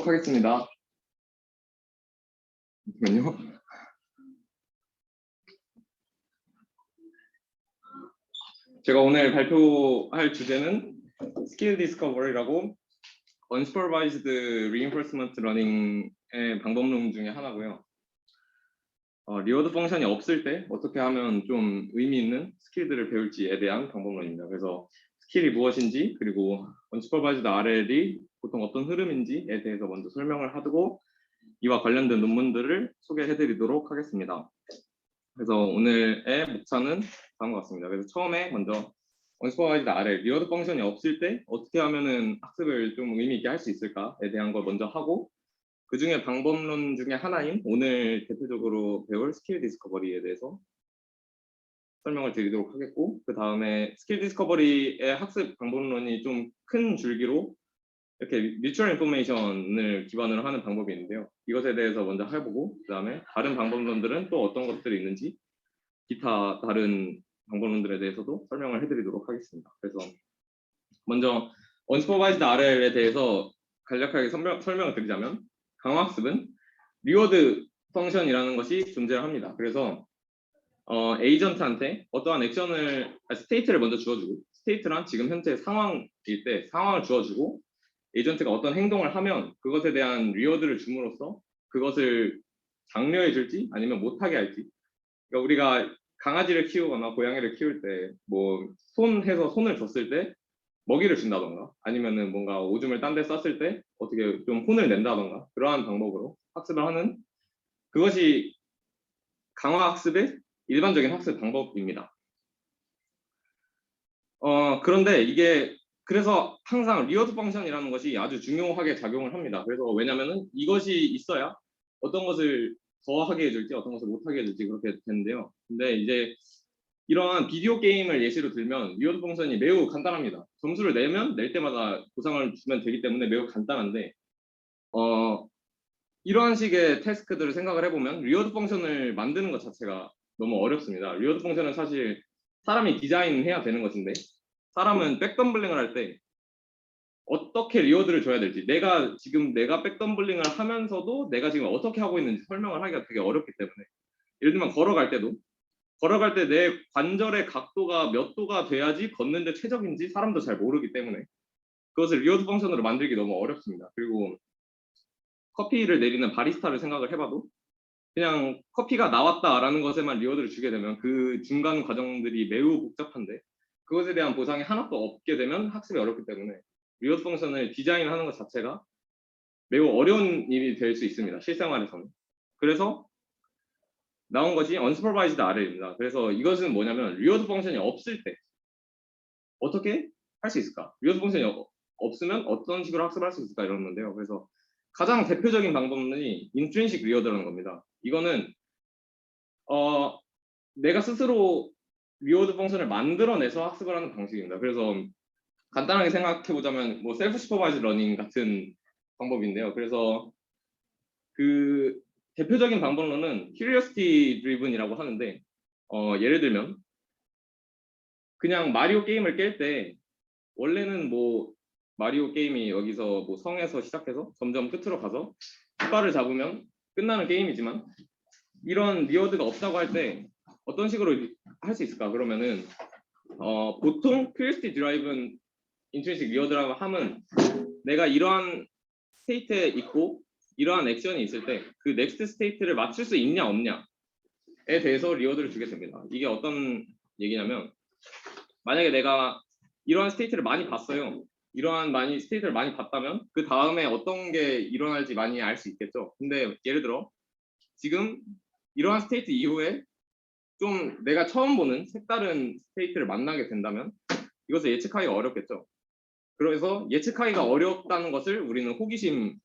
하겠습니다. 잠깐만요. 제가 오늘 발표할 주제는 스킬 디스커버리라고 Unsupervised Reinforcement Learning의 방법론 중에 하나고요. 리워드 펑션이 없을 때 어떻게 하면 좀 의미 있는 스킬들을 배울지에 대한 방법론입니다. 그래서 스킬이 무엇인지, 그리고 Unsupervised RL이 보통 어떤 흐름인지에 대해서 먼저 설명을 하고 이와 관련된 논문들을 소개해드리도록 하겠습니다. 그래서 오늘의 목차는 다음과 같습니다. 그래서 처음에 먼저 Unsupervised RL, 리워드 펑션이 없을 때 어떻게 하면은 학습을 좀 의미 있게 할 수 있을까에 대한 걸 먼저 하고, 그 중에 방법론 중에 하나인 오늘 대표적으로 배울 스킬 디스커버리에 대해서 설명을 드리도록 하겠고, 그 다음에 스킬 디스커버리의 학습 방법론이 좀 큰 줄기로 이렇게 뮤추얼 인포메이션을 기반으로 하는 방법이 있는데요. 이것에 대해서 먼저 해보고, 그 다음에 다른 방법론들은 또 어떤 것들이 있는지 기타 다른 방법론들에 대해서도 설명을 해드리도록 하겠습니다. 그래서 먼저 Unsupervised RL에 대해서 간략하게 설명을 드리자면, 강화학습은 리워드 펑션이라는 것이 존재를 합니다. 그래서 에이전트한테 어떠한 액션을, 스테이트를 먼저 주어주고, 스테이트란 지금 현재 상황일 때 상황을 주어주고, 에이전트가 어떤 행동을 하면 그것에 대한 리워드를 줌으로써 그것을 장려해 줄지 아니면 못하게 할지. 그러니까 우리가 강아지를 키우거나 고양이를 키울 때 뭐 손해서 손을 줬을 때 먹이를 준다던가, 아니면은 뭔가 오줌을 딴 데 쌌을 때 어떻게 좀 혼을 낸다던가, 그러한 방법으로 학습을 하는, 그것이 강화학습의 일반적인 학습 방법입니다. 그런데 이게 그래서 항상 리워드 펑션이라는 것이 아주 중요하게 작용을 합니다. 그래서 왜냐면은 이것이 있어야 어떤 것을 더 하게 해줄지 어떤 것을 못 하게 해줄지 그렇게 되는데요. 근데 이제 이러한 비디오 게임을 예시로 들면 리워드 펑션이 매우 간단합니다. 점수를 내면 낼 때마다 보상을 주면 되기 때문에 매우 간단한데, 이러한 식의 태스크들을 생각을 해보면 리워드 펑션을 만드는 것 자체가 너무 어렵습니다. 리워드 펑션은 사실 사람이 디자인해야 되는 것인데, 사람은 백덤블링을 할 때 어떻게 리워드를 줘야 될지, 내가 백덤블링을 하면서도 내가 지금 어떻게 하고 있는지 설명을 하기가 되게 어렵기 때문에, 예를 들면 걸어갈 때 내 관절의 각도가 몇 도가 돼야지 걷는데 최적인지 사람도 잘 모르기 때문에 그것을 리워드 펑션으로 만들기 너무 어렵습니다. 그리고 커피를 내리는 바리스타를 생각을 해봐도 그냥 커피가 나왔다라는 것에만 리워드를 주게 되면 그 중간 과정들이 매우 복잡한데 그것에 대한 보상이 하나도 없게 되면 학습이 어렵기 때문에 리워드 펑션을 디자인하는 것 자체가 매우 어려운 일이 될 수 있습니다. 실생활에서는. 그래서 나온 것이 Unsupervised RL입니다. 그래서 이것은 뭐냐면 리워드 펑션이 없을 때 어떻게 할 수 있을까? 리워드 펑션이 없으면 어떤 식으로 학습을 할 수 있을까? 이런 건데요. 그래서 가장 대표적인 방법론이 인트린식 리워드라는 겁니다. 이거는 내가 스스로 리워드 펑션을 만들어내서 학습을 하는 방식입니다. 그래서 간단하게 생각해보자면 뭐 셀프 슈퍼바이즈 러닝 같은 방법인데요. 그래서 그 대표적인 방법론은 Curiosity Driven이라고 하는데, 예를 들면 그냥 마리오 게임을 깰 때 원래는 뭐 마리오 게임이 여기서 뭐 성에서 시작해서 점점 끝으로 가서 깃발을 잡으면 끝나는 게임이지만, 이런 리워드가 없다고 할 때 어떤 식으로 할 수 있을까? 그러면은 보통 Curiosity Driven Intrinsic 리워드라고 하면 내가 이러한 스테이트에 있고 이러한 액션이 있을 때 그 넥스트 스테이트를 맞출 수 있냐 없냐에 대해서 리워드를 주게 됩니다. 이게 어떤 얘기냐면, 만약에 내가 이러한 스테이트를 많이 봤어요. 이러한 스테이트를 많이 봤다면 그 다음에 어떤 게 일어날지 많이 알 수 있겠죠. 근데 예를 들어 지금 이러한 스테이트 이후에 좀 내가 처음 보는 색다른 스테이트를 만나게 된다면 이것을 예측하기가 어렵겠죠. 그래서 예측하기가 어렵다는 것을 우리는 호기심을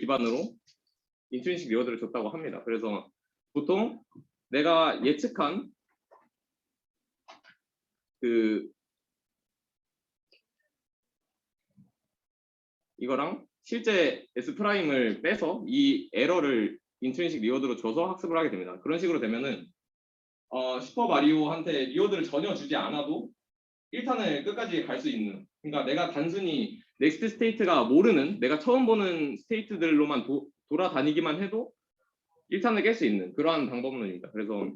기반으로 인트린식 리워드를 줬다고 합니다. 그래서 보통 내가 예측한 이거랑 실제 S'을 빼서 이 에러를 인트린식 리워드로 줘서 학습을 하게 됩니다. 그런 식으로 되면은 슈퍼 마리오한테 리워드를 전혀 주지 않아도 1탄을 끝까지 갈 수 있는, 그러니까 내가 단순히 넥스트 스테이트가 모르는 내가 처음 보는 스테이트들로만 돌아다니기만 해도 1탄을 깰 수 있는 그러한 방법론입니다. 그래서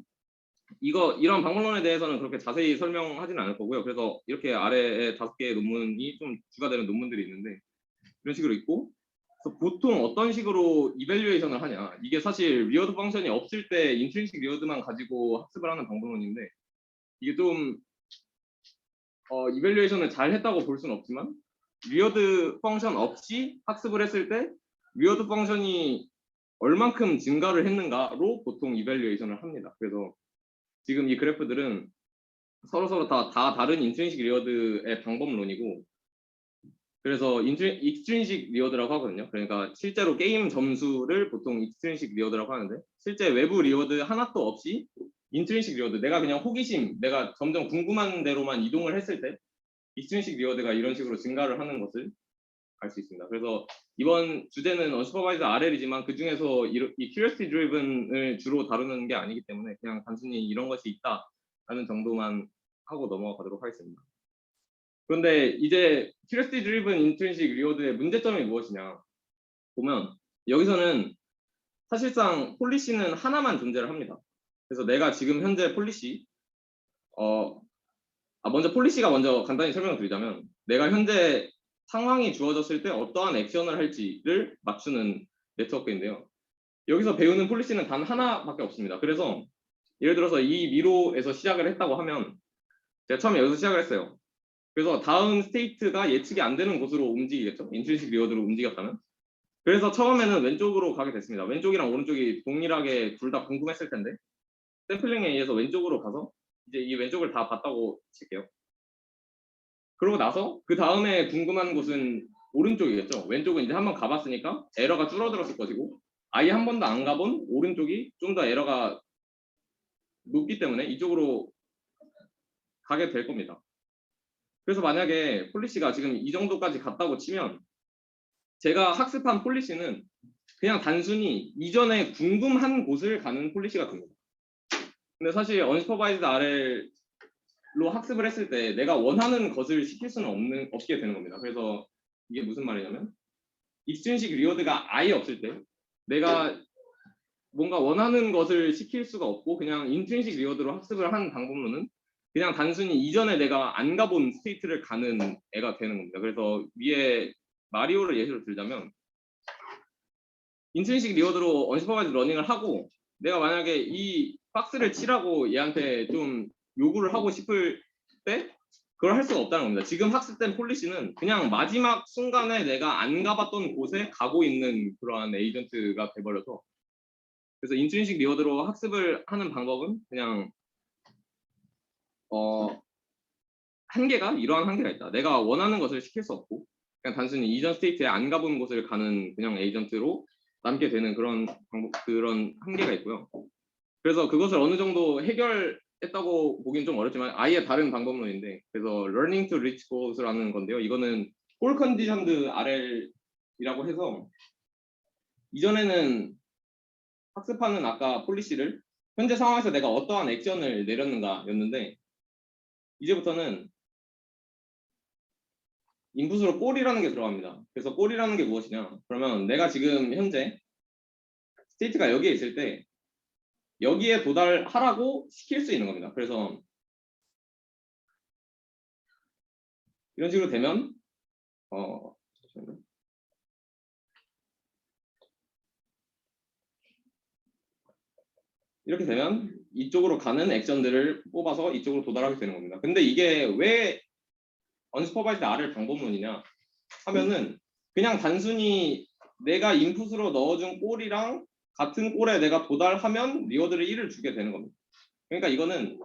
이런 방법론에 대해서는 그렇게 자세히 설명하지는 않을 거고요. 그래서 이렇게 아래에 5개의 논문이 좀 주가 되는 논문들이 있는데 이런 식으로 있고, 그래서 보통 어떤 식으로 이밸류에이션을 하냐, 이게 사실 리워드 펑션이 없을 때 인트린식 리워드만 가지고 학습을 하는 방법론인데, 이게 좀 이밸류에이션을 잘 했다고 볼 수는 없지만 리워드 펑션 없이 학습을 했을 때 리워드 펑션이 얼만큼 증가를 했는가로 보통 이밸류에이션을 합니다. 그래서 지금 이 그래프들은 서로 다 다른 인트린식 리워드의 방법론이고, 그래서 익스트린식 리워드라고 하거든요. 그러니까 실제로 게임 점수를 보통 익스트린식 리워드라고 하는데, 실제 외부 리워드 하나도 없이 인트린식 리워드, 내가 그냥 호기심, 내가 점점 궁금한 대로만 이동을 했을 때 익스트린식 리워드가 이런 식으로 증가를 하는 것을 알 수 있습니다. 그래서 이번 주제는 언슈퍼바이즈 RL이지만 그 중에서 이 curiosity driven을 주로 다루는 게 아니기 때문에 그냥 단순히 이런 것이 있다라는 정도만 하고 넘어가도록 하겠습니다. 그런데 이제 curiosity driven intrinsic reward의 문제점이 무엇이냐 보면, 여기서는 사실상 폴리시는 하나만 존재를 합니다. 그래서 내가 지금 현재 폴리시 먼저 폴리시가 먼저 간단히 설명을 드리자면, 내가 현재 상황이 주어졌을 때 어떠한 액션을 할지를 맞추는 네트워크인데요. 여기서 배우는 폴리시는 단 하나밖에 없습니다. 그래서 예를 들어서 이 미로에서 시작을 했다고 하면, 제가 처음에 여기서 시작을 했어요. 그래서 다음 스테이트가 예측이 안 되는 곳으로 움직이겠죠. 인트린식 리워드로 움직였다면. 그래서 처음에는 왼쪽으로 가게 됐습니다. 왼쪽이랑 오른쪽이 동일하게 둘 다 궁금했을 텐데 샘플링에 의해서 왼쪽으로 가서 이제 이 왼쪽을 다 봤다고 칠게요. 그러고 나서 그 다음에 궁금한 곳은 오른쪽이겠죠. 왼쪽은 이제 한번 가봤으니까 에러가 줄어들었을 것이고, 아예 한 번도 안 가본 오른쪽이 좀 더 에러가 높기 때문에 이쪽으로 가게 될 겁니다. 그래서 만약에 폴리시가 지금 이 정도까지 갔다고 치면, 제가 학습한 폴리시는 그냥 단순히 이전에 궁금한 곳을 가는 폴리시가 됩니다. 근데 사실 언슈퍼바이즈드 RL로 학습을 했을 때 내가 원하는 것을 시킬 수는 없게 되는 겁니다. 그래서 이게 무슨 말이냐면, 익스트린식 리워드가 아예 없을 때 내가 뭔가 원하는 것을 시킬 수가 없고 그냥 인트린식 리워드로 학습을 하는 방법론은 그냥 단순히 이전에 내가 안 가본 스테이트를 가는 애가 되는 겁니다. 그래서 위에 마리오를 예시로 들자면, 인트린식 리워드로 언슈퍼바이즈 러닝을 하고 내가 만약에 이 박스를 치라고 얘한테 좀 요구를 하고 싶을 때 그걸 할 수가 없다는 겁니다. 지금 학습된 폴리시는 그냥 마지막 순간에 내가 안 가봤던 곳에 가고 있는 그러한 에이전트가 돼버려서, 그래서 인트린식 리워드로 학습을 하는 방법은 그냥 이러한 한계가 있다. 내가 원하는 것을 시킬 수 없고 그냥 단순히 이전 스테이트에 안 가본 곳을 가는 그냥 에이전트로 남게 되는 그런 한계가 있고요. 그래서 그것을 어느 정도 해결했다고 보기는 좀 어렵지만 아예 다른 방법론인데, 그래서 learning to reach goals라는 건데요. 이거는 goal conditioned RL이라고 해서, 이전에는 학습하는 아까 폴리시를 현재 상황에서 내가 어떠한 액션을 내렸는가였는데, 이제부터는 인풋으로 골이라는 게 들어갑니다. 그래서 골이라는 게 무엇이냐, 그러면 내가 지금 현재 스테이트가 여기에 있을 때 여기에 도달하라고 시킬 수 있는 겁니다. 그래서 이런 식으로 되면 이렇게 되면 이쪽으로 가는 액션들을 뽑아서 이쪽으로 도달하게 되는 겁니다. 근데 이게 왜 언슈퍼바이즈드 R을 방법론이냐 하면은, 그냥 단순히 내가 인풋으로 넣어준 골이랑 같은 골에 내가 도달하면 리워드를 1을 주게 되는 겁니다. 그러니까 이거는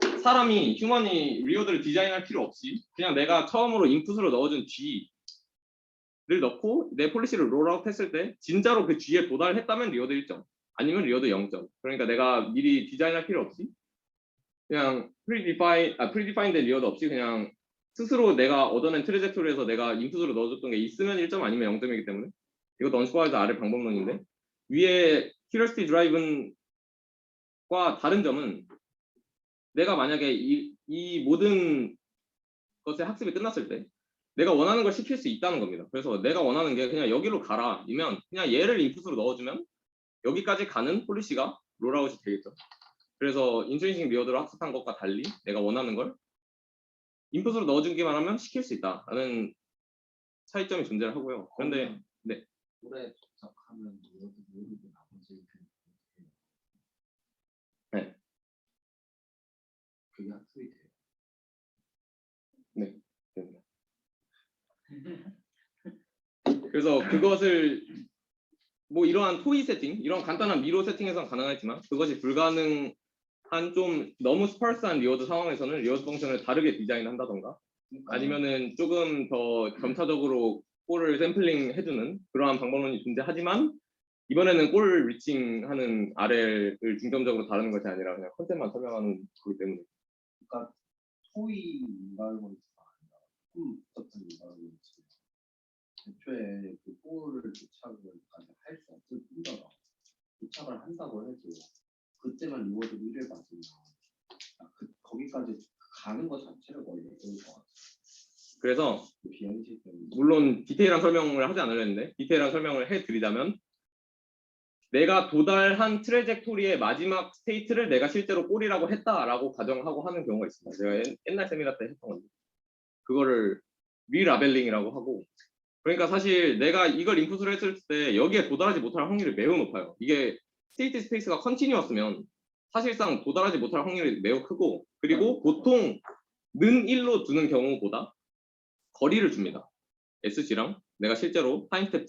휴먼이 리워드를 디자인할 필요 없이 그냥 내가 처음으로 인풋으로 넣어준 G를 넣고 내 폴리시를 롤아웃 했을 때 진짜로 그 G에 도달했다면 리워드 1점, 아니면 리워드 0점. 그러니까 내가 미리 디자인할 필요 없이 그냥 프리디파인드 리워드 없이 그냥 스스로 내가 얻어낸 트레젝토리에서 내가 인풋으로 넣어줬던 게 있으면 1점 아니면 0점이기 때문에 이것도 언슈퍼바이즈드 R의 방법론인데, 위에 curiosity driven과 다른 점은 내가 만약에 이 모든 것의 학습이 끝났을 때 내가 원하는 걸 시킬 수 있다는 겁니다. 그래서 내가 원하는 게 그냥 여기로 가라 이면 그냥 얘를 인풋으로 넣어주면 여기까지 가는 폴리시가 롤아웃이 되겠죠. 그래서 인트리식 리워드로 학습한 것과 달리 내가 원하는 걸 인풋으로 넣어주기만 하면 시킬 수 있다라는 차이점이 존재를 하고요. 그런데 네. 꼴에 도착하면 리워드 누르고 나머지 네. 그게 학습이 돼요. 네. 그래서 그것을 뭐 이러한 토이 세팅, 이런 간단한 미로 세팅에서는 가능하지만 그것이 불가능한 좀 너무 스파르스한 리워드 상황에서는 리워드 펑션을 다르게 디자인한다던가 아니면은 조금 더 점차적으로 꼴을 샘플링 해주는 그러한 방법론이 존재하지만 이번에는 꼴 리칭하는 RL을 중점적으로 다루는 것이 아니라 그냥 컨셉만 설명하는 거기 때문에. 그러니까 토이 인발곤스가 아니라 좀 복잡한 인발곤스. 애초에 그 꼴을 도착을까지 할 수 없을 뿐더러 도착을 한다고 해도 그때만 리워드 1을 받으면 거기까지 가는 것 자체를 거의 어려울 것 같아요. 그래서 비행시 때문에 물론 디테일한 설명을 하지 않으려 했는데 디테일한 설명을 해드리자면 내가 도달한 트레젝토리의 마지막 스테이트를 내가 실제로 꼴이라고 했다라고 가정하고 하는 경우가 있습니다. 제가 옛날 세미나 때 했던 건데 그거를 리라벨링이라고 하고 그러니까 사실 내가 이걸 인풋으로 했을 때 여기에 도달하지 못할 확률이 매우 높아요. 이게 스테이트 스페이스가 컨티뉴어스면 사실상 도달하지 못할 확률이 매우 크고 그리고 보통 는 1로 두는 경우보다 거리를 줍니다. SG랑 내가 실제로 타임스텝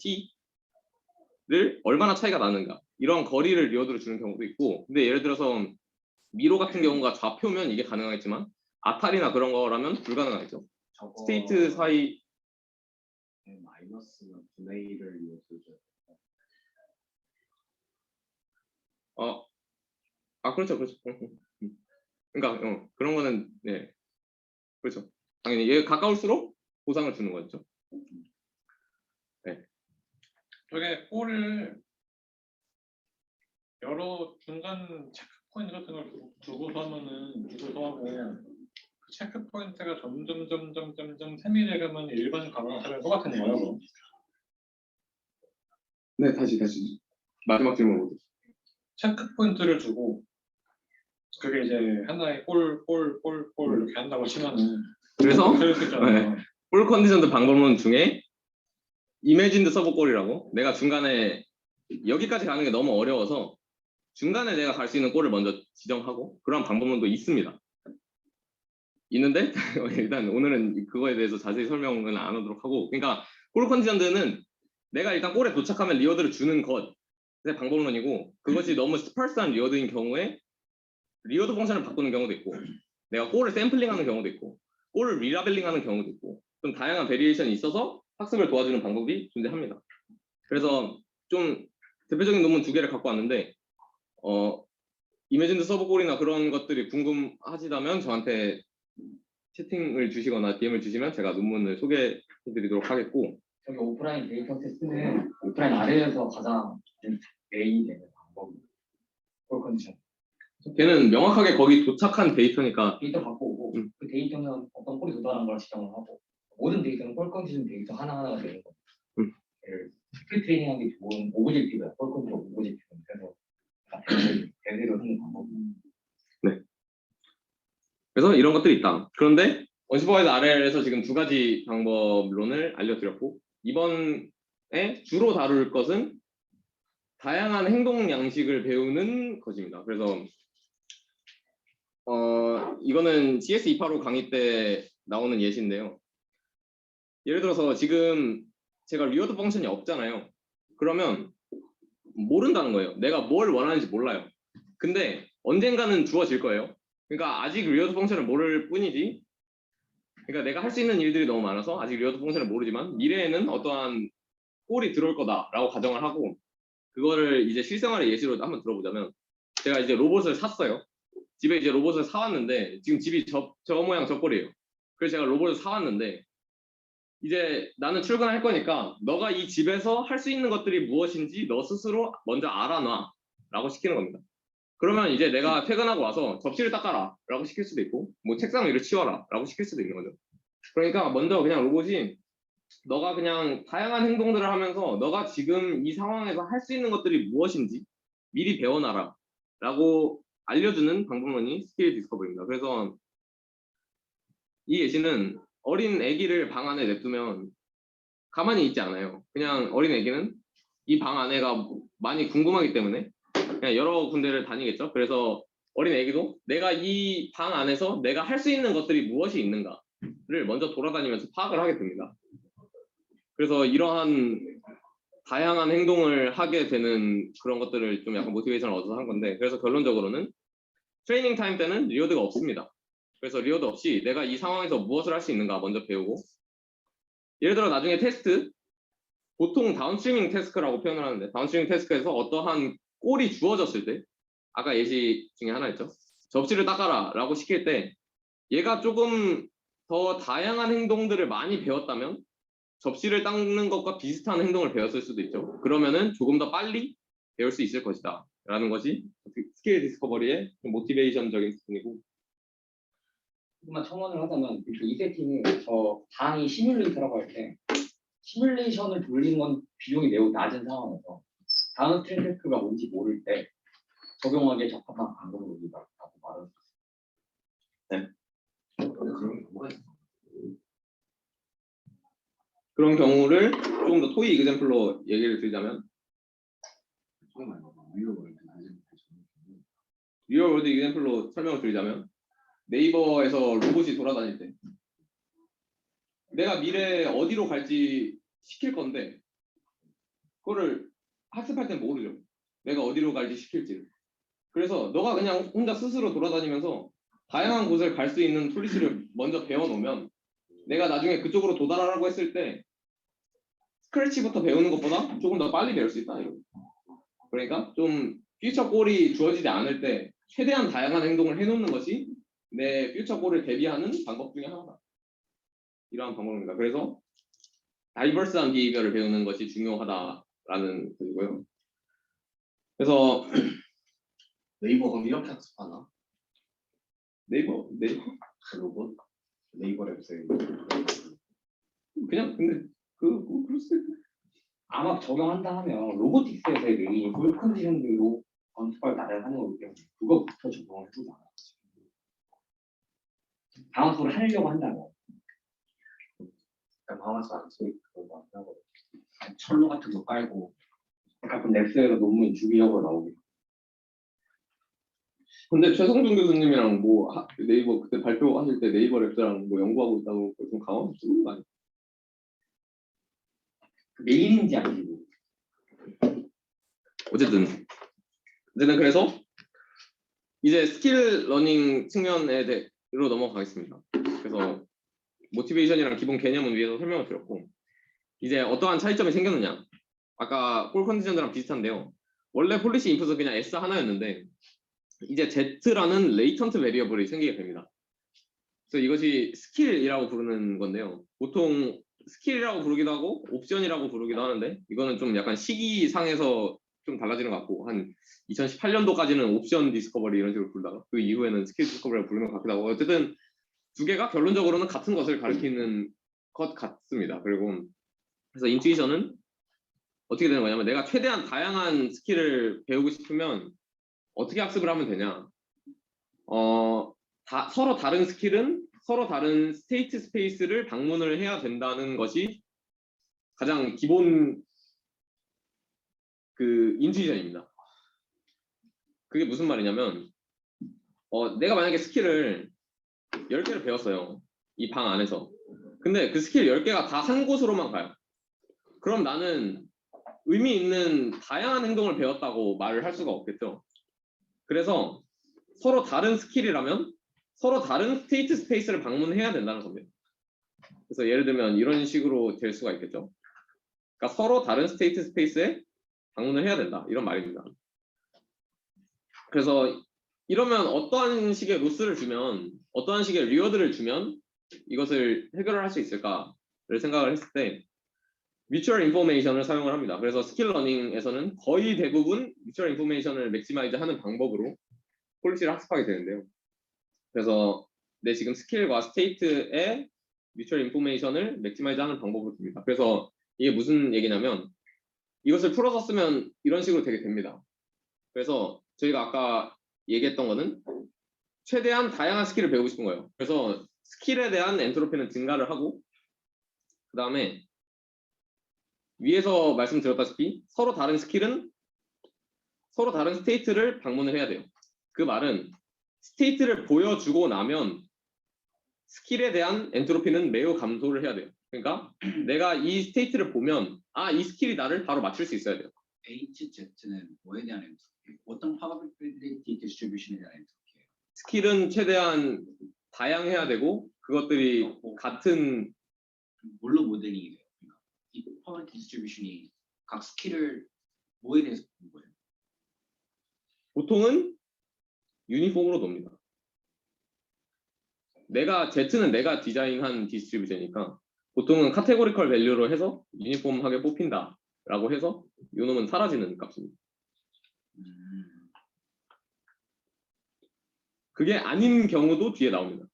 T를 얼마나 차이가 나는가 이런 거리를 리워드로 주는 경우도 있고 근데 예를 들어서 미로 같은 경우가 좌표면 이게 가능하겠지만 아탈이나 그런 거라면 불가능하겠죠. 스테이트 사이 마이너스나 분의 1을 리워드죠. 그렇죠. 그러니까 그런 거는 네 그렇죠. 당연히 얘 가까울수록 보상을 주는 거죠. 네. 저게 꼴을 여러 중간 체크 포인트 같은 걸 두고서 하면은 두고서 하고 그 체크 포인트가 점점 세밀해가면 일반 강화사랑 똑같은 거예요. 네 다시 마지막 질문 보죠. 체크 포인트를 두고 그게 이제 하나의 꼴 이렇게 한다고 치면은 그래서 네. 꼴 컨디션드 방법론 중에 이매진드 서브 꼴이라고 내가 중간에 여기까지 가는 게 너무 어려워서 중간에 내가 갈 수 있는 꼴을 먼저 지정하고 그런 방법론도 있습니다. 있는데 일단 오늘은 그거에 대해서 자세히 설명은 안 하도록 하고 그러니까 꼴 컨디션드는 내가 일단 꼴에 도착하면 리워드를 주는 것의 방법론이고 그것이 너무 스파르스한 리워드인 경우에 리워드 펑션을 바꾸는 경우도 있고 내가 꼴을 샘플링하는 경우도 있고 꼴을 리라벨링하는 경우도 있고 좀 다양한 베리에이션이 있어서 학습을 도와주는 방법이 존재합니다. 그래서 좀 대표적인 논문 2개를 갖고 왔는데 이매진드 서브 꼴이나 그런 것들이 궁금하시다면 저한테 채팅을 주시거나 DM을 주시면 제가 논문을 소개해드리도록 하겠고 저기 오프라인 데이터 테스트는 오프라인 아래에서 가장 메인이 되는 방법입니다. 콜 컨디션. 걔는 명확하게 거기 도착한 데이터니까 데이터 갖고 오고 그 데이터는 어떤 꼴이 도달한 걸 지정을 하고 모든 데이터는 콜 컨디션 데이터 하나하나가 되는 거예요. 스크립 트레이닝한 게 좋은 오브젝티브야. 콜 컨디션 오브젝티브. 그래서 대대로 하는 방법입니다. 네. 그래서 이런 것들이 있다. 그런데 언슈퍼바이드 RL에서 지금 2가지 방법론을 알려드렸고 이번에 주로 다룰 것은 다양한 행동 양식을 배우는 것입니다. 그래서 이거는 CS 285 강의 때 나오는 예시인데요. 예를 들어서 지금 제가 리워드 펑션이 없잖아요. 그러면 모른다는 거예요. 내가 뭘 원하는지 몰라요. 근데 언젠가는 주어질 거예요. 그러니까 아직 리워드 펑션을 모를 뿐이지 그러니까 내가 할 수 있는 일들이 너무 많아서 아직 리워드 펑션을 모르지만 미래에는 어떠한 꼴이 들어올 거다라고 가정을 하고 그거를 이제 실생활의 예시로 한번 들어보자면 제가 이제 로봇을 샀어요. 집에 이제 로봇을 사왔는데 지금 집이 저 모양 저 꼴이에요. 그래서 제가 로봇을 사왔는데 이제 나는 출근할 거니까 너가 이 집에서 할 수 있는 것들이 무엇인지 너 스스로 먼저 알아놔 라고 시키는 겁니다. 그러면 이제 내가 퇴근하고 와서 접시를 닦아라 라고 시킬 수도 있고 뭐 책상 위를 치워라 라고 시킬 수도 있는 거죠. 그러니까 먼저 그냥 로봇이 너가 그냥 다양한 행동들을 하면서 너가 지금 이 상황에서 할 수 있는 것들이 무엇인지 미리 배워놔라 라고 알려주는 방법론이 스킬 디스커버리입니다. 그래서 이 예시는 어린 아기를 방 안에 냅두면 가만히 있지 않아요. 그냥 어린 아기는 이 방 안에가 많이 궁금하기 때문에 그냥 여러 군데를 다니겠죠. 그래서 어린 아기도 내가 이 방 안에서 내가 할 수 있는 것들이 무엇이 있는가를 먼저 돌아다니면서 파악을 하게 됩니다. 그래서 이러한 다양한 행동을 하게 되는 그런 것들을 좀 약간 모티베이션을 얻어서 한 건데, 그래서 결론적으로는 트레이닝 타임 때는 리워드가 없습니다. 그래서 리워드 없이 내가 이 상황에서 무엇을 할 수 있는가 먼저 배우고, 예를 들어 나중에 테스트, 보통 다운스트리밍 태스크라고 표현을 하는데, 다운스트리밍 태스크에서 어떠한 꼴이 주어졌을 때, 아까 예시 중에 하나 있죠. 접시를 닦아라 라고 시킬 때 얘가 조금 더 다양한 행동들을 많이 배웠다면 접시를 닦는 것과 비슷한 행동을 배웠을 수도 있죠. 그러면은 조금 더 빨리 배울 수 있을 것이다 라는 것이 스킬 디스커버리의 모티베이션적인 부분이고, 조금만 첨언을 하자면 이 세팅이 저 방이 시뮬레이터라고 할 때 시뮬레이션을 돌리는 건 비용이 매우 낮은 상황에서 다음 트렌드가 뭔지 모를 때 적용하기에 적합한 방법론이다라고 말을 근데 그런 경우가 있어. 그런 경우를 조금 더 토이 이그젬플로 얘기를 드리자면, 그게 말고 위로를 리얼월드 이그젬플로 설명을 드리자면, 네이버에서 로봇이 돌아다닐 때 내가 미래에 어디로 갈지 시킬 건데 그거를 학습할 땐 모르죠. 내가 어디로 갈지 시킬지를. 그래서 너가 그냥 혼자 스스로 돌아다니면서 다양한 곳을 갈 수 있는 툴리스를 먼저 배워놓으면 내가 나중에 그쪽으로 도달하라고 했을 때 스크래치부터 배우는 것보다 조금 더 빨리 배울 수 있다. 이거. 그러니까 좀 퓨처 골이 주어지지 않을 때 최대한 다양한 행동을 해놓는 것이 내 퓨처 골을 대비하는 방법 중에 하나다. 이러한 방법입니다. 그래서 다이버스한 비헤이비어를 배우는 것이 중요하다라는 뜻이고요. 그래서 네이버가 이렇게 학습하나? 네이버 그 로봇? 네이버 랩스에 그냥 근데 그럴 수 있 아마 적용한다 하면 로보틱스에서의 메인 볼 컨디션들로 건축을 나를 하는 거기 때문에 그거부터 적용을 해보지 않아요. 방학을 하려고 한다면 방아서 안 쓰고 그거 안 하고 철로 같은 거 깔고 가끔 랩스에서 논문 주기적으로 나오게. 근데 최성준 교수님이랑 뭐 네이버 그때 발표하실 때 네이버 랩스랑 뭐 연구하고 있다고 좀 강화해서 쓰는 거 아니에요? 그 메인인지 아닌지 어쨌든 그래서 이제 스킬 러닝 측면으로 넘어가겠습니다. 그래서 모티베이션이랑 기본 개념은 위에서 설명을 드렸고, 이제 어떠한 차이점이 생겼느냐, 아까 골 컨디션들랑 비슷한데요. 원래 폴리시 인풋은 그냥 S 하나였는데 이제 Z라는 레이턴트 베리어블이 생기게 됩니다. 그래서 이것이 스킬이라고 부르는 건데요. 보통 스킬이라고 부르기도 하고 옵션이라고 부르기도 하는데, 이거는 좀 약간 시기상에서 좀 달라지는 것 같고, 한 2018년도까지는 옵션 디스커버리 이런 식으로 부르다가 그 이후에는 스킬 디스커버리라고 부르는 것 같기도 하고, 어쨌든 두 개가 결론적으로는 같은 것을 가리키는 것 같습니다. 그리고 그래서 인투이션은 어떻게 되는 거냐면, 내가 최대한 다양한 스킬을 배우고 싶으면 어떻게 학습을 하면 되냐, 서로 다른 스킬은 서로 다른 스테이트 스페이스를 방문을 해야 된다는 것이 가장 기본 그 인투이션입니다. 그게 무슨 말이냐면, 내가 만약에 스킬을 10개를 배웠어요. 이 방 안에서. 근데 그 스킬 10개가 다 한 곳으로만 가요. 그럼 나는 의미 있는 다양한 행동을 배웠다고 말을 할 수가 없겠죠. 그래서 서로 다른 스킬이라면 서로 다른 스테이트 스페이스를 방문해야 된다는 겁니다. 그래서 예를 들면 이런 식으로 될 수가 있겠죠. 그러니까 서로 다른 스테이트 스페이스에 방문을 해야 된다, 이런 말입니다. 그래서 이러면 어떠한 식의 로스를 주면, 어떠한 식의 리워드를 주면 이것을 해결을 할 수 있을까를 생각을 했을 때 뮤추얼 인포메이션을 사용을 합니다. 그래서 스킬 러닝에서는 거의 대부분 뮤추얼 인포메이션을 맥시마이즈 하는 방법으로 폴리시를 학습하게 되는데요. 그래서 내 지금 스킬과 스테이트에 뮤추얼 인포메이션을 맥시마이즈 하는 방법을 줍니다. 그래서 이게 무슨 얘기냐면 이것을 풀어서 쓰면 이런 식으로 되게 됩니다. 그래서 저희가 아까 얘기했던 거는 최대한 다양한 스킬을 배우고 싶은 거예요. 그래서 스킬에 대한 엔트로피는 증가를 하고 그 다음에 위에서 말씀드렸다시피 서로 다른 스킬은 서로 다른 스테이트를 방문을 해야 돼요. 그 말은 스테이트를 보여주고 나면 스킬에 대한 엔트로피는 매우 감소를 해야 돼요. 그러니까 내가 이 스테이트를 보면 이 스킬이 나를 바로 맞출 수 있어야 돼요. HZ는 뭐에 대한 엔트로피? 어떤 probability distribution에 대한 엔트로피예요? 스킬은 최대한 다양해야 되고 그것들이 같은 뭘로 모델링이 돼요? 그러니까 이 probability distribution이 각 스킬을 뭐에 대해서 보는 거예요? 보통은 유니폼으로 놉니다. Z는 내가 디자인한 디스트리뷰션이니까 보통은 카테고리컬 밸류로 해서 유니폼하게 뽑힌다라고 해서 요놈은 사라지는 값입니다. 그게 아닌 경우도 뒤에 나옵니다.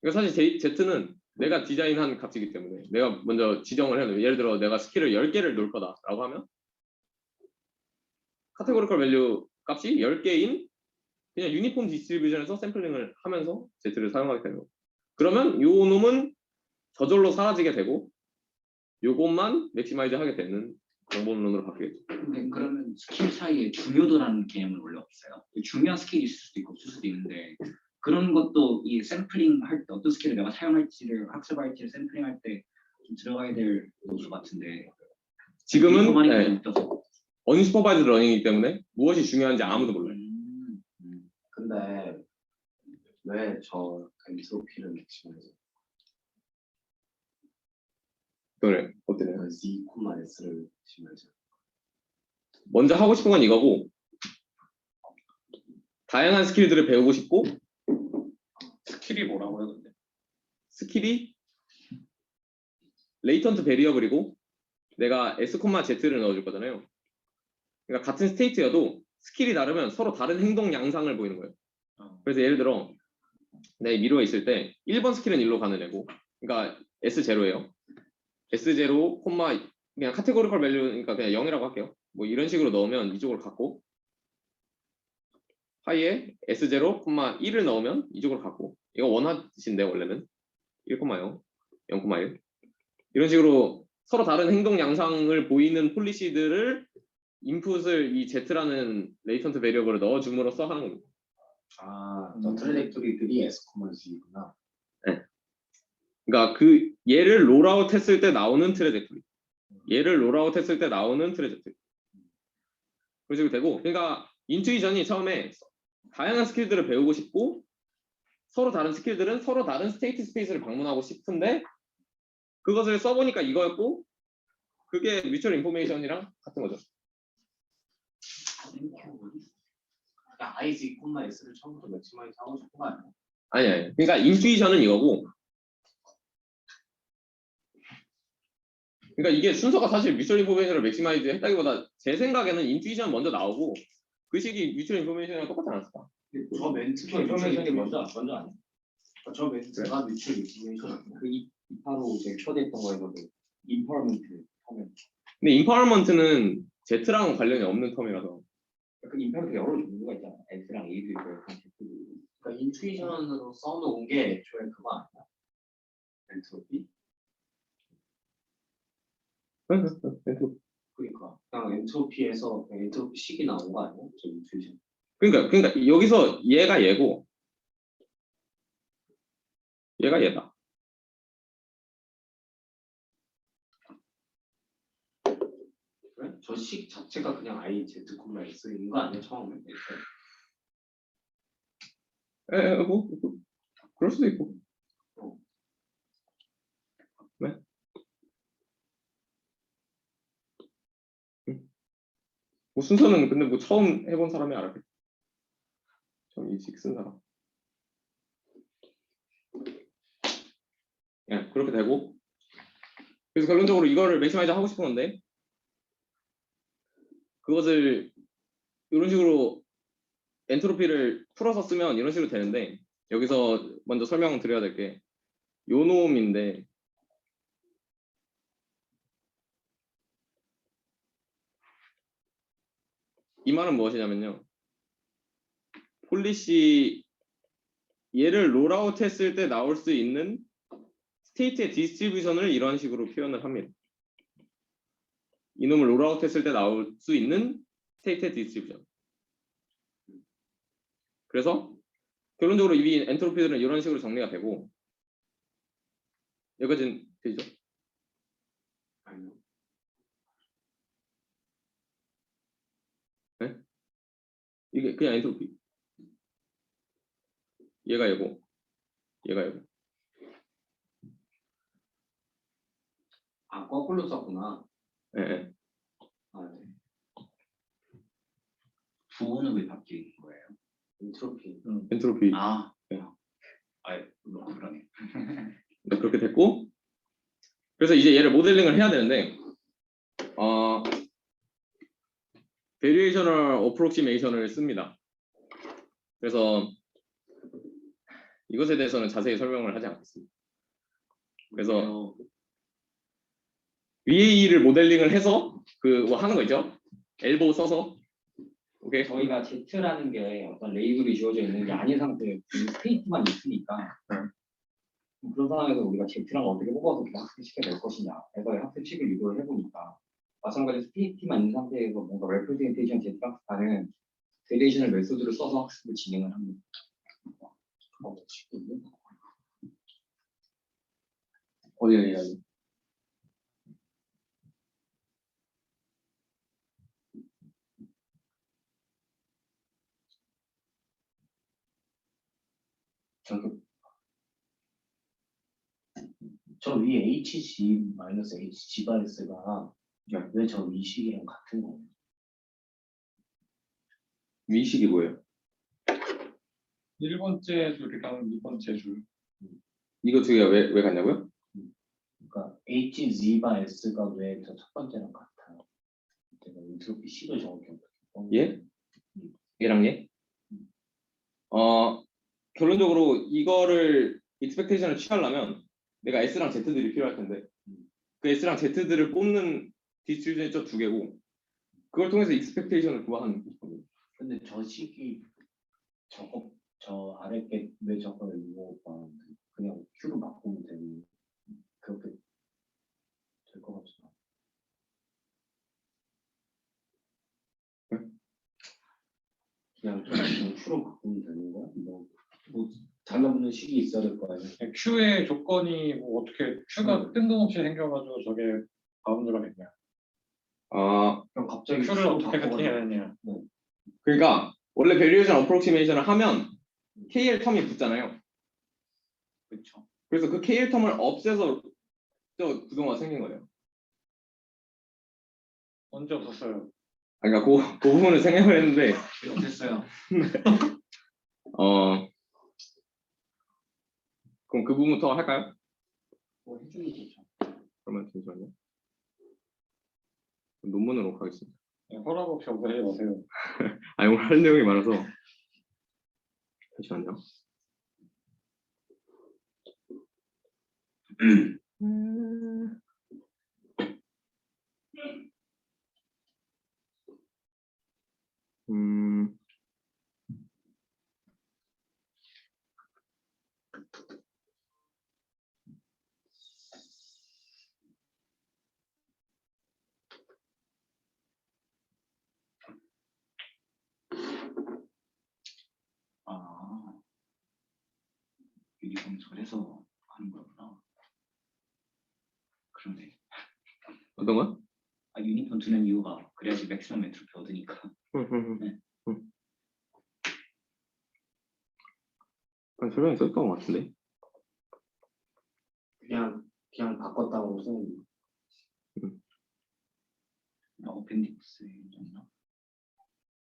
그러니까 사실 Z는 내가 디자인한 값이기 때문에 내가 먼저 지정을 해야 돼요. 예를 들어 내가 스킬을 10개를 놓을 거다라고 하면 카테고리컬 밸류 값이 10개인 그냥 유니폼 디스트리뷰션에서 샘플링을 하면서 Z를 사용하게 되는 거예요. 그러면 요 놈은 저절로 사라지게 되고 요것만 맥시마이즈 하게 되는 방법론으로 바뀌겠죠. 근데 그러면 스킬 사이에 중요도라는 개념은 원래 없어요. 중요한 스킬이 있을 수도 있고 없을 수도 있는데 그런 것도 이 샘플링 할 때 어떤 스킬을 내가 사용할지를 학습할지를 샘플링할 때 좀 들어가야 될 요소 같은데 지금은 네. 언슈퍼바이즈 러닝이기 때문에 무엇이 중요한지 아무도 몰라요. 근데 왜 저 엔트로피를 맥시마이즈? 그래 어때요? Z, S를 맥시마이즈. 먼저 하고 싶은 건 이거고 다양한 스킬들을 배우고 싶고 스킬이 뭐라고요, 근데? 스킬이 레이턴트 베리어블이고 내가 S, Z를 넣어줄 거잖아요. 그러니까 같은 스테이트여도 스킬이 다르면 서로 다른 행동 양상을 보이는 거예요. 그래서 예를 들어 내 미로에 있을 때 1번 스킬은 1로 가는 애고 그러니까 S0예요. S0, 그냥 카테고리컬 밸류니까 그냥 0이라고 할게요. 뭐 이런 식으로 넣으면 이쪽으로 갔고 하이에 S0, 1을 넣으면 이쪽으로 갔고 이거 원하시인데 원래는 1,0, 0,1 이런 식으로 서로 다른 행동 양상을 보이는 폴리시들을 인풋을 이 Z라는 레이턴트 베리어블을 넣어줌으로써 하는 겁니다. 저 트레젝토리들이 S, Z구나. 그러니까 그 얘를 롤아웃 했을 때 나오는 트레젝토리 얘를 롤아웃 했을 때 나오는 트레젝토리 그런 식으로 되고 그러니까 인투이전이 처음에 다양한 스킬들을 배우고 싶고 서로 다른 스킬들은 서로 다른 스테이트 스페이스를 방문하고 싶은데 그것을 써보니까 이거였고 그게 뮤추얼 인포메이션이랑 같은 거죠. 그러니까 I, Z, S를 처음부터 맥시마이즈 하고 싶은 거 아니야? 아니 그러니까 인투이션은 이거고 그러니까 이게 순서가 사실 뮤추얼 인포메이션을 맥시마이즈 했다기보다 제 생각에는 인투이션 먼저 나오고 그 시기 뮤추얼 인포메이션이랑 똑같지 않았을까? 저 멘트가 인포메이션이 먼저 아니야? 저 멘트가 뮤추얼 인포메이션 아니야? 그 바로 제가 초대했던 거에서도 인퍼먼트 하면 근데 인파워먼트는 Z랑 관련이 없는 텀이라서 그 인퍼먼트 여러 종류가 있잖아. S랑 A도 있고 그러니까 인투이션으로 써놓은 게 애초에 그거 아니야? 엔트로피? 그러니까 그냥 엔트로피에서 그냥 엔트로피식이 나온 거 아니야? 저 인투이션. 그러니까 여기서 얘가 얘고 얘가 얘다. 그래? 저 식 자체가 그냥 I, Z, S인 거 아니야 처음에? 뭐 그럴 수도 있고. 네? 뭐 순서는 근데 뭐 처음 해본 사람이 알아겠지. 처음 이식 쓴 사람. 예, 그렇게 되고. 그래서 결론적으로 이거를 맥시마이즈 하고 싶은 건데 그것을 이런 식으로 엔트로피를 풀어서 쓰면 이런 식으로 되는데 여기서 먼저 설명을 드려야 될 게 요 놈인데 이 말은 무엇이냐면요. 폴리시 얘를 롤아웃 했을 때 나올 수 있는 스테이트의 디스트리뷰션을 이런 식으로 표현을 합니다. 이놈을 롤아웃 했을 때 나올 수 있는 스테이트의 디스트리뷰션. 그래서 결론적으로 이 엔트로피들은 이런 식으로 정리가 되고 여기까지는 되죠? 아니요. 네? 이게 그냥 엔트로피. 얘가 얘고 얘가 얘고. 아, 거꾸로 썼구나. 예, 예. 아, 네. 부호는 왜 바뀐 거예요? 엔트로피. 엔트로피. 아, 네. 그러네. 네, 그렇게 됐고 그래서 이제 얘를 모델링을 해야 되는데 베리에이셔널 어프록시메이션을 씁니다. 그래서 이것에 대해서는 자세히 설명을 하지 않겠습니다. 그래서 VA를 모델링을 해서 뭐 하는 거 있죠? 엘보우 써서 오케이. 저희가 Z라는 게 어떤 레이블이 주어져 있는 게 아닌 상태에 스테이트만 있으니까 그런 상황에서 우리가 Z랑 어떻게 뽑아서 학습시켜낼 것이냐 해서 학습식을 유도를 해보니까 마찬가지로 스테이트만 있는 상태에서 뭔가 레프레젠테이션 Z랑 하는 데리에이셔널 메소드를 써서 학습을 진행을 합니다. 어디 저 위에 HG-H G바이스가 왜 저 위식이랑 같은 거예요? 위식이 뭐예요? 1번째 줄이랑 2번째 줄. 이거 두 개가 왜 같냐고요? 그러니까 HG바이스가 왜 저 첫 번째랑 같아요? 제가 인트로피 식을 정확히 어떻게 예? 얘랑 얘? 결론적으로 이거를 익스펙테이션을 취하려면 내가 S랑 Z들이 필요할 텐데 그 S랑 Z들을 뽑는 디스트리뷰션이 저 두 개고 그걸 통해서 익스펙테이션을 구하는 겁니다. 근데 저 식이 저 아래 게 왜 저거를 이거 그냥 Q로 바꾸면 되는 그렇게 될 것 같지 않아? 그냥 Q로 바꾸면 되는 거야? 뭐 달라붙는 식이 있어야 될 거 아니야? Q의 조건이 뭐 어떻게 Q가 뜬금없이 생겨가지고 저게 바운드가 됐냐? 그럼 갑자기 Q를 Q로 어떻게 바꿔가지고 세팅해야 되냐? 그러니까 원래 베리에이션 어프록시메이션을 하면 KL 텀이 붙잖아요. 그렇죠. 그래서 그 KL 텀을 없애서 저 구동화가 생긴 거예요. 언제 없었어요? 그러니까 그 부분을 생각을 했는데 됐어요. 그럼 그 부분부터 할까요? 뭐 해주기 좋죠. 그러면 잠시만요. 논문으로 가겠습니다. 허락 없이 없애지 마세요. 아니 오늘 할 내용이 많아서 잠시만요. 유니폼 저래서 하는 거구나. 그러네. 어떤 거? 유니폼 두는 이유가 그래야지 맥시멈 엔트로피 얻으니까. 설명이 썼던 것 같은데. 그냥 바꿨다고 쓰는 어펜딕스에 있나?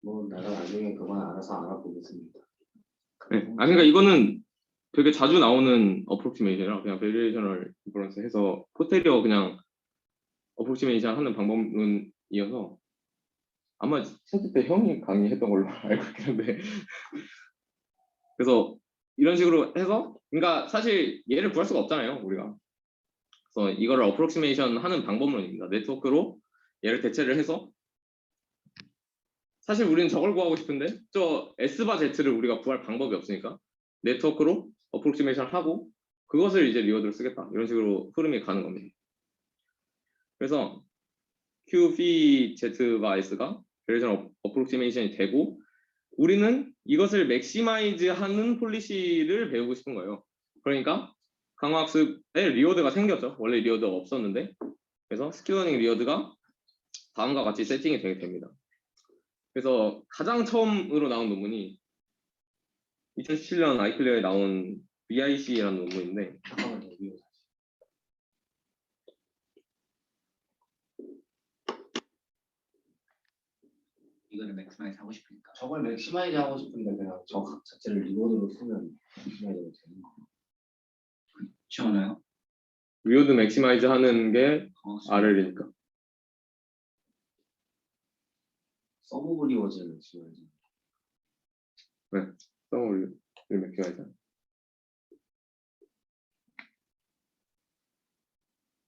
뭐 내가 나중에 그건 알아서 알아보겠습니다. 네. 그러니까 이거는 되게 자주 나오는 어프록시메이션이라 그냥 베리에이셔널 인퍼런스 해서 포테리어 그냥 어프록시메이션 하는 방법론이어서 아마 첫째 때 형이 강의했던 걸로 알고 있긴 한데 그래서 이런 식으로 해서 그러니까 사실 얘를 구할 수가 없잖아요 우리가. 그래서 이거를 어프록시메이션 하는 방법론입니다. 네트워크로 얘를 대체를 해서 사실 우리는 저걸 구하고 싶은데 저 S바 Z를 우리가 구할 방법이 없으니까 네트워크로 어프록시메이션 하고 그것을 이제 리워드로 쓰겠다. 이런 식으로 흐름이 가는 겁니다. 그래서 Q, phi, Z바 S가 밸류에이션 어프록시메이션이 되고 우리는 이것을 맥시마이즈 하는 폴리시를 배우고 싶은 거예요. 그러니까 강화학습에 리워드가 생겼죠. 원래 리워드가 없었는데 그래서 스킬러닝 리워드가 다음과 같이 세팅이 되게 됩니다. 그래서 가장 처음으로 나온 논문이 2017년 아이클리어에 나온 BIC라는 논문인데 잠깐만요. 이거 이거는 맥스마이즈 하고 싶으니까. 저걸 맥시마이즈 하고 싶은데 그냥 저 각 자체를 리워드로 쓰면 맥시마이즈가 되는 거. 그렇지 않아요? 리워드 맥시마이즈 하는 게 RL이니까. 서브 리워즈 맥시마이즈. 서브를 맥시마이즈.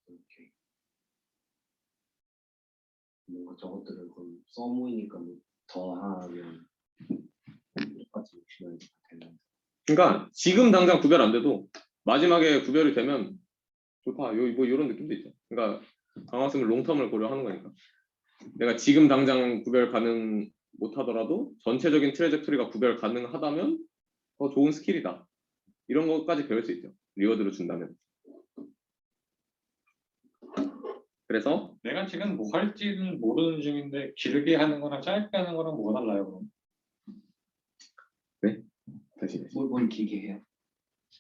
이렇게 뭔가 저것들을 거의 서무이니까 뭐 더하면 똑같이 맥시마이즈가 되는. 그러니까 지금 당장 구별 안 돼도 마지막에 구별이 되면 좋다. 뭐 이런 느낌도 있죠. 그러니까 강화학습은 롱텀을 고려하는 거니까. 내가 지금 당장 구별 가능 못하더라도 전체적인 트레젝토리가 구별 가능하다면 더 좋은 스킬이다. 이런 것까지 배울 수 있죠. 리워드로 준다면. 그래서 내가 지금 뭐 할지는 모르는 중인데 길게 하는 거랑 짧게 하는 거랑 뭐가 달라요 그럼? 다시 뭘 길게 해요?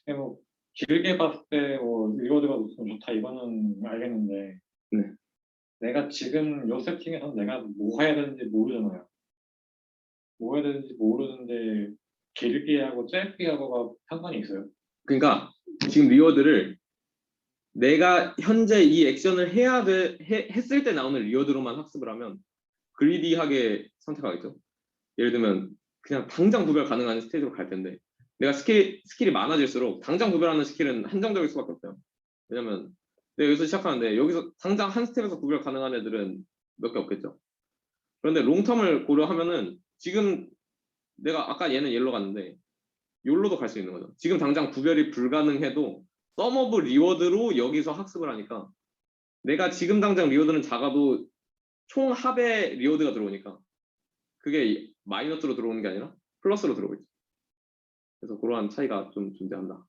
근데 뭐 길게 봤을 때뭐 리워드가 높으면 좋다 이거는 알겠는데 네. 내가 지금 요 세팅에서 내가 뭐 해야 되는지 모르잖아요. 뭐 해야 되는지 모르는데 길게 하고 짧게 하고가 상관이 있어요? 그러니까 지금 리워드를 내가 현재 이 액션을 했을 때 나오는 리워드로만 학습을 하면 그리디하게 선택하겠죠. 예를 들면 그냥 당장 구별 가능한 스테이지로 갈 텐데 내가 스킬이 많아질수록 당장 구별하는 스킬은 한정적일 수밖에 없어요. 왜냐면 내가 여기서 시작하는데 여기서 당장 한 스텝에서 구별 가능한 애들은 몇 개 없겠죠. 그런데 롱텀을 고려하면은 지금 내가 아까 얘는 옐로 갔는데 욜로도 갈 수 있는 거죠. 지금 당장 구별이 불가능해도 썸 오브 리워드로 여기서 학습을 하니까 내가 지금 당장 리워드는 작아도 총 합의 리워드가 들어오니까 그게 마이너스로 들어오는 게 아니라 플러스로 들어오고 있죠. 그래서 그러한 차이가 좀 존재한다.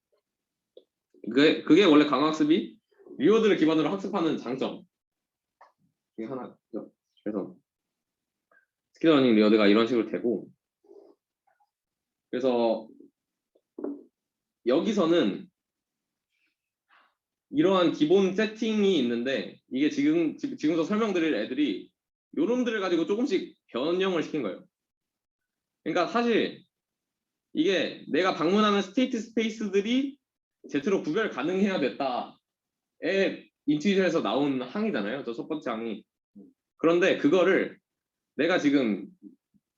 그게 원래 강화학습이 리워드를 기반으로 학습하는 장점 중에 하나죠. 그래서 스킬러닝 리워드가 이런 식으로 되고 그래서 여기서는 이러한 기본 세팅이 있는데 이게 지금서 설명드릴 애들이 요놈들을 가지고 조금씩 변형을 시킨 거예요. 그러니까 사실 이게 내가 방문하는 스테이트 스페이스들이 Z로 구별 가능해야 됐다의 인투이션에서 나온 항이잖아요. 저 첫 번째 항이. 그런데 그거를 내가 지금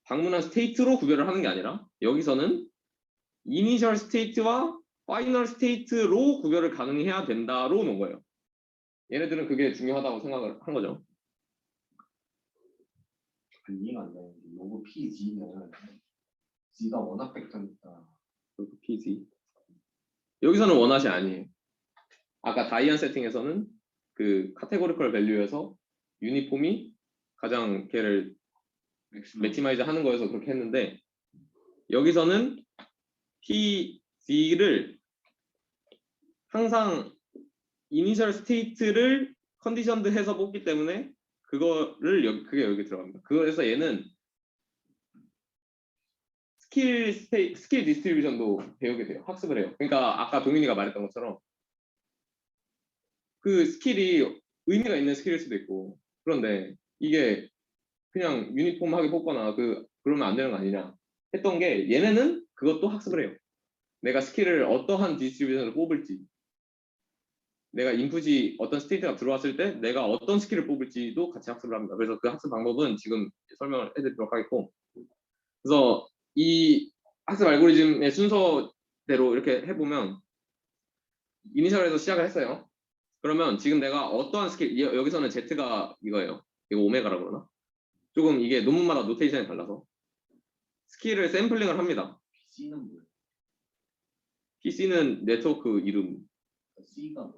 방문한 스테이트로 구별을 하는 게 아니라 여기서는 이니셜 스테이트와 파이널 스테이트로 구별을 가능해야 된다로 놓은 거예요. 얘네들은 그게 중요하다고 생각을 한 거죠. 이해가 안 되는 게 로그 PZ는 Z가 워낙 벡터니까 PZ. 여기서는 원핫이 아니에요. 아까 다이안 세팅에서는 그 카테고리컬 밸류에서 유니폼이 가장 걔를 맥시마이즈 하는 거여서 그렇게 했는데 여기서는 PZ를 항상 이니셜 스테이트를 컨디션드 해서 뽑기 때문에 그게 여기 들어갑니다. 그래서 얘는 스킬 디스트리뷰션도 배우게 돼요. 학습을 해요. 그러니까 아까 동윤이가 말했던 것처럼 그 스킬이 의미가 있는 스킬일 수도 있고 그런데 이게 그냥 유니폼하게 뽑거나 그러면 안 되는 거 아니냐 했던 게 얘네는 그것도 학습을 해요. 내가 스킬을 어떠한 디스트리뷰션을 뽑을지 내가 인풋이 어떤 스테이트가 들어왔을 때 내가 어떤 스킬을 뽑을지도 같이 학습을 합니다. 그래서 그 학습 방법은 지금 설명을 해드리도록 하겠고 그래서 이 학습 알고리즘의 순서 대로 이렇게 해보면 이니셜에서 시작을 했어요. 그러면 지금 내가 어떠한 스킬 여기서는 Z가 이거예요. 이거 오메가라고 그러나? 조금 이게 논문마다 노테이션이 달라서 스킬을 샘플링을 합니다. C는 뭐예요? PC는 네트워크 이름. C가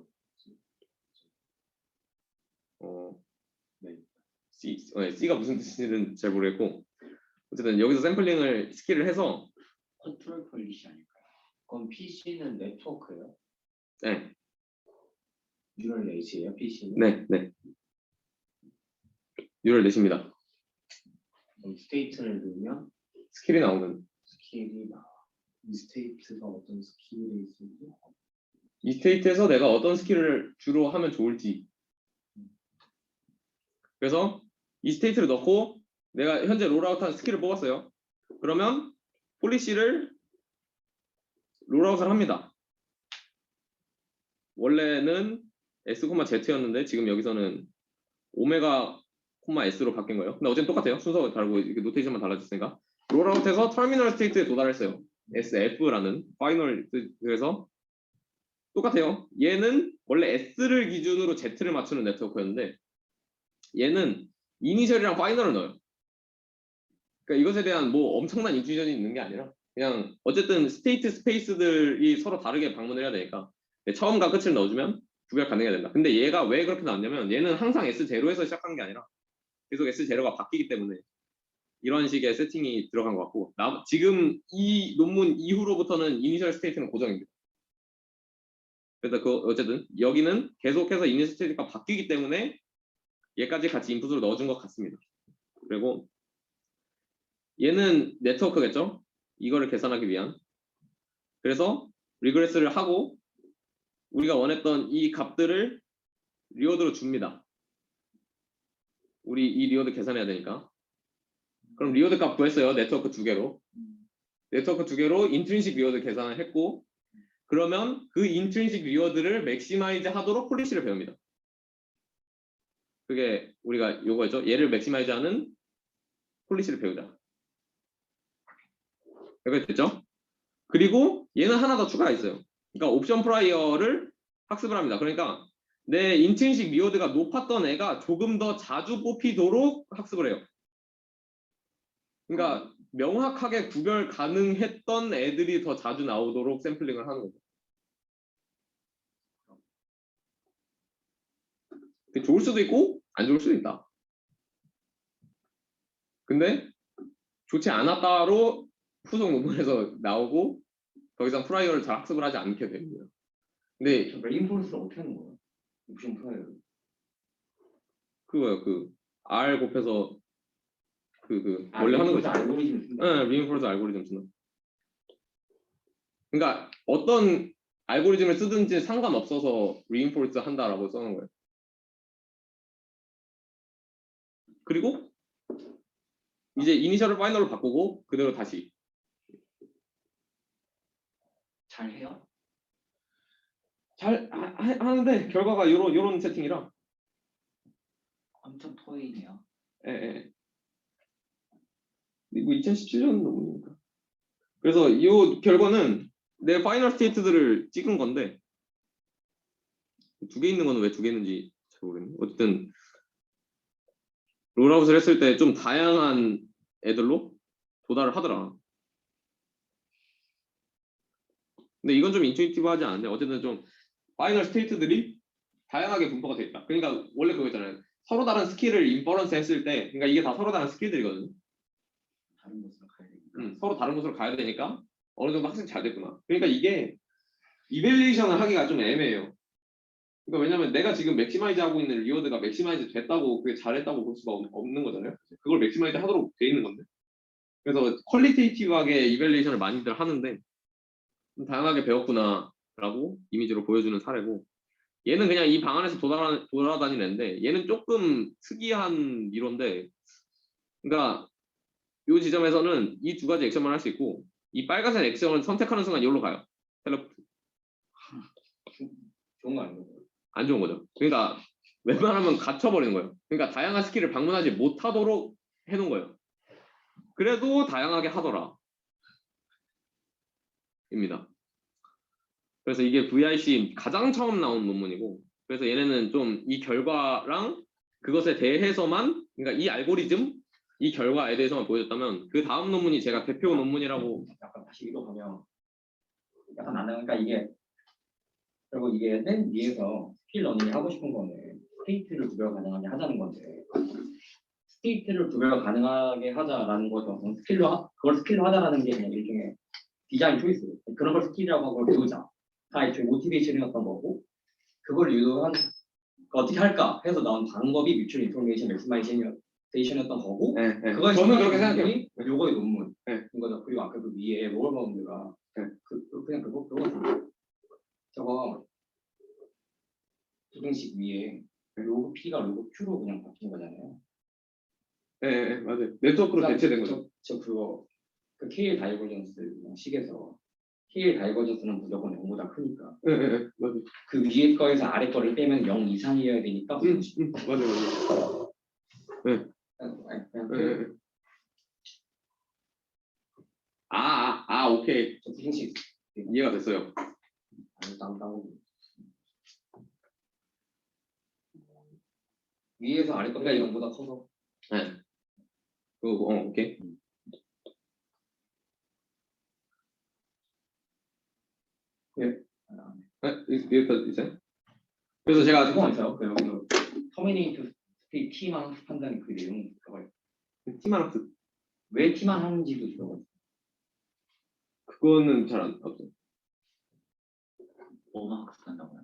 뭐예요? 네. C가 무슨 뜻인지는 잘 모르겠고 어쨌든 여기서 샘플링을 스킬을 해서 컨트롤 폴리시 아닐까요? 그럼 PC는 네트워크예요? 네, 뉴럴 넷이에요, PC는? 네. 뉴럴 넷입니다. 그럼 스테이트를 넣으면 스킬이 나오는. 스킬이 나와. 이 스테이트가 어떤 스킬이 있을지 이 스테이트에서 내가 어떤 스킬을 주로 하면 좋을지. 그래서 이 스테이트를 넣고 내가 현재 롤아웃한 스킬을 뽑았어요. 그러면 폴리시를 롤아웃을 합니다. 원래는 S, Z였는데 지금 여기서는 오메가, S로 바뀐 거예요. 근데 어쨌든 똑같아요. 순서가 다르고 이렇게 노테이션만 달라졌으니까. 롤아웃해서 터미널 스테이트에 도달했어요. SF라는 파이널. 그래서 똑같아요. 얘는 원래 S를 기준으로 Z를 맞추는 네트워크였는데 얘는 이니셜이랑 파이널을 넣어요. 그러니까 이것에 대한 뭐 엄청난 인투이션이 있는 게 아니라 그냥 어쨌든 스테이트 스페이스들이 서로 다르게 방문을 해야 되니까 처음과 끝을 넣어주면 구별 가능해야 된다. 근데 얘가 왜 그렇게 나왔냐면 얘는 항상 S0에서 시작한 게 아니라 계속 S0가 바뀌기 때문에 이런 식의 세팅이 들어간 것 같고 지금 이 논문 이후로부터는 이니셜 스테이트는 고정입니다. 그래서 어쨌든 여기는 계속해서 이니셜 스테이트가 바뀌기 때문에 얘까지 같이 인풋으로 넣어준 것 같습니다. 그리고 얘는 네트워크겠죠? 이거를 계산하기 위한. 그래서 리그레스를 하고 우리가 원했던 이 값들을 리워드로 줍니다. 우리 이 리워드 계산해야 되니까. 그럼 리워드 값 구했어요. 네트워크 두 개로. 네트워크 두 개로 인트린식 리워드 계산을 했고 그러면 그 인트린식 리워드를 맥시마이즈 하도록 폴리시를 배웁니다. 그게 우리가 요거죠. 얘를 맥시마이즈하는 폴리시를 배우자. 여기까지 됐죠? 그리고 얘는 하나 더 추가가 있어요. 그러니까 옵션 프라이어를 학습을 합니다. 그러니까 내 인트린식 리워드가 높았던 애가 조금 더 자주 뽑히도록 학습을 해요. 그러니까 명확하게 구별 가능했던 애들이 더 자주 나오도록 샘플링을 하는 거죠. 좋을 수도 있고 안 좋을 수도 있다. 근데 좋지 않았다로 후속 논문에서 나오고 더 이상 프라이어를 잘 학습을 하지 않게 됩니다. 근데 레인포스를 어떻게 하는 거야? 옵션 프라이어. 그거요. 그 R 곱해서 원래 하는 거죠. 알고리즘 쓴다. 네, 리인포스 알고리즘 쓰는. 그러니까 어떤 알고리즘을 쓰든지 상관없어서 리인포스 한다라고 써놓은 거예요. 그리고 이제 이니셜을 파이널로 바꾸고 그대로 다시 잘 해요? 잘 하는데 결과가 요런 세팅이라 엄청 토이네요. 예. 이거 2017년 논문이니까. 그래서 이 결과는 내 파이널 스테이트들을 찍은 건데 두 개 있는 거는 왜 두 개 있는지 잘 모르겠네. 어쨌든 롤아웃을 했을 때 좀 다양한 애들로 도달을 하더라. 근데 이건 좀 인투이티브하지 않은데 어쨌든 좀 파이널 스테이트들이 다양하게 분포가 돼 있다. 그러니까 원래 그거 있잖아요. 서로 다른 스킬을 인퍼런스 했을 때 그러니까 이게 다 서로 다른 스킬들이거든요. 다른 곳으로 가야 되니까. 서로 다른 곳으로 가야 되니까 어느 정도 학습이 잘 됐구나. 그러니까 이게 이밸리에이션을 하기가 좀 애매해요. 그러니까 왜냐면 내가 지금 맥시마이즈 하고 있는 리워드가 맥시마이즈 됐다고 그게 잘했다고 볼 수가 없는 거잖아요. 그걸 맥시마이즈 하도록 돼 있는 건데. 그래서 퀄리테이티브하게 이밸리에이션을 많이들 하는데 좀 다양하게 배웠구나라고 이미지로 보여주는 사례고 얘는 그냥 이 방 안에서 돌아다니는 애인데 얘는 조금 특이한 미로인데 그러니까 이 지점에서는 이 두 가지 액션만 할 수 있고 이 빨간색 액션을 선택하는 순간 여기로 가요. 텔레포트. 좋은 거 아니에요? 안 좋은 거죠. 그러니까 웬만하면 갇혀버리는 거예요. 그러니까 다양한 스킬을 방문하지 못하도록 해놓은 거예요. 그래도 다양하게 하더라. 입니다. 그래서 이게 VIC 가장 처음 나온 논문이고, 그래서 얘네는 좀 이 결과랑 그것에 대해서만, 그러니까 이 알고리즘, 이 결과에 대해서만 보여줬다면 그 다음 논문이 제가 대표 논문이라고. 약간 다시 읽어보면 약간 안 나오니까 이게 그리고 이게 맨 위에서 스킬 러닝이 하고 싶은 거는 스테이트를 구별 가능하게 하자는 건데 스테이트를 구별 가능하게 하자라는 거죠. 그걸 스킬로 하자라는 게 그냥 일종의 디자인 초이스. 그런 걸 스킬이라고 하고 배우자. 다 애초에 모티베이션이었던 거고 그걸 유도한 어떻게 할까 해서 나온 방법이 뮤추얼 인포메이션 맥시마이제이션이었던 거고 네, 네. 그걸 저는 그렇게 생각해요. 이 요거의 논문 네. 이거죠. 그리고 아까 그 위에 로얼바운드가 그냥 그거 저거 두 등식 위에 로그 P가 로그 Q로 그냥 바뀐 거잖아요. 네, 네, 맞아요. 네트워크로 대체된 거죠. 저 그거 그 KL 다이버전스 식에서 KL 다이버전스는 무조건 0보다 크니까 네, 네, 네, 맞아요. 그 위에 거에서 아래 거를 빼면 0 이상이어야 되니까 맞아요, 맞아요. 그냥 네, 네. 오케이. 저 등식 이해가 됐어요. 땅땅 위에서 아래 거가 0보다 커서 네. 오케이. 여기까지 있어요? 그래서 제가 그거 있어요. 그 여기서 터미네이트 스테이 T만 학습한다는 그 내용 들어가 있어요. T만 학습. 왜 T만 하는지도 들어가 있어요. 그거는 잘 안 없어요. 뭐만 학습한다고요?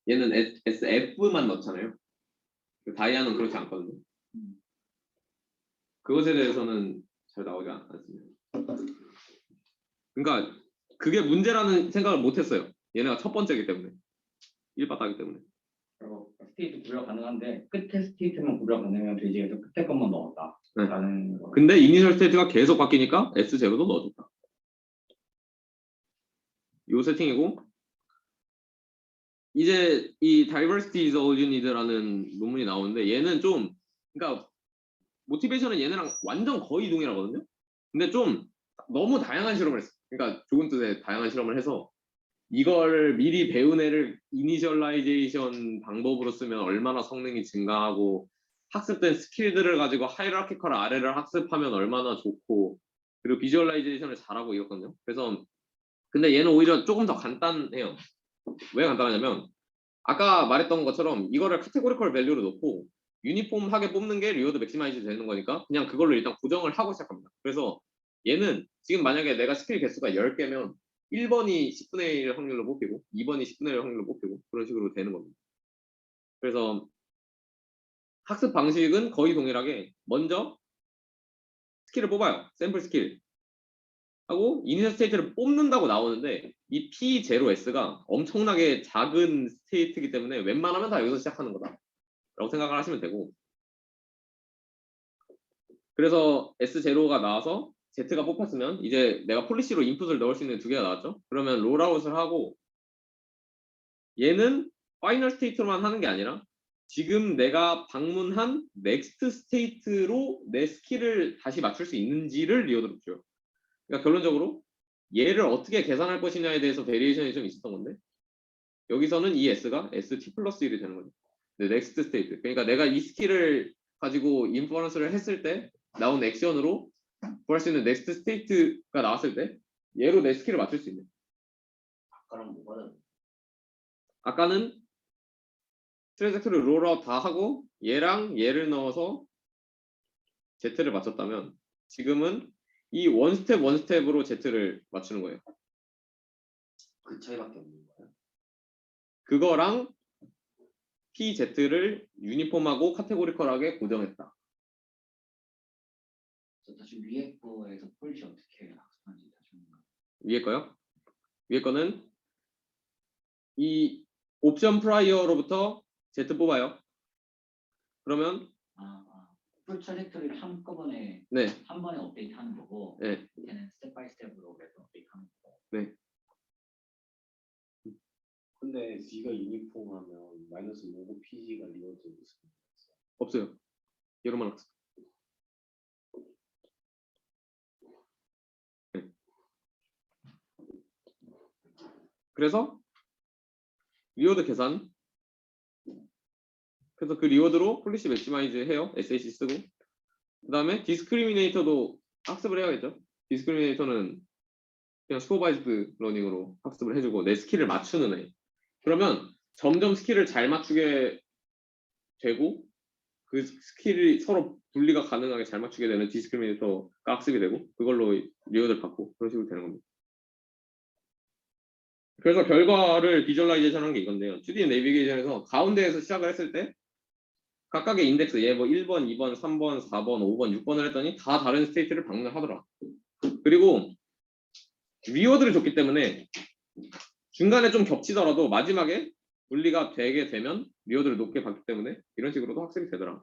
얘는 SF만 넣잖아요. 그 다이아는 그렇지 않거든요. 그것에 대해서는 잘 나오지 않습니다. 그러니까 그게 문제라는 생각을 못했어요. 얘네가 첫 번째이기 때문에. 1바닥이기 때문에. 그리고 스테이트 구별 가능한데 끝에 스테이트만 구별 가능하면 되지 해서 끝에 것만 넣었다라는 거. 근데 이니셜 스테이트가 계속 바뀌니까 S0도 넣어줬다. 요 세팅이고, 이제 이 Diversity is all you need라는 논문이 나오는데 얘는 좀, 그러니까 모티베이션은 얘네랑 완전 거의 동일하거든요. 근데 좀 너무 다양한 실험을 했어. 그러니까 좋은 뜻의 다양한 실험을 해서 이걸 미리 배운 애를 이니셜라이제이션 방법으로 쓰면 얼마나 성능이 증가하고 학습된 스킬들을 가지고 하이라키컬 아래를 학습하면 얼마나 좋고 그리고 비주얼라이제이션을 잘하고 이렇거든요. 그래서 근데 얘는 오히려 조금 더 간단해요. 왜 간단하냐면 아까 말했던 것처럼 이거를 카테고리컬 밸류로 놓고 유니폼하게 뽑는 게 리워드 맥시마이즈 되는 거니까 그냥 그걸로 일단 고정을 하고 시작합니다. 그래서 얘는 지금 만약에 내가 스킬 개수가 10개면 1번이 10분의 1 확률로 뽑히고 2번이 10분의 1 확률로 뽑히고 그런 식으로 되는 겁니다. 그래서 학습 방식은 거의 동일하게 먼저 스킬을 뽑아요. 샘플 스킬 하고 이니셜 스테이트를 뽑는다고 나오는데 이 P0S가 엄청나게 작은 스테이트이기 때문에 웬만하면 다 여기서 시작하는 거다 라고 생각을 하시면 되고 그래서 S0가 나와서 Z가 뽑혔으면 이제 내가 폴리시로 인풋을 넣을 수 있는 두 개가 나왔죠. 그러면 롤아웃을 하고 얘는 파이널 스테이트로만 하는 게 아니라 지금 내가 방문한 넥스트 스테이트로 내 스킬을 다시 맞출 수 있는지를 리워드로 줘요. 그러니까 결론적으로 얘를 어떻게 계산할 것이냐에 대해서 베리에이션이 좀 있었던 건데 여기서는 이 S가 ST 플러스 1이 되는 거죠. 네, 넥스트 스테이트. 그러니까 내가 이 스킬을 가지고 인퍼런스를 했을 때 나온 액션으로 구할 수 있는 넥스트 스테이트가 나왔을 때 얘로 내 스킬을 맞출 수 있는. 아까랑 뭐가 다르죠? 아까는 트레젝토리 롤아웃 다 하고 얘랑 얘를 넣어서 Z를 맞췄다면 지금은 이 원스텝 원스텝으로 Z를 맞추는 거예요. 그 차이밖에 없는 거예요? 그거랑 PZ를 유니폼하고 카테고리컬하게 고정했다. 저 다시 위에 거에서 폴리시 어떻게 학습하는지 다시 한번. 위에 거요? 위에 거는 이 옵션 프라이어로부터 Z 뽑아요. 그러면 풀 트래젝토리를 한꺼번에 네, 한 번에 업데이트하는 거고 네, 얘는 스텝 바이 스텝으로 그래서 업데이트하는 거고. 네. 근데 D가 유니폼하면 마이너스 로고 PG가 리워드 무슨 없어요. 얘로만 학습. 네. 그래서 리워드 계산. 그래서 그 리워드로 폴리시 매치마이즈 해요. SAC 쓰고. 그 다음에 디스크리미네이터도 학습을 해야겠죠. 디스크리미네이터는 그냥 슈퍼바이즈드 러닝으로 학습을 해주고 내 스킬을 맞추는 애. 그러면 점점 스킬을 잘 맞추게 되고 그 스킬이 서로 분리가 가능하게 잘 맞추게 되는 디스크리미네이터가 학습이 되고 그걸로 리워드를 받고 그런 식으로 되는 겁니다. 그래서 결과를 비주얼라이제이션 하는 게 이건데요. 2D 내비게이션에서 가운데에서 시작을 했을 때 각각의 인덱스 얘 뭐 1번, 2번, 3번, 4번, 5번, 6번을 했더니 다 다른 스테이트를 방문하더라. 그리고 리워드를 줬기 때문에 중간에 좀 겹치더라도 마지막에 분리가 되게 되면 리워드를 높게 받기 때문에 이런 식으로도 학습이 되더라.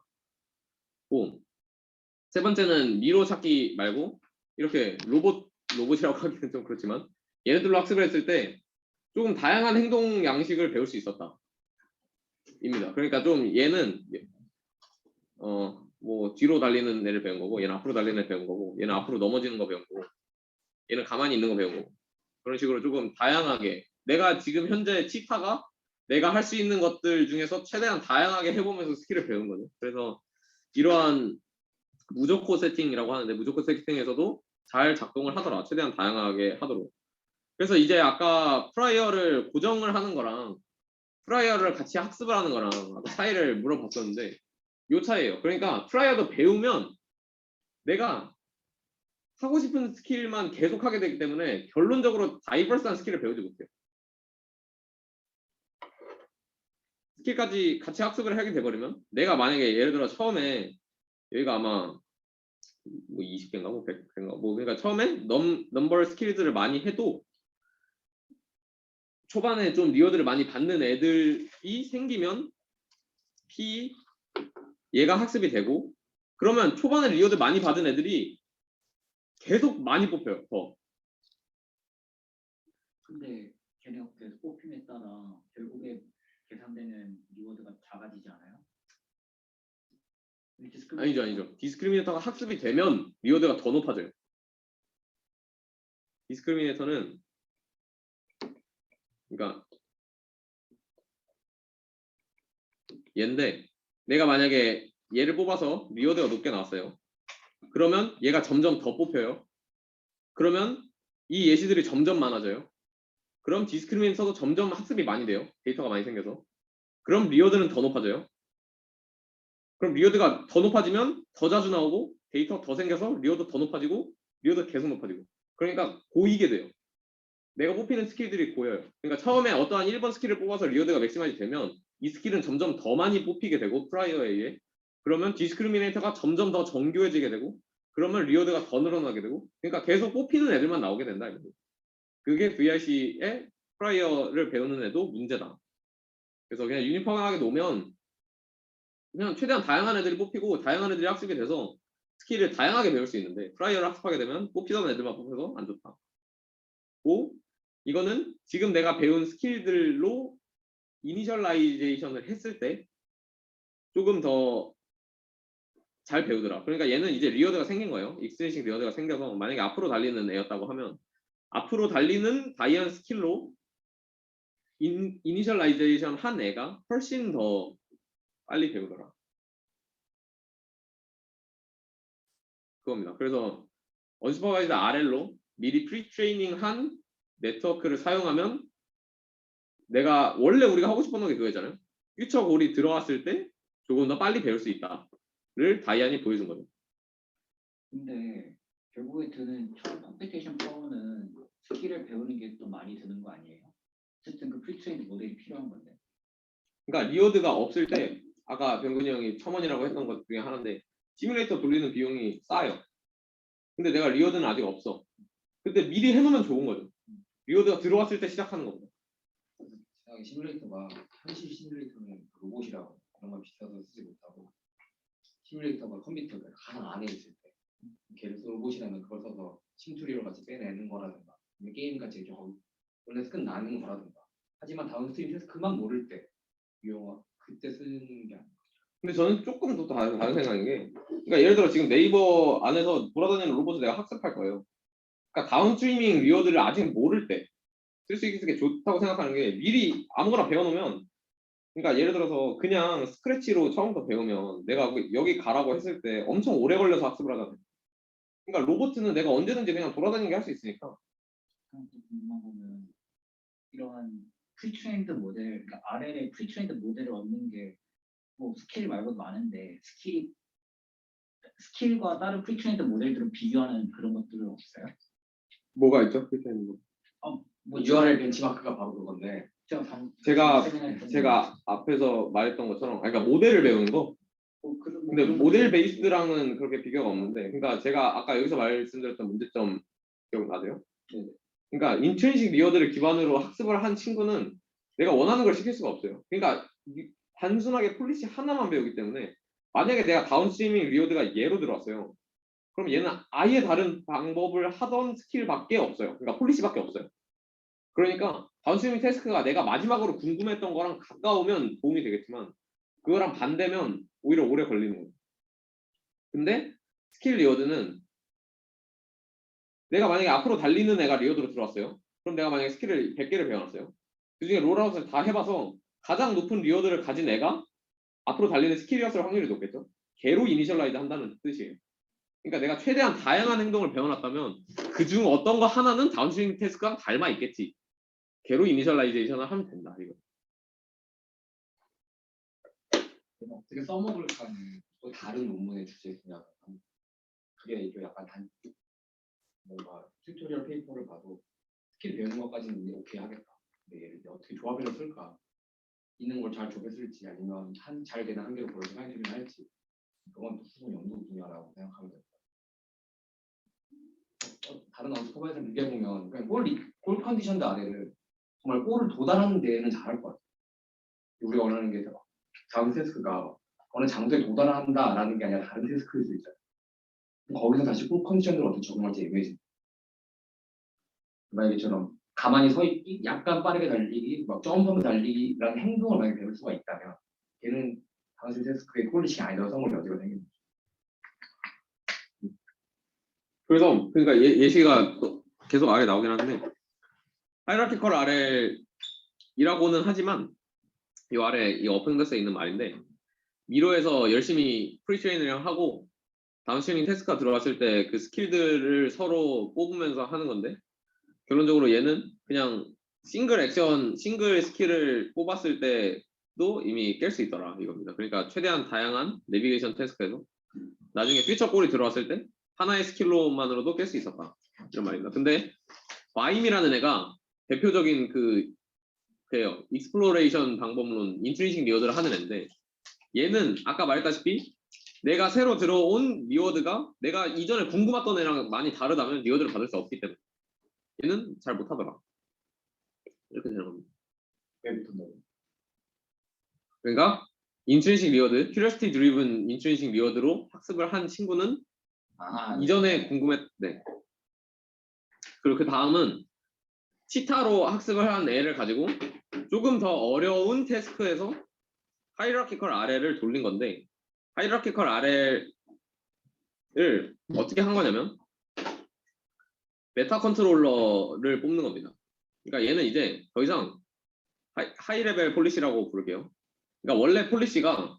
세 번째는 미로 찾기 말고 이렇게 로봇이라고 하기는 좀 그렇지만 얘네들로 학습을 했을 때 조금 다양한 행동 양식을 배울 수 있었다. 입니다. 그러니까 좀 얘는 뭐 뒤로 달리는 애를 배운 거고 얘는 앞으로 달리는 애 배운 거고 얘는 앞으로 넘어지는 거 배운 거고 얘는 가만히 있는 거 배운 거고 그런 식으로 조금 다양하게 내가 지금 현재 치타가 내가 할 수 있는 것들 중에서 최대한 다양하게 해보면서 스킬을 배운 거죠. 그래서 이러한 무조건 세팅이라고 하는데 무조건 세팅에서도 잘 작동을 하더라. 최대한 다양하게 하도록. 그래서 이제 아까 프라이어를 고정을 하는 거랑 프라이어를 같이 학습을 하는 거랑 차이를 물어봤었는데 요 차이예요. 그러니까 프라이어도 배우면 내가 하고 싶은 스킬만 계속 하게 되기 때문에 결론적으로 다이버스한 스킬을 배우지 못해요. 스킬까지 같이 학습을 하게 돼버리면 내가 만약에 예를 들어 처음에 여기가 아마 뭐 20개인가 뭐 100개인가 뭐 그러니까 처음에 넘버 스킬들을 많이 해도 초반에 좀 리워드를 많이 받는 애들이 생기면 얘가 학습이 되고 그러면 초반에 리워드 많이 받은 애들이 계속 많이 뽑혀요. 더. 근데 걔네가 계속 뽑힘에 따라 결국에 계산되는 리워드가 작아지지 않아요? 아니죠. 디스크리미네이터가 학습이 되면 리워드가 더 높아져요. 디스크리미네이터는 그러니까 얘인데 내가 만약에 얘를 뽑아서 리워드가 높게 나왔어요. 그러면 얘가 점점 더 뽑혀요. 그러면 이 예시들이 점점 많아져요. 그럼 디스크리미네이터도 점점 학습이 많이 돼요. 데이터가 많이 생겨서. 그럼 리워드는 더 높아져요. 그럼 리워드가 더 높아지면 더 자주 나오고 데이터 더 생겨서 리워드 더 높아지고 리워드 계속 높아지고 그러니까 고이게 돼요. 내가 뽑히는 스킬들이 고여요. 그러니까 처음에 어떠한 1번 스킬을 뽑아서 리워드가 맥시마이즈 되면 이 스킬은 점점 더 많이 뽑히게 되고 프라이어에 의해 그러면 디스크리미네이터가 점점 더 정교해지게 되고 그러면 리워드가 더 늘어나게 되고 그러니까 계속 뽑히는 애들만 나오게 된다. 그게 VIC의 프라이어를 배우는 애도 문제다. 그래서 그냥 유니폼하게 놓으면 그냥 최대한 다양한 애들이 뽑히고 다양한 애들이 학습이 돼서 스킬을 다양하게 배울 수 있는데 프라이어를 학습하게 되면 뽑히던 애들만 뽑혀서 안 좋다. 이거는 지금 내가 배운 스킬들로 이니셜라이제이션을 했을 때 조금 더 잘 배우더라. 그러니까 얘는 이제 리워드가 생긴 거예요. 익스텐싱 리워드가 생겨서 만약에 앞으로 달리는 애였다고 하면 앞으로 달리는 다이언 스킬로 이니셜라이제이션 한 애가 훨씬 더 빨리 배우더라. 그겁니다. 그래서 언슈퍼바이즈드 RL로 미리 프리트레이닝한 네트워크를 사용하면 내가 원래 우리가 하고 싶었던 게 그거잖아요. 퓨처 골이 들어왔을 때 조금 더 빨리 배울 수 있다를 다이안이 보여준 거죠. 근데 결국에 드는 총 컴퓨테이션 파워는 스킬을 배우는 게 또 많이 드는 거 아니에요? 어쨌든 그 프리트레인드 모델이 필요한 건데. 그러니까 리워드가 없을 때 아까 병근이 형이 1000원이라고 했던 것 중에 하나인데 시뮬레이터 돌리는 비용이 싸요. 근데 내가 리워드는 아직 없어. 근데 미리 해놓으면 좋은 거죠. 리워드가 들어왔을 때 시작하는 겁니다. 시뮬레이터가 현실 시뮬레이터는 로봇이라고 그런 걸 비싸서 쓰지 못하고 시뮬레이터가 컴퓨터가 가상 안에 있을 때 걔를 로봇이라면 그걸 써서 심투리로 같이 빼내는 거라든가 게임같이 좀 원래 끝나는 거라든가 하지만 다운스트림 테스크만 모를 때 그때 쓰는 게 아니에요. 근데 저는 조금 더 다른 생각인 게 그러니까 예를 들어 지금 네이버 안에서 돌아다니는 로봇을 내가 학습할 거예요. 그러니까 다운스트리밍 리워드를 아직 모를 때 쓸 수 있게 좋다고 생각하는 게 미리 아무거나 배워놓으면 그러니까 예를 들어서 그냥 스크래치로 처음부터 배우면 내가 여기 가라고 했을 때 엄청 오래 걸려서 학습을 하잖아요. 그러니까 로봇은 내가 언제든지 그냥 돌아다니게 할 수 있으니까. 그럼 또 궁금한 거는 이러한 프리트레인드 모델, 그러니까 RL의 프리트레인드 모델을 얻는 게 뭐 스킬 말고도 많은데 스킬과 다른 프리트레인드 모델들을 비교하는 그런 것들은 없어요? 뭐가 있죠? 그렇게 하는 거. 뭐 URL 벤치마크가 바로 그건데 제가 앞에서 말했던 것처럼 그러니까 모델을 배우는 거. 근데 모델 베이스드랑은 그렇게 비교가 없는데, 그러니까 제가 아까 여기서 말씀드렸던 문제점 기억나세요? 네. 그러니까 인트린식 리워드를 기반으로 학습을 한 친구는 내가 원하는 걸 시킬 수가 없어요. 그러니까 단순하게 폴리시 하나만 배우기 때문에 만약에 내가 다운스트리밍 리워드가 얘로 들어왔어요. 그럼 얘는 아예 다른 방법을 하던 스킬밖에 없어요. 그러니까 폴리시밖에 없어요. 그러니까 다운스트리밍 태스크가 내가 마지막으로 궁금했던 거랑 가까우면 도움이 되겠지만 그거랑 반대면 오히려 오래 걸리는 거예요. 근데 스킬 리워드는 내가 만약에 앞으로 달리는 애가 리워드로 들어왔어요. 그럼 내가 만약에 스킬을 100개를 배워놨어요. 그중에 롤아웃을 다 해봐서 가장 높은 리워드를 가진 애가 앞으로 달리는 스킬이었을 확률이 높겠죠. 걔로 이니셜라이즈 한다는 뜻이에요. 그러니까 내가 최대한 다양한 행동을 배워놨다면 그중 어떤 거 하나는 다운스트리밍 태스크랑 닮아 있겠지. 걔로 이니셜라이제이션을 하면 된다. 이거. 어떻게 써먹을까는 또 다른 논문의 주제냐. 그게 이게 약간 뭔가 튜토리얼 페이퍼를 봐도 스킬 배우는 것까지는 이제 오케이 하겠다. 근데 얘를 이제 어떻게 조합해서 쓸까? 있는 걸 잘 조합했을지 아니면 잘 되는 한계로 그걸 파인튜닝 할지 그건 또 수준 연구 분야라고 생각하면 됩니다. 다른 언스커버에서 비교해보면 그냥 골 컨디션드 아래를 정말 골을 도달하는 데에는 잘할 것 같아요. 우리가 원하는 게 다음 태스크가 어느 장소에 도달한다라는 게 아니라 다른 태스크일 수 있잖아요. 거기서 다시 골 컨디션들을 어떻게 적용할지 애매해집니다. 만약에처럼 가만히 서 있기, 약간 빠르게 달리기, 막 점프하면서 달리기라는 행동을 만약에 배울 수가 있다면 걔는 당신 태스크의 퀄리티가 아니라고 성을 여지가 생깁니다. 그래서 그러니까 예시가 또 계속 아래 나오긴 하는데 하이라키컬 RL이라고는 하지만 이 아래 이 어펜더스에 있는 말인데 미로에서 열심히 프리트레이닝을 하고 다운스트리밍 태스크가 들어왔을 때 그 스킬들을 서로 뽑으면서 하는 건데 결론적으로 얘는 그냥 싱글 액션, 싱글 스킬을 뽑았을 때도 이미 깰 수 있더라 이겁니다. 그러니까 최대한 다양한 내비게이션 태스크에서 나중에 퓨처 골이 들어왔을 때 하나의 스킬로만으로도 깰 수 있었다 이런 말입니다. 근데 바임이라는 애가 대표적인 그래요 익스플로레이션 방법론 인트리식 리워드를 하는 애인데 얘는 아까 말했다시피 내가 새로 들어온 리워드가 내가 이전에 궁금했던 애랑 많이 다르다면 리워드를 받을 수 없기 때문에 얘는 잘 못하더라. 이렇게 되는 겁니다. 왜 붙은다고? 그러니까 인트리식 리워드, 큐리오시티 드리븐 인트리식 리워드로 학습을 한 친구는 이전에 네. 그리고 그 다음은 치타로 학습을 한 애를 가지고 조금 더 어려운 태스크에서 하이라키컬 RL을 돌린 건데 하이라키컬 RL을 어떻게 한 거냐면 메타 컨트롤러를 뽑는 겁니다. 그러니까 얘는 이제 더 이상 하이 레벨 폴리시라고 부를게요. 그러니까 원래 폴리시가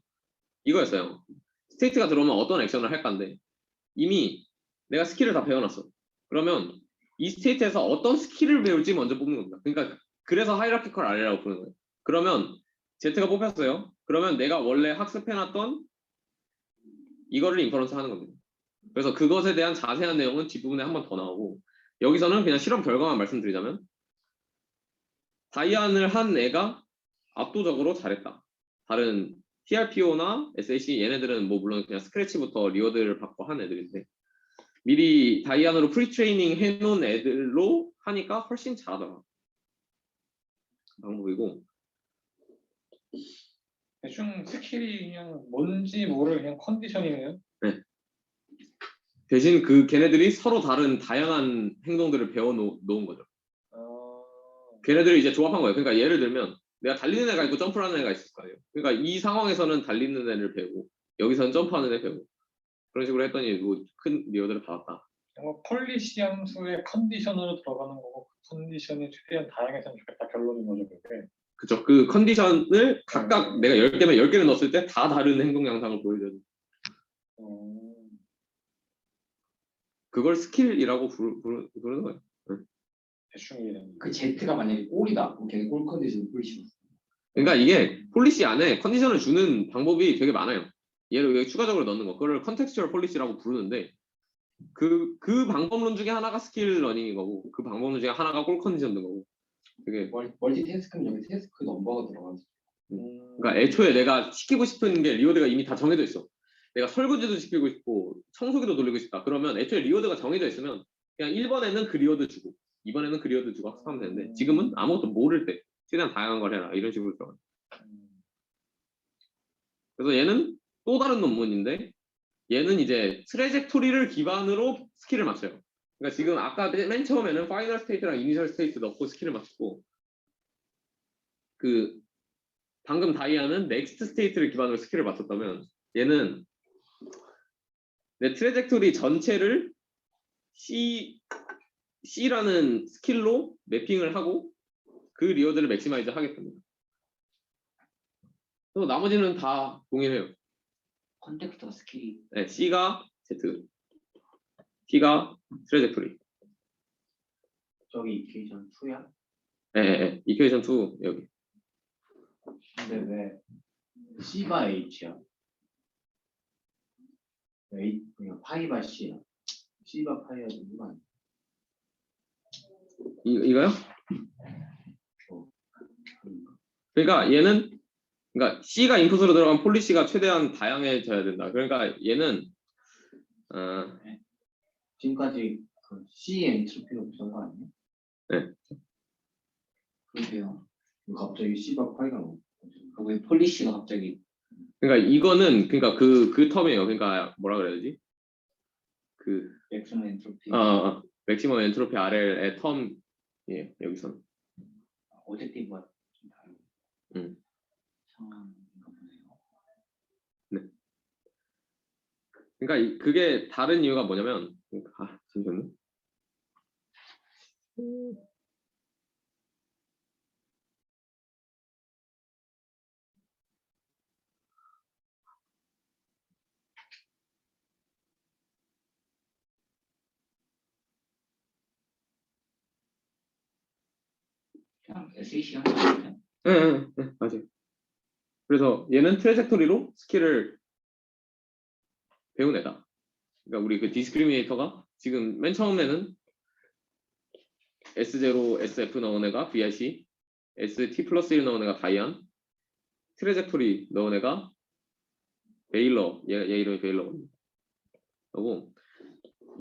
이거였어요. 스테이트가 들어오면 어떤 액션을 할 건데 이미 내가 스킬을 다 배워놨어. 그러면 이 스테이트에서 어떤 스킬을 배울지 먼저 뽑는 겁니다. 그러니까 그래서 하이라키컬 RL이라고 부르는 거예요. 그러면 Z가 뽑혔어요. 그러면 내가 원래 학습해놨던 이거를 인퍼런스 하는 겁니다. 그래서 그것에 대한 자세한 내용은 뒷부분에 한 번 더 나오고 여기서는 그냥 실험 결과만 말씀드리자면 다이안을 한 애가 압도적으로 잘했다. 다른 TRPO나 SAC 얘네들은 뭐 물론 그냥 스크래치부터 리워드를 받고 한 애들인데 미리 다이안으로 프리트레이닝 해놓은 애들로 하니까 훨씬 잘하더라. 방법이고 대충 스킬이 그냥 뭔지 모를 그냥 컨디션이네요. 네. 대신 그 걔네들이 서로 다른 다양한 행동들을 배워 놓은 거죠. 걔네들이 이제 조합한 거예요. 그러니까 예를 들면 내가 달리는 애가 있고 점프하는 애가 있을 거 아니에요. 그러니까 이 상황에서는 달리는 애를 배우고 여기서는 점프하는 애 배우고 그런 식으로 했더니 뭐 큰 리워드를 받았다. 뭐 폴리시 함수의 컨디션으로 들어가는 거고 그 컨디션이 최대한 다양했으면 좋겠다 결론인 거죠 그게. 그죠. 그 컨디션을 각각 내가 10개면 10개를 넣었을 때 다 다른 행동 양상을 보여줘야 돼. 그걸 스킬이라고 부르는 거예요. 대충 이해되는. 그 Z가 만약에 골이다. 그럼 걔는 골 컨디션 폴리시. 그러니까 이게 폴리시 안에 컨디션을 주는 방법이 되게 많아요. 얘를 여기 추가적으로 넣는 거. 그걸 컨텍스추얼 폴리시라고 부르는데 그 방법론 중에 하나가 스킬 러닝인 거고 그 방법론 중에 하나가 골 컨디션 넣는 거고. 되게 멀티태스크는 여기 태스크 넘버가 들어가지. 그러니까 애초에 내가 시키고 싶은 게 리워드가 이미 다 정해져 있어. 내가 설거지도 시키고 싶고 청소기도 돌리고 싶다. 그러면 애초에 리워드가 정해져 있으면 그냥 1번에는 그 리워드 주고 2번에는 그 리워드 주고 학습하면 되는데 지금은 아무것도 모를 때 최대한 다양한 걸 해라 이런 식으로 들어가. 그래서 얘는 또 다른 논문인데 얘는 이제 트래젝토리를 기반으로 스킬을 맞춰요. 그러니까 지금 아까 맨 처음에는 파이널 스테이트랑 이니셜 스테이트 넣고 스킬을 맞췄고 그 방금 다이아는 넥스트 스테이트를 기반으로 스킬을 맞췄다면 얘는 내 트래젝토리 전체를 C라는 스킬로 매핑을 하고 그 리워드를 맥시마이즈 하겠습니다. 그래서 나머지는 다 동일해요. 컨텍스트가 스킬이 네, C가 Z, T가 트래젝토리. 저기 이케이션 2야? 네, 이퀘이션 2 여기. 근데 왜 C가 H야? 그냥 파이가 C야. C가 파이가 되는 거 아니야? 이거요? 그러니까 얘는 그러니까 C가 인풋으로 들어간 폴리시가 최대한 다양해져야 된다. 그러니까 얘는 지금까지 그 C 엔트로피로 보던 거 아니야? 그러게요. 갑자기 C가 파이가 나와. 왜 폴리시가 갑자기 그러니까 이거는 그러니까 그 텀이에요. 그러니까 뭐라 그래야 되지? 그 맥시멈 엔트로피 맥시멈 엔트로피 RL의 텀이에요. 여기서는. 오젝티브가 좀 다른 상황인가 보네요. 그러니까 그게 다른 이유가 뭐냐면 잠시만요. 그냥 SAC 하는 거잖아요. 네, 맞아요. 그래서 얘는 트래젝토리로 스킬을 배운 애다. 그러니까 우리 그 디스크리미네이터가 지금 맨 처음에는 S0, SF 넣은 애가 VIC, ST 플러스 1 넣은 애가 다이안, 트래젝토리 넣은 애가 베일러, 얘 이름이 베일러거든요. 그리고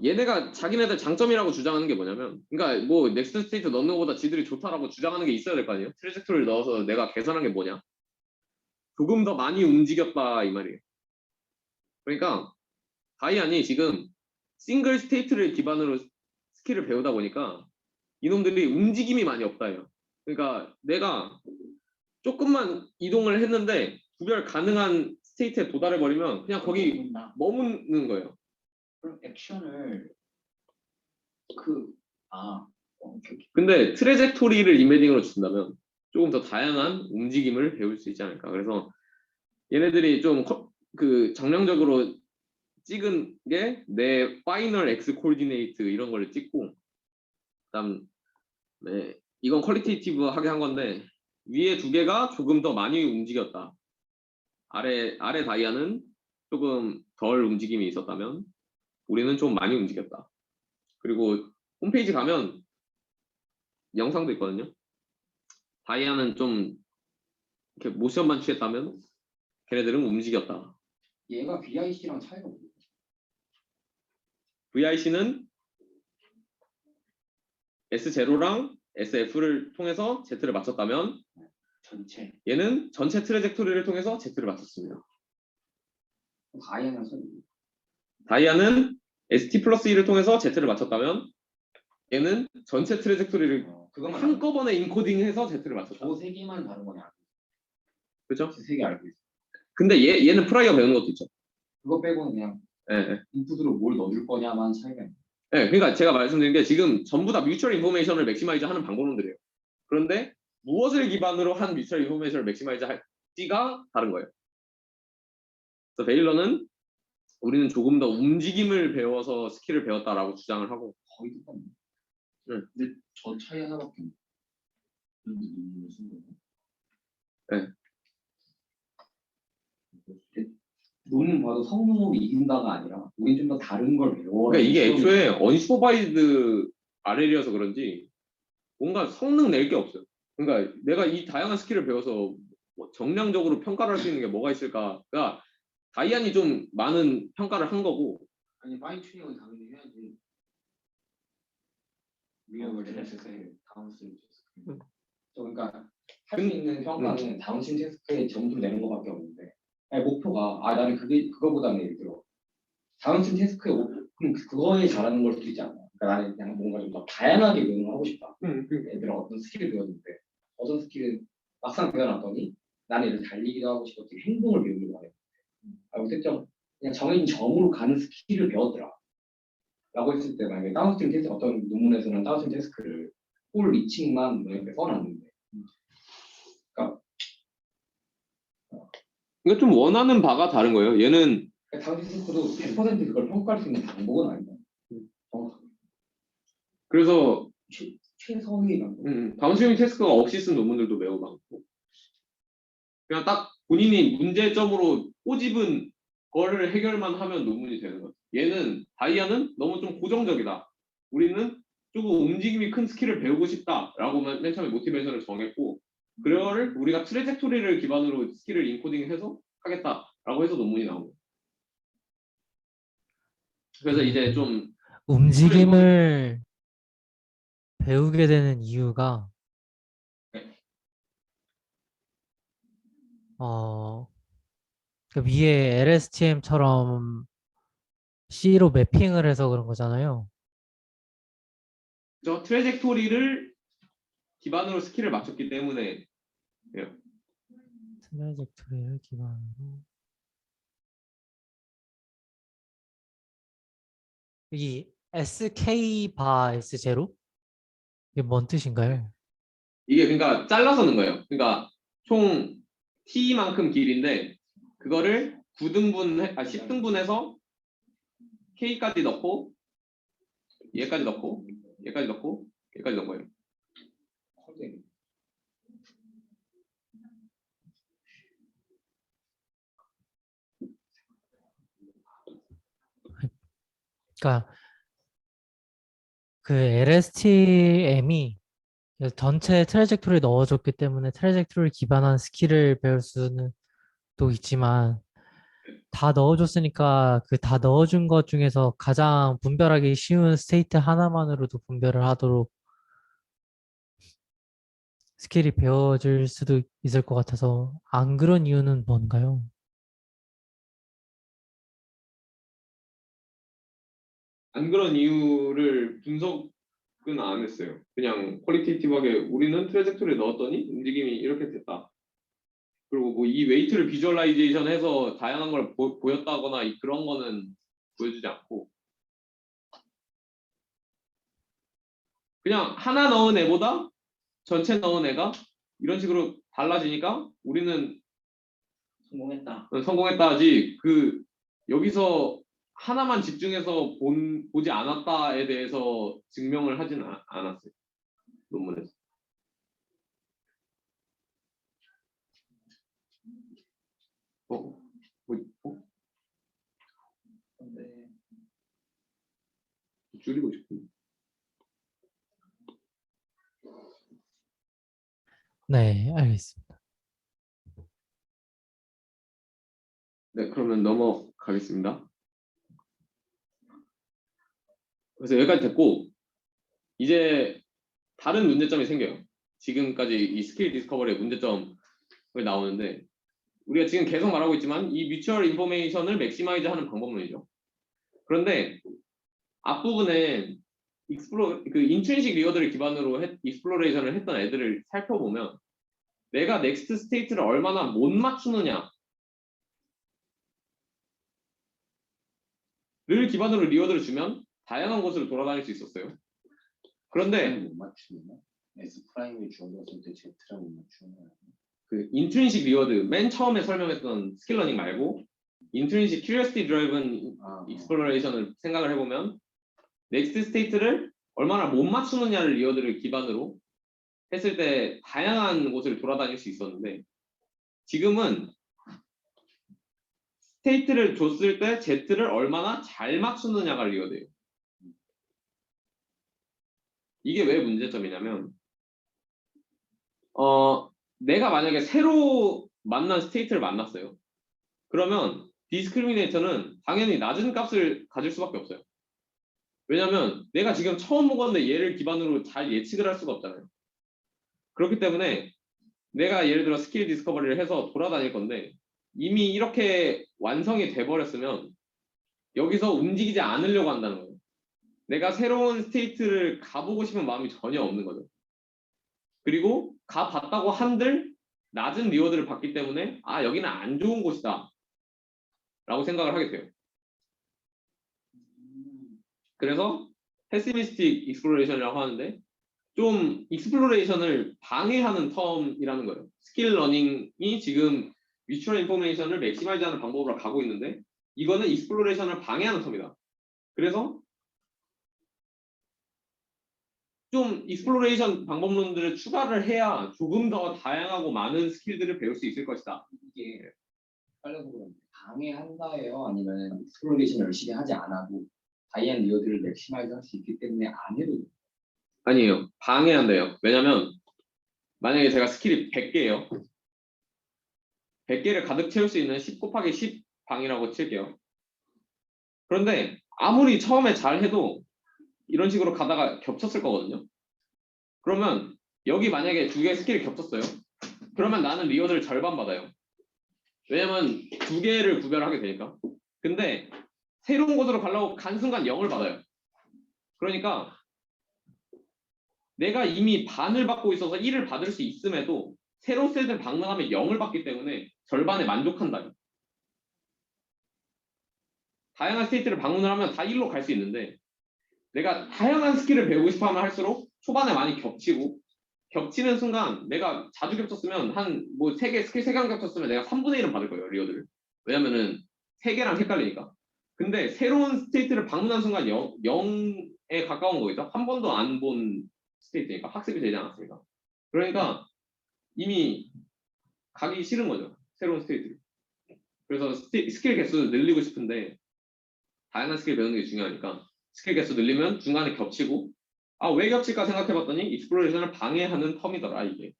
얘네가 자기네들 장점이라고 주장하는 게 뭐냐면, 그러니까 뭐 넥스트 스테이트 넣는 것보다 지들이 좋다라고 주장하는 게 있어야 될 거 아니에요? 트래젝토리를 넣어서 내가 계산한 게 뭐냐? 조금 더 많이 움직였다 이 말이에요. 그러니까 다이안이 지금 싱글 스테이트를 기반으로 스킬을 배우다 보니까 이놈들이 움직임이 많이 없다예요. 그러니까 내가 조금만 이동을 했는데 구별 가능한 스테이트에 도달해 버리면 그냥 거기 머무는 거예요. 그럼 액션을 오케이. 근데 트래젝토리를 이메딩으로 준다면 조금 더 다양한 움직임을 배울 수 있지 않을까. 그래서 얘네들이 좀 그 정량적으로 찍은 게 내 파이널 X 코디네이트 이런 걸 찍고, 그다음 네, 이건 퀄리테이티브하게 한 건데 위에 두 개가 조금 더 많이 움직였다. 아래 다이아는 조금 덜 움직임이 있었다면 우리는 좀 많이 움직였다. 그리고 홈페이지 가면 영상도 있거든요. 다이아는 좀 이렇게 모션만 취했다면 걔네들은 움직였다. 얘가 VIC랑 차이가 뭐예요? VIC는 S0랑 SF를 통해서 Z를 맞췄다면 전체 얘는 전체 트래젝토리를 통해서 Z를 맞췄습니다. 다이아는 소리. 다이아는 ST 플러스 1을 통해서 Z를 맞췄다면 얘는 전체 트래젝토리를 그것만 한꺼번에 인코딩해서 Z를 맞췄다. 저세 개만 다른 거냐? 그렇죠? 세개 알고 있어. 근데 얘는 프라이어 배우는 것도 있죠. 그거 빼고는 그냥 예, 예. 인풋으로 뭘 넣어줄 거냐만 차이가 있는. 네, 그러니까 제가 말씀드린 게 지금 전부 다 뮤추얼 인포메이션을 맥시마이즈 하는 방법론들이에요. 그런데 무엇을 기반으로 한 뮤추얼 인포메이션을 맥시마이즈 할지가 다른 거예요. 그래서 베일러는 우리는 조금 더 움직임을 배워서 스킬을 배웠다라고 주장을 하고, 거의 똑같네. 응. 근데 저 차이 하나밖에 없네. 근데 눈을 쓴 거네. 네. 논문 봐도 성능으로 이긴다가 아니라 우린 좀 더 다른 걸 배워. 그러니까 이게 애초에 언슈퍼바이드 RL이어서 그런지 뭔가 성능 낼 게 없어요. 그러니까 내가 이 다양한 스킬을 배워서 뭐 정량적으로 평가를 할 수 있는 게 뭐가 있을까가 다이안이 좀 많은 평가를 한 거고, 아니 파인 튜닝은 당연히 해야지. 위험을 대체해 다운스트림 테스트. 그러니까 할 수 있는 평가는 다운스트림 테스트에 점수를 내는 것밖에 없는데 아니, 목표가 나는 그거보다는 예를 들어 다운스트림 테스트에 그럼 그거에 잘하는 걸 수도 있지 않나. 그러니까 나는 그냥 뭔가 좀 더 다양하게 배우는 하고 싶다. 예를 들어 어떤 스킬을 배웠는데 어떤 스킬은 막상 배워놨더니 나는 예를 들어 달리기도 하고 싶고 되게 행동을 배우는 거야. 어쨌든 그냥 정해진 점으로 가는 스킬을 배웠더라. 라고 했을 때 만약에 다운스트림 테스트 어떤 논문에서는 다운스트림 테스트를 홀 리칭만 뭐 이렇게 써놨는데 그러니까 좀 원하는 바가 다른 거예요. 얘는 다운스트림 테스트도 100% 그걸 평가할 수 있는 방법은 아니다. 정확하게 그래서 최선의 방법. 다운스트리밍 테스트가 없이 쓴 논문들도 매우 많고, 그냥 딱 본인이 문제점으로 꼬집은 거를 해결만 하면 논문이 되는 거죠. 얘는 다이아는 너무 좀 고정적이다. 우리는 조금 움직임이 큰 스킬을 배우고 싶다라고 맨 처음에 모티베이션을 정했고, 그거를 우리가 트레젝토리를 기반으로 스킬을 인코딩해서 하겠다라고 해서 논문이 나온 거예요. 그래서 이제 좀 움직임을 배우게 되는 이유가 그 위에 LSTM처럼 C로 매핑을 해서 그런 거잖아요. 저 트레젝토리를 기반으로 스킬을 맞췄기 때문에 트레젝토리를 기반으로 이 SK 바 S0? 이게 뭔 뜻인가요? 이게 그러니까 잘라서 넣은 거예요. 그러니까 총 T만큼 길인데 그거를 10등분해서 K까지 넣고 얘까지 넣고 얘까지 넣고 얘까지 넣은 거예요. 그러니까 그 LSTM이 전체 트래젝토리를 넣어줬기 때문에 트래젝토리를 기반한 스킬을 배울 수는 또 있지만 다 넣어줬으니까 그 다 넣어준 것 중에서 가장 분별하기 쉬운 스테이트 하나만으로도 분별을 하도록 스킬이 배워질 수도 있을 것 같아서 안 그런 이유는 뭔가요? 안 그런 이유를 분석은 안 했어요. 그냥 퀄리테이티브하게 우리는 트레젝토리에 넣었더니 움직임이 이렇게 됐다. 그리고 뭐 이 웨이트를 비주얼라이제이션해서 다양한 걸 보였다거나 그런 거는 보여주지 않고 그냥 하나 넣은 애보다 전체 넣은 애가 이런 식으로 달라지니까 우리는 성공했다 하지 그 여기서 하나만 집중해서 보지 않았다에 대해서 증명을 하지는 않았어요. 논문에서. 줄이고 싶은데. 네, 알겠습니다. 네, 그러면 넘어가겠습니다. 그래서 여기까지 됐고 이제 다른 문제점이 생겨요. 지금까지 이 스킬 디스커버리의 문제점을 나오는데 우리가 지금 계속 말하고 있지만 이 뮤추얼 인포메이션을 맥시마이즈 하는 방법론이죠. 그런데 앞부분에 그 인트린식 리워드를 기반으로 익스플로레이션을 했던 애들을 살펴보면 내가 넥스트 스테이트를 얼마나 못 맞추느냐를 기반으로 리워드를 주면 다양한 곳을 돌아다닐 수 있었어요. 그런데 못 맞추면 S 프라임이 주어졌을 때 Z랑 못 맞추면 그 인트린식 리워드 맨 처음에 설명했던 스킬 러닝 말고 인트린식 큐리오시티 드라이븐 익스플로레이션을 생각을 해보면 넥스트 스테이트를 얼마나 못 맞추느냐를 리워드를 기반으로 했을 때 다양한 곳을 돌아다닐 수 있었는데 지금은 스테이트를 줬을 때 Z를 얼마나 잘 맞추느냐가 리워드예요. 이게 왜 문제점이냐면 내가 만약에 새로 만난 스테이트를 만났어요. 그러면 디스크리미네이터는 당연히 낮은 값을 가질 수밖에 없어요. 왜냐면 내가 지금 처음 보건데 얘를 기반으로 잘 예측을 할 수가 없잖아요. 그렇기 때문에 내가 예를 들어 스킬 디스커버리를 해서 돌아다닐 건데 이미 이렇게 완성이 돼버렸으면 여기서 움직이지 않으려고 한다는 거예요. 내가 새로운 스테이트를 가보고 싶은 마음이 전혀 없는 거죠. 그리고 가봤다고 한들 낮은 리워드를 받기 때문에 아 여기는 안 좋은 곳이다 라고 생각을 하게 돼요. 그래서 패시미스틱 익스플로레이션이라고 하는데 좀 익스플로레이션을 방해하는 텀이라는 거예요. 스킬 러닝이 지금 뮤추얼 인포메이션을 맥시마이즈하는 방법으로 가고 있는데 이거는 익스플로레이션을 방해하는 텀이다. 그래서 좀 익스플로레이션 방법론들을 추가를 해야 조금 더 다양하고 많은 스킬들을 배울 수 있을 것이다. 이게 빨려서 그런데 방해한다예요? 아니면 익스플로레이션 열심히 하지 않아도 다이앤 리워드를 맥시마이즈 할 수 있기 때문에 안 해도 돼요? 아니에요. 방해한대요. 왜냐면 만약에 제가 스킬이 100개예요. 100개를 가득 채울 수 있는 10 곱하기 10 방이라고 칠게요. 그런데 아무리 처음에 잘 해도 이런 식으로 가다가 겹쳤을 거거든요. 그러면 여기 만약에 두 개의 스킬이 겹쳤어요. 그러면 나는 리워드를 절반 받아요. 왜냐면 두 개를 구별하게 되니까. 근데 새로운 곳으로 가려고 간 순간 0을 받아요. 그러니까 내가 이미 반을 받고 있어서 1을 받을 수 있음에도 새로운 스테이트를 방문하면 0을 받기 때문에 절반에 만족한다. 다양한 스테이트를 방문을 하면 다 1로 갈 수 있는데 내가 다양한 스킬을 배우고 싶어 하면 할수록 초반에 많이 겹치고 겹치는 순간 내가 자주 겹쳤으면 한 뭐 3개 스킬 3개 겹쳤으면 내가 3분의 1은 받을 거예요 리워드를. 왜냐면은 3개랑 헷갈리니까. 근데 새로운 스테이트를 방문한 순간 0에 가까운 거겠죠. 한 번도 안 본 스테이트니까 학습이 되지 않았으니까. 그러니까 이미 가기 싫은 거죠 새로운 스테이트를. 그래서 스킬 개수를 늘리고 싶은데 다양한 스킬 배우는 게 중요하니까 스킬 개수 늘리면 중간에 겹치고 아 왜 겹칠까 생각해봤더니 익스플로레이션을 방해하는 텀이더라 이게.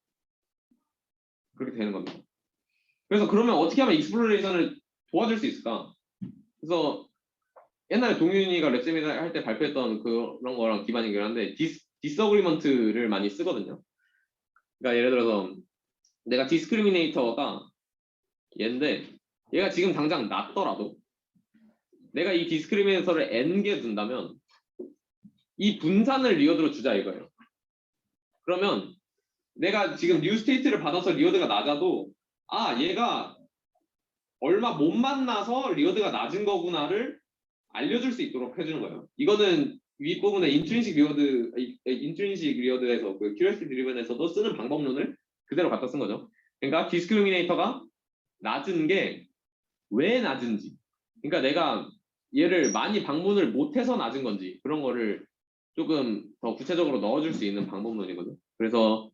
그렇게 되는 겁니다. 그래서 그러면 어떻게 하면 익스플로레이션을 도와줄 수 있을까? 그래서 옛날에 동윤이가 랩세미나 할 때 발표했던 그런 거랑 기반이긴 한데 디스어그리먼트를 많이 쓰거든요. 그러니까 예를 들어서 내가 디스크리미네이터가 얘인데 얘가 지금 당장 낮더라도 내가 이 디스크리미네이터를 n개 둔다면 이 분산을 리워드로 주자 이거예요. 그러면 내가 지금 뉴 스테이트를 받아서 리워드가 낮아도 아 얘가 얼마 못 만나서 리워드가 낮은 거구나를 알려줄 수 있도록 해주는 거예요. 이거는 윗부분에 인트린식 리워드에서 그 큐리오시티 드리븐에서도 쓰는 방법론을 그대로 갖다 쓴 거죠. 그러니까 디스크리미네이터가 낮은 게 왜 낮은지, 그러니까 내가 얘를 많이 방문을 못해서 낮은 건지 그런 거를 조금 더 구체적으로 넣어줄 수 있는 방법론이거든요. 그래서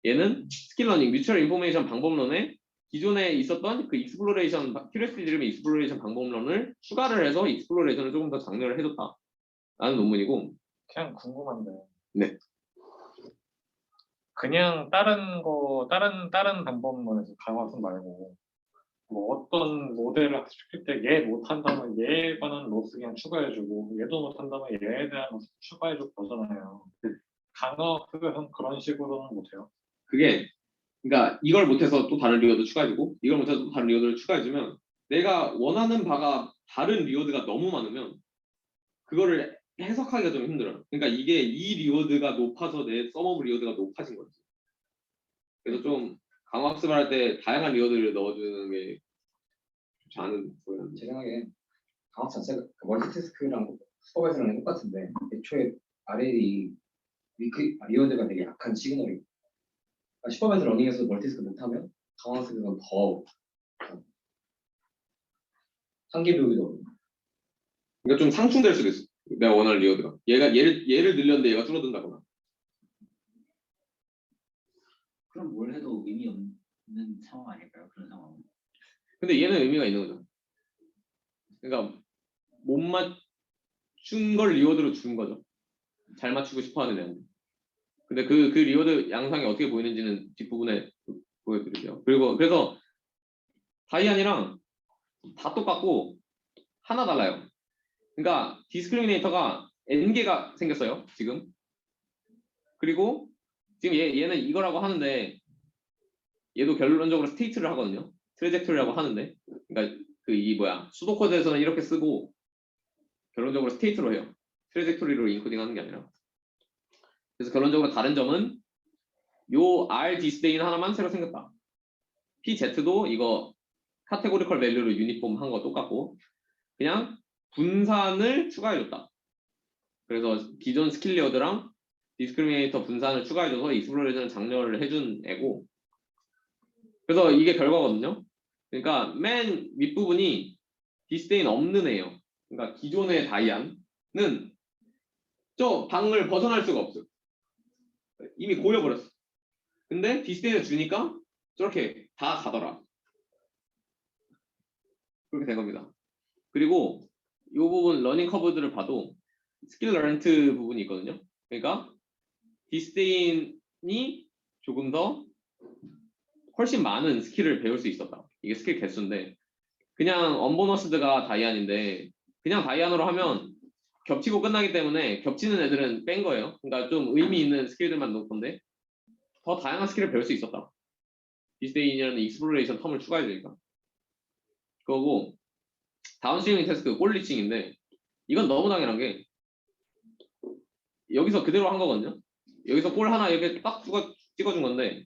얘는 스킬러닝, 뮤추얼 인포메이션 방법론에 기존에 있었던 그 익스플로레이션, 큐리오시티 드리븐 익스플로레이션 방법론을 추가를 해서 익스플로레이션을 조금 더 장려를 해줬다라는 논문이고. 그냥 궁금한데. 네. 그냥 다른 방법론에서 강화순 말고 뭐 어떤 모델을 학습시킬 때 얘 못한다면 얘에 관한 로스 그냥 추가해주고 얘도 못한다면 얘에 대한 로스 추가해주고 그러잖아요. 강화 학습에서는 그런 식으로는 못해요. 그게 그러니까 이걸 못해서 또 다른 리워드 추가해주고 이걸 못해서 또 다른 리워드를 추가해주면 내가 원하는 바가 다른 리워드가 너무 많으면 그거를 해석하기가 좀 힘들어요. 그러니까 이게 이 리워드가 높아서 내 썸업 리워드가 높아진 거지. 그래서 좀 강화 학습을 할 때 다양한 리워드를 넣어주는 게 좋지 않은 거예요. 제 생각엔 강학 자체가 멀티태스크랑 슈퍼바이저랑 똑같은데 애초에 RL이 리워드가 되게 약한 시그널이고 슈퍼바이저 러닝에서 멀티스크 못하면 강화스크는 더 한계벽이도 그러니까 좀 상충될 수도 있어. 내가 원하는 리워드가. 얘를 늘렸는데 얘가 줄어든다거나. 그럼 뭘 해도 의미 없는 상황 아닐까요? 그런 상황은. 근데 얘는 의미가 있는 거죠. 그러니까 못 맞춘 걸 리워드로 준 거죠. 잘 맞추고 싶어 하는 애한테. 근데 그 리워드 양상이 어떻게 보이는지는 뒷부분에 보여드릴게요. 그래서 다이안이랑 다 똑같고 하나 달라요. 그러니까 디스크리미네이터가 n개가 생겼어요. 지금. 그리고 지금 얘는 이거라고 하는데 얘도 결론적으로 스테이트를 하거든요. 트레젝토리라고 하는데 그러니까 수도코드에서는 이렇게 쓰고 결론적으로 스테이트로 해요. 트레젝토리로 인코딩하는 게 아니라. 그래서 결론적으로 다른 점은 요 R 디스데인 하나만 새로 생겼다. PZ도 이거 카테고리컬 밸류로 유니폼 한 거 똑같고 그냥 분산을 추가해줬다. 그래서 기존 스킬 리워드랑 디스크리미네이터 분산을 추가해줘서 익스플로레이션을 장려를 해준 애고 그래서 이게 결과거든요. 그러니까 맨 윗부분이 디스데인 없는 애예요. 그러니까 기존의 다이안은 저 방을 벗어날 수가 없어요. 이미 고여버렸어. 근데 디스데인을 주니까 저렇게 다 가더라. 그렇게 된 겁니다. 그리고 이 부분 러닝 커브들을 봐도 스킬 런트 부분이 있거든요. 그러니까 디스데인이 조금 더 훨씬 많은 스킬을 배울 수 있었다. 이게 스킬 개수인데 그냥 언보너스드가 다이안인데 그냥 다이안으로 하면 겹치고 끝나기 때문에 겹치는 애들은 뺀 거예요. 그러니까 좀 의미 있는 스킬들만 넣을 건데 더 다양한 스킬을 배울 수 있었다. 디스데인이라는 익스플로레이션 텀을 추가해야 되니까. 그거고 다운스트리밍 태스크 골 리칭인데 이건 너무 당연한 게 여기서 그대로 한 거거든요. 여기서 골 하나 이렇게 딱 찍어준 건데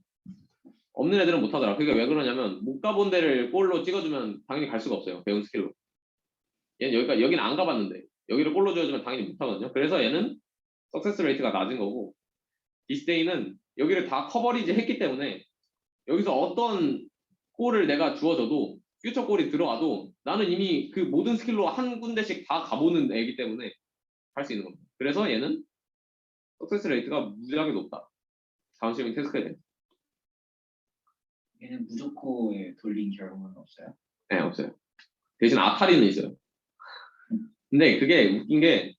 없는 애들은 못 하더라. 그게 왜 그러냐면 못 가본 데를 골로 찍어주면 당연히 갈 수가 없어요. 배운 스킬로. 얘는 여기는 안 가봤는데 여기를 골로 지어주면 당연히 못 하거든요. 그래서 얘는 석세스 레이트가 낮은 거고 디스데이는 여기를 다 커버리지 했기 때문에 여기서 어떤 골을 내가 주어져도 퓨처 골이 들어가도 나는 이미 그 모든 스킬로 한 군데씩 다 가보는 애이기 때문에 할 수 있는 겁니다. 그래서 얘는 석세스 레이트가 무지하게 높다. 다운스트리밍 태스크에 대해. 얘는 무조건에 돌린 경우는 없어요. 네, 없어요. 대신 아타리는 있어요. 근데 그게 웃긴 게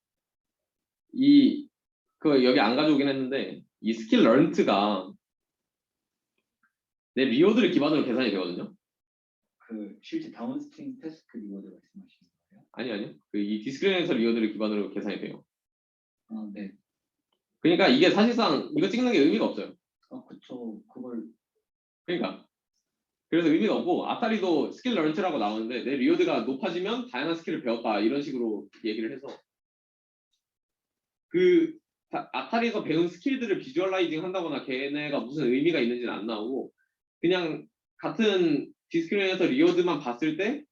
여기 안 가져오긴 했는데 이 스킬 런트가 내 리워드를 기반으로 계산이 되거든요. 그 실제 다운스트림 태스크 리워드 말씀하시는 거예요? 아니요. 이 디스크리미네이터 리워드를 기반으로 계산이 돼요. 아, 네. 그러니까 이게 사실상 이거 찍는 게 의미가 없어요. 그쵸. 그걸 그러니까 그래서 의미가 없고 아타리도 스킬 런트라고 나오는데 내 리워드가 높아지면 다양한 스킬을 배웠다 이런 식으로 얘기를 해서 아타리에서 배운 스킬들을 비주얼라이징 한다거나 걔네가 무슨 의미가 있는지는 안 나오고 그냥 같은 디스크리미네이터 리워드만 봤을 때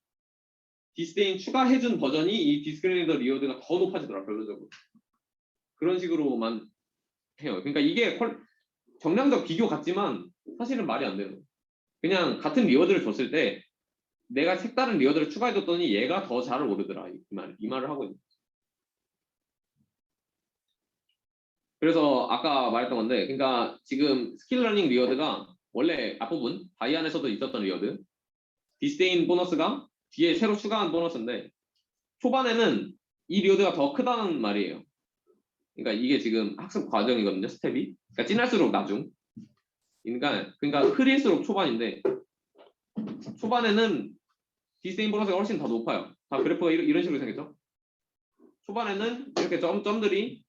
디스데인 추가해준 버전이 이 디스크리미네이터 리워드가 더 높아지더라 결론적으로. 그런 식으로만 해요. 그러니까 이게 정량적 비교 같지만 사실은 말이 안 되는 거예요. 그냥 같은 리워드를 줬을 때 내가 색다른 리워드를 추가해줬더니 얘가 더 잘 오르더라 이 말을 하고 있는 거예요. 그래서 아까 말했던 건데 그러니까 지금 스킬 러닝 리워드가 원래 앞부분 다이안에서도 있었던 리워드 디스데인 보너스가 뒤에 새로 추가한 보너스인데 초반에는 이 리워드가 더 크다는 말이에요. 그러니까 이게 지금 학습 과정이거든요. 스텝이. 그러니까 진할수록 나중. 그러니까 흐릴수록 초반인데 초반에는 디스데인 보너스가 훨씬 더 높아요. 다 그래프가 이런 식으로 생겼죠. 초반에는 이렇게 점들이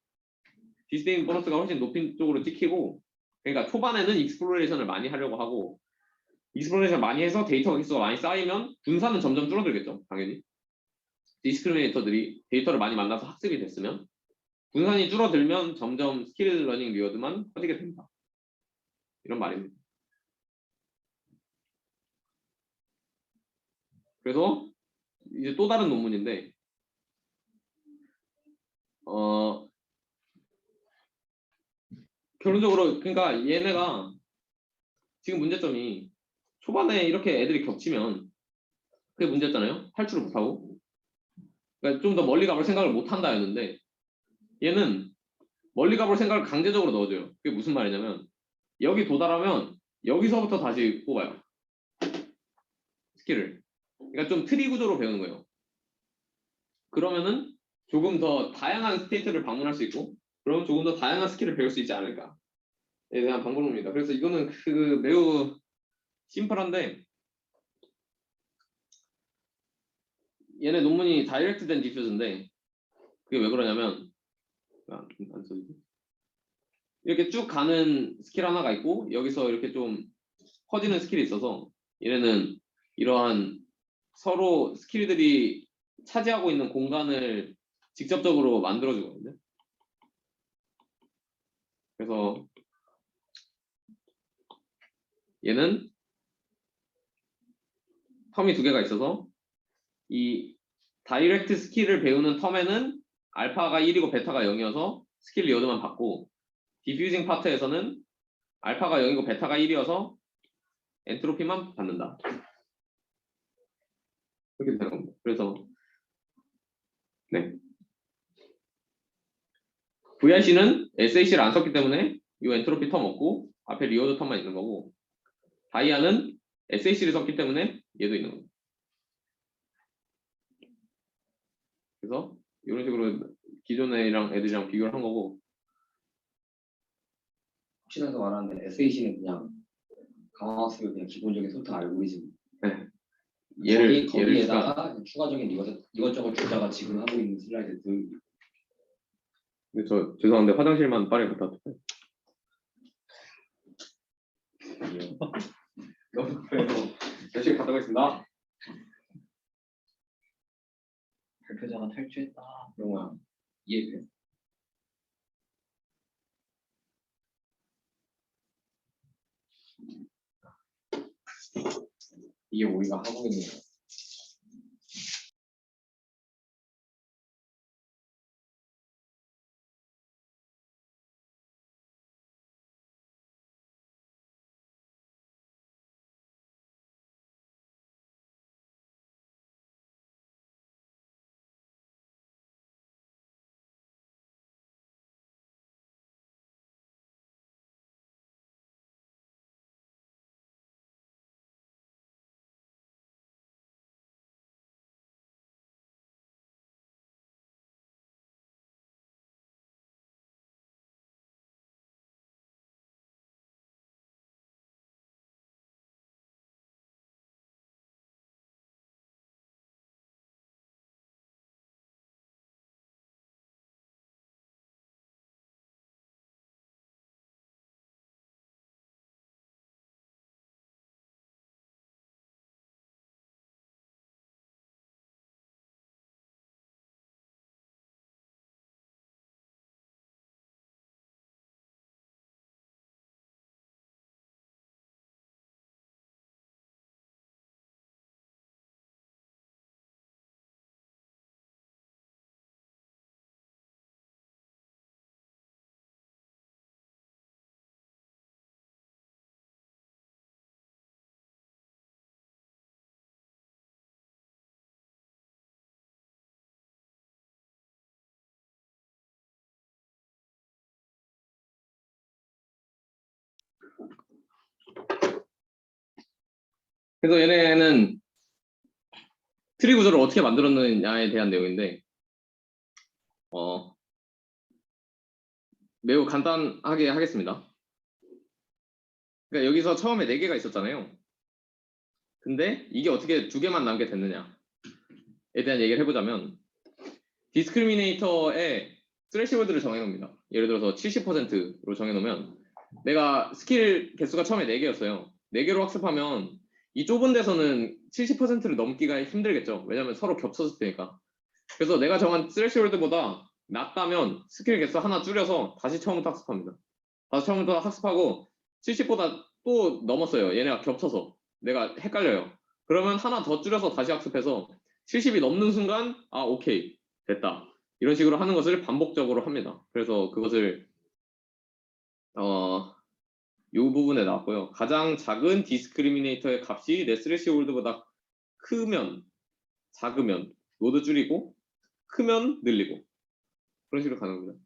디스데인 보너스가 훨씬 높은 쪽으로 찍히고 그러니까 초반에는 익스플로레이션을 많이 하려고 하고 익스플로레이션 많이 해서 데이터 개수가 많이 쌓이면 분산은 점점 줄어들겠죠. 당연히. 디스크리미네이터들이 데이터를 많이 만나서 학습이 됐으면 분산이 줄어들면 점점 스킬 러닝 리워드만 커지게 됩니다. 이런 말입니다. 그래서 이제 또 다른 논문인데 결론적으로 그러니까 얘네가 지금 문제점이 초반에 이렇게 애들이 겹치면 그게 문제였잖아요. 탈출을 못하고. 그러니까 좀 더 멀리 가볼 생각을 못 한다였는데 얘는 멀리 가볼 생각을 강제적으로 넣어줘요. 그게 무슨 말이냐면 여기 도달하면 여기서부터 다시 뽑아요. 스킬을. 그러니까 좀 트리 구조로 배우는 거예요. 그러면은 조금 더 다양한 스테이트를 방문할 수 있고 그러면 조금 더 다양한 스킬을 배울 수 있지 않을까에 대한 방법입니다. 그래서 이거는 그 매우 심플한데 얘네 논문이 다이렉트 된 디퓨즈인데 그게 왜 그러냐면 안 써지지? 이렇게 쭉 가는 스킬 하나가 있고 여기서 이렇게 좀 퍼지는 스킬이 있어서 얘네는 이러한 서로 스킬들이 차지하고 있는 공간을 직접적으로 만들어주거든요. 그래서 얘는 텀이 두 개가 있어서 이 다이렉트 스킬을 배우는 텀에는 알파가 1이고 베타가 0이어서 스킬 리워드만 받고 디퓨징 파트에서는 알파가 0이고 베타가 1이어서 엔트로피만 받는다. 그렇게 되는 겁니다. 그래서 네. VIC는 SAC를 안 썼기 때문에 이 엔트로피 텀 없고 앞에 리워드 텀만 있는 거고 다이아는 SAC를 썼기 때문에 얘도 있는 겁니다. 그래서 이런 식으로 기존 애랑 애들이랑 비교를 한 거고 혹시나 더 말하는데 SAC는 그냥 강화학습의 그냥 기본적인 소통 알고리즘. 얘를 거기에다가 추가적인 이것저것 주자가 지금 하고 있는 슬라이드들. 근데 저 죄송한데 화장실만 빨리 갔다 올게요. 너무 그래서 열심히 갔다 오겠습니다. 발표자가 탈주했다. 영화 이해돼? 이게 우리가 하고 있는 거. 그래서 얘네는 트리 구조를 어떻게 만들었느냐에 대한 내용인데 매우 간단하게 하겠습니다. 그러니까 여기서 처음에 4개가 있었잖아요. 근데 이게 어떻게 2개만 남게 됐느냐에 대한 얘기를 해보자면 디스크리미네이터에 스레시홀드를 정해놓습니다. 예를 들어서 70%로 정해놓으면 내가 스킬 개수가 처음에 4개였어요. 4개로 학습하면 이 좁은 데서는 70%를 넘기가 힘들겠죠. 왜냐면 서로 겹쳐서 되니까. 그래서 내가 정한 스레시홀드보다 낮다면 스킬 개수 하나 줄여서 다시 처음부터 학습합니다. 다시 처음부터 학습하고 70보다 또 넘었어요. 얘네가 겹쳐서. 내가 헷갈려요. 그러면 하나 더 줄여서 다시 학습해서 70이 넘는 순간 아 오케이 됐다. 이런 식으로 하는 것을 반복적으로 합니다. 그래서 그것을 이 부분에 나왔고요. 가장 작은 디스크리미네이터의 값이 내 스레시홀드보다 크면, 작으면 노드 줄이고, 크면 늘리고, 그런 식으로 가는 겁니다.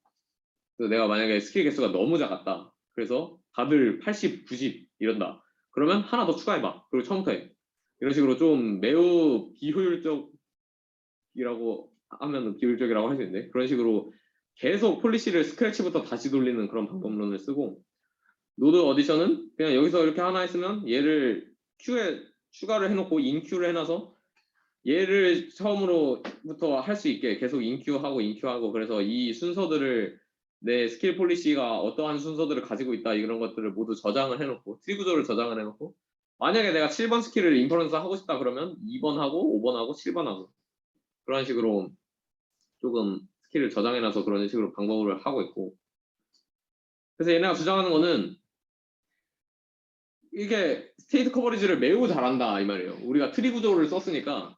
그래서 내가 만약에 스킬 개수가 너무 작았다. 그래서 다들 80, 90 이런다. 그러면 하나 더 추가해봐. 그리고 처음부터 해. 이런 식으로 좀 매우 비효율적이라고 하면 비효율적이라고 할 수 있는데, 그런 식으로 계속 폴리시를 스크래치부터 다시 돌리는 그런 방법론을 쓰고, 노드 어디션은 그냥 여기서 이렇게 하나 했으면 얘를 큐에 추가를 해놓고 인큐를 해놔서 얘를 처음으로부터 할 수 있게 계속 인큐하고 그래서 이 순서들을 내 스킬 폴리시가 어떠한 순서들을 가지고 있다 이런 것들을 모두 저장을 해놓고 트리 구조를 저장을 해놓고 만약에 내가 7번 스킬을 인퍼런스 하고 싶다 그러면 2번 하고 5번 하고 7번 하고 그런 식으로 조금 스킬을 저장해놔서 그런 식으로 방법을 하고 있고 그래서 얘네가 주장하는 거는 이게 스테이트 커버리지를 매우 잘한다 이 말이에요. 우리가 트리 구조를 썼으니까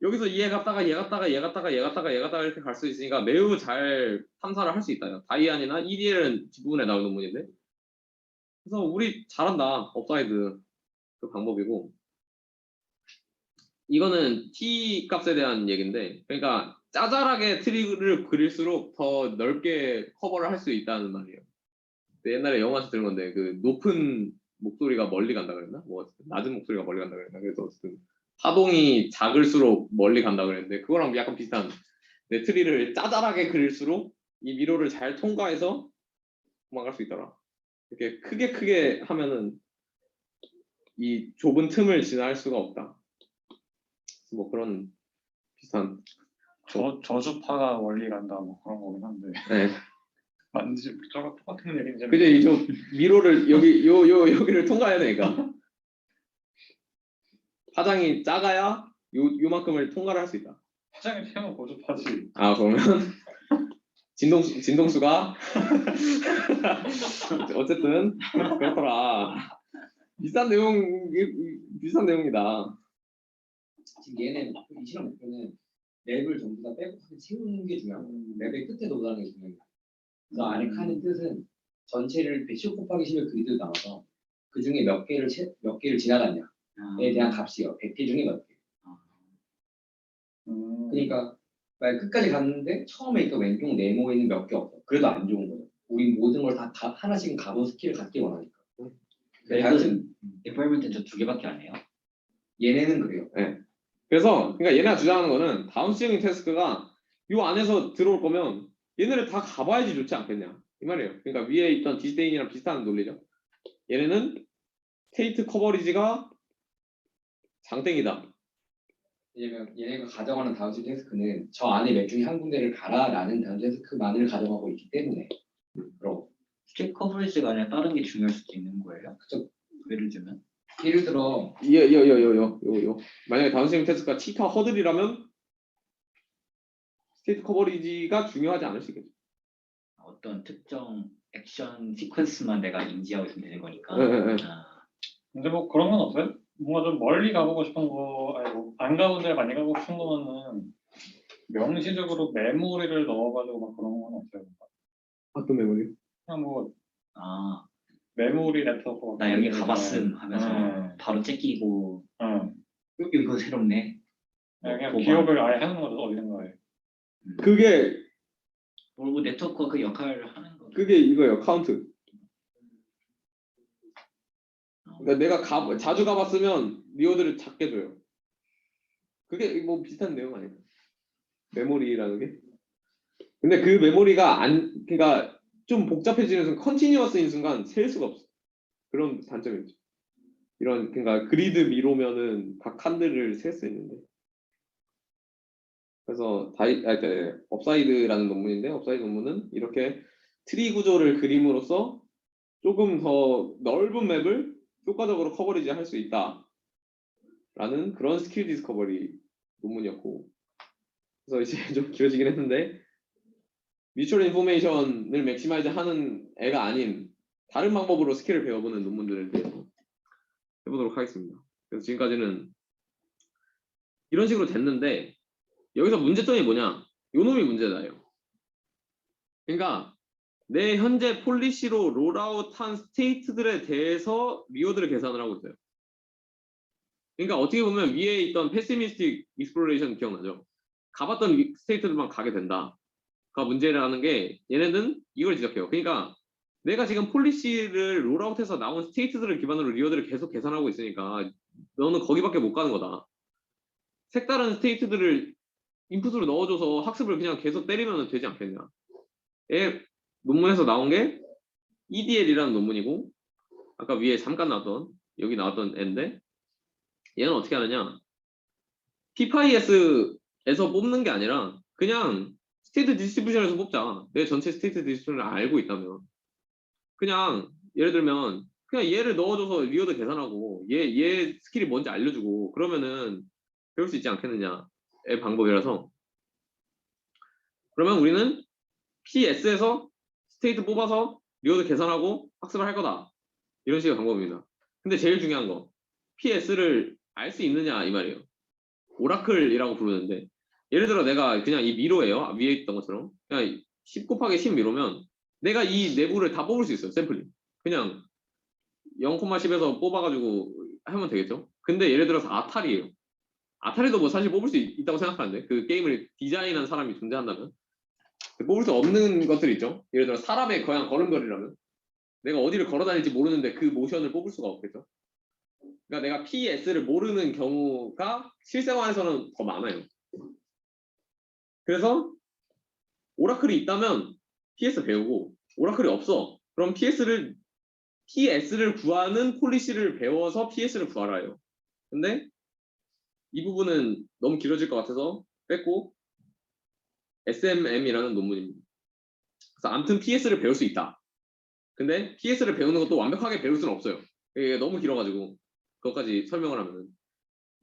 여기서 얘 갔다가 이렇게 갈 수 있으니까 매우 잘 탐사를 할 수 있다. 다이안이나 EDL은 뒷부분에 나오는 논문인데 그래서 우리 잘한다. 업사이드 그 방법이고 이거는 T 값에 대한 얘기인데 그러니까 짜잘하게 트리를 그릴수록 더 넓게 커버를 할 수 있다는 말이에요. 옛날에 영화에서 들은 건데 그 높은 목소리가 멀리 간다 그랬나? 뭐 낮은 목소리가 멀리 간다 그랬나? 그래서 어쨌든 파동이 작을수록 멀리 간다 그랬는데 그거랑 약간 비슷한 내 트리를 짜잘하게 그릴수록 이 미로를 잘 통과해서 도망갈 수 있더라. 이렇게 크게 하면은 이 좁은 틈을 지나갈 수가 없다. 뭐 그런 비슷한 저주파가 원리 간다 뭐 그런 거긴 한데 네. 맞는지 저거 똑같은 얘기인지 그죠 이쪽 미로를 여기를 통과해야 되니까 파장이 작아야 요만큼을 통과를 할 수 있다. 화장이 태우면 고주파지. 아 그러면 진동수가 어쨌든 그렇더라. 비싼 비싼 내용이다. 지금 얘는 이 실험 목표는 맵을 전부 다 빼곡하게 채우는 게 중요한 거예요. 맵의 끝에 도달하는 게 중요한 거예요. 그래서 안에 칸의 뜻은 전체를 110 곱하기 10을 그리드로 나눠서 그 중에 몇 개를 지나갔냐에 대한 값이요. 100개 중에 몇 개. 그러니까 만약 끝까지 갔는데 처음에 있던 왼쪽 네모에 있는 몇 개 없어. 그래도 안 좋은 거예요. 우리 모든 걸 다 하나씩은 가본 스킬을 갖기 원하니까. 맵은 디플레이먼트 저 2개밖에 안 해요. 얘네는 그래요. 네. 그래서 그러니까 얘네가 주장하는 거는 다운스트리밍 태스크가 요 안에서 들어올 거면 얘네를 다 가봐야지 좋지 않겠냐 이 말이에요. 그러니까 위에 있던 디스데인이랑 비슷한 논리죠. 얘네는 스테이트 커버리지가 장땡이다. 왜냐면 얘네가 가정하는 다운스트리밍 태스크는 저 안에 맵 중에 한 군데를 가라라는 다운스트리밍 태스크만을 가정하고 있기 때문에 그럼 스킬 커버리지가 아니라 다른 게 중요할 수도 있는 거예요. 그쵸. 예를 들면 예를 들어 요 만약에 다운스트리밍 태스크가 치카 허들이라면 스테이트 커버리지가 중요하지 않을 수 있겠죠. 어떤 특정 액션 시퀀스만 내가 인지하고 있으면 되는 거니까. 네. 근데 뭐 그런 건 없어요? 뭔가 좀 멀리 가보고 싶은 거, 아니 뭐안 가본 데 많이 가고 싶은 거는 명시적으로 메모리를 넣어가지고 막 그런 건 없어요. 어떤 메모리? 그냥 뭐 아, 메모리 네트워크. 나 여기 가봤음 하면서 바로 째끼고 이거 새롭네. 그냥 도박. 기억을 아예 하는 거죠. 어디는 거예요. 그게 그리고 네트워크가 그 역할을 하는 거. 그게 이거예요. 카운트. 그러니까 내가 자주 가봤으면 리워드를 작게 줘요. 그게 뭐 비슷한 내용 아닐까? 메모리라는 게. 근데 그 메모리가 그러니까 좀 복잡해지는 순간, 컨티뉴어스인 순간 셀 수가 없어. 그런 단점이 있죠. 이런 그러니까 그리드 미로면은 각 칸들을 셀 수 있는데. 그래서 업사이드라는 논문인데 업사이드 논문은 이렇게 트리 구조를 그림으로써 조금 더 넓은 맵을 효과적으로 커버리지 할 수 있다라는 그런 스킬 디스커버리 논문이었고 그래서 이제 좀 길어지긴 했는데 뮤추얼 인포메이션을 맥시마이즈 하는 애가 아닌 다른 방법으로 스킬을 배워보는 논문들에 대해서 해보도록 하겠습니다. 그래서 지금까지는 이런 식으로 됐는데 여기서 문제점이 뭐냐? 놈이 문제다요. 그러니까 내 현재 폴리시로 롤아웃한 스테이트들에 대해서 리워드를 계산을 하고 있어요. 그러니까 어떻게 보면 위에 있던 패시미스틱 익스플로레이션 기억나죠? 가봤던 스테이트들만 가게 된다가 문제라는 게 얘네는 이걸 지적해요. 그러니까 내가 지금 폴리시를 롤아웃해서 나온 스테이트들을 기반으로 리워드를 계속 계산하고 있으니까 너는 거기밖에 못 가는 거다. 색다른 스테이트들을 인풋으로 넣어줘서 학습을 그냥 계속 때리면 되지 않겠냐. 논문에서 나온 게 EDL이라는 논문이고 아까 위에 잠깐 나왔던 여기 나왔던 애인데 얘는 어떻게 하느냐. PPIS에서 뽑는 게 아니라 그냥 스테이트 디스트리뷰션에서 뽑자. 내 전체 스테이트 디스트리뷰션을 알고 있다면 그냥 예를 들면 그냥 얘를 넣어줘서 리워드 계산하고 얘 스킬이 뭔지 알려주고 그러면은 배울 수 있지 않겠느냐의 방법이라서 그러면 우리는 PS에서 스테이트 뽑아서 리워드 계산하고 학습을 할 거다. 이런 식의 방법입니다. 근데 제일 중요한 거 PS를 알 수 있느냐 이 말이에요. 오라클이라고 부르는데 예를 들어 내가 그냥 이 미로예요. 위에 있던 것처럼 그냥 10 곱하기 10 미로면 내가 이 내부를 다 뽑을 수 있어요. 샘플링. 그냥 0,10에서 뽑아가지고 하면 되겠죠. 근데 예를 들어서 아타리예요. 아타리도 뭐 사실 뽑을 수 있다고 생각하는데 그 게임을 디자인한 사람이 존재한다면 뽑을 수 없는 것들 있죠. 예를 들어 사람의 그냥 걸음걸이라면 내가 어디를 걸어 다닐지 모르는데 그 모션을 뽑을 수가 없겠죠. 그러니까 내가 PS를 모르는 경우가 실생활에서는 더 많아요. 그래서 오라클이 있다면 PS 배우고 오라클이 없어. 그럼 PS를 구하는 폴리시를 배워서 PS를 구하라 해요. 근데 이 부분은 너무 길어질 것 같아서 뺐고 SMM이라는 논문입니다. 그래서 아무튼 PS를 배울 수 있다. 근데 PS를 배우는 것도 완벽하게 배울 수는 없어요. 이게 너무 길어가지고 그것까지 설명을 하면은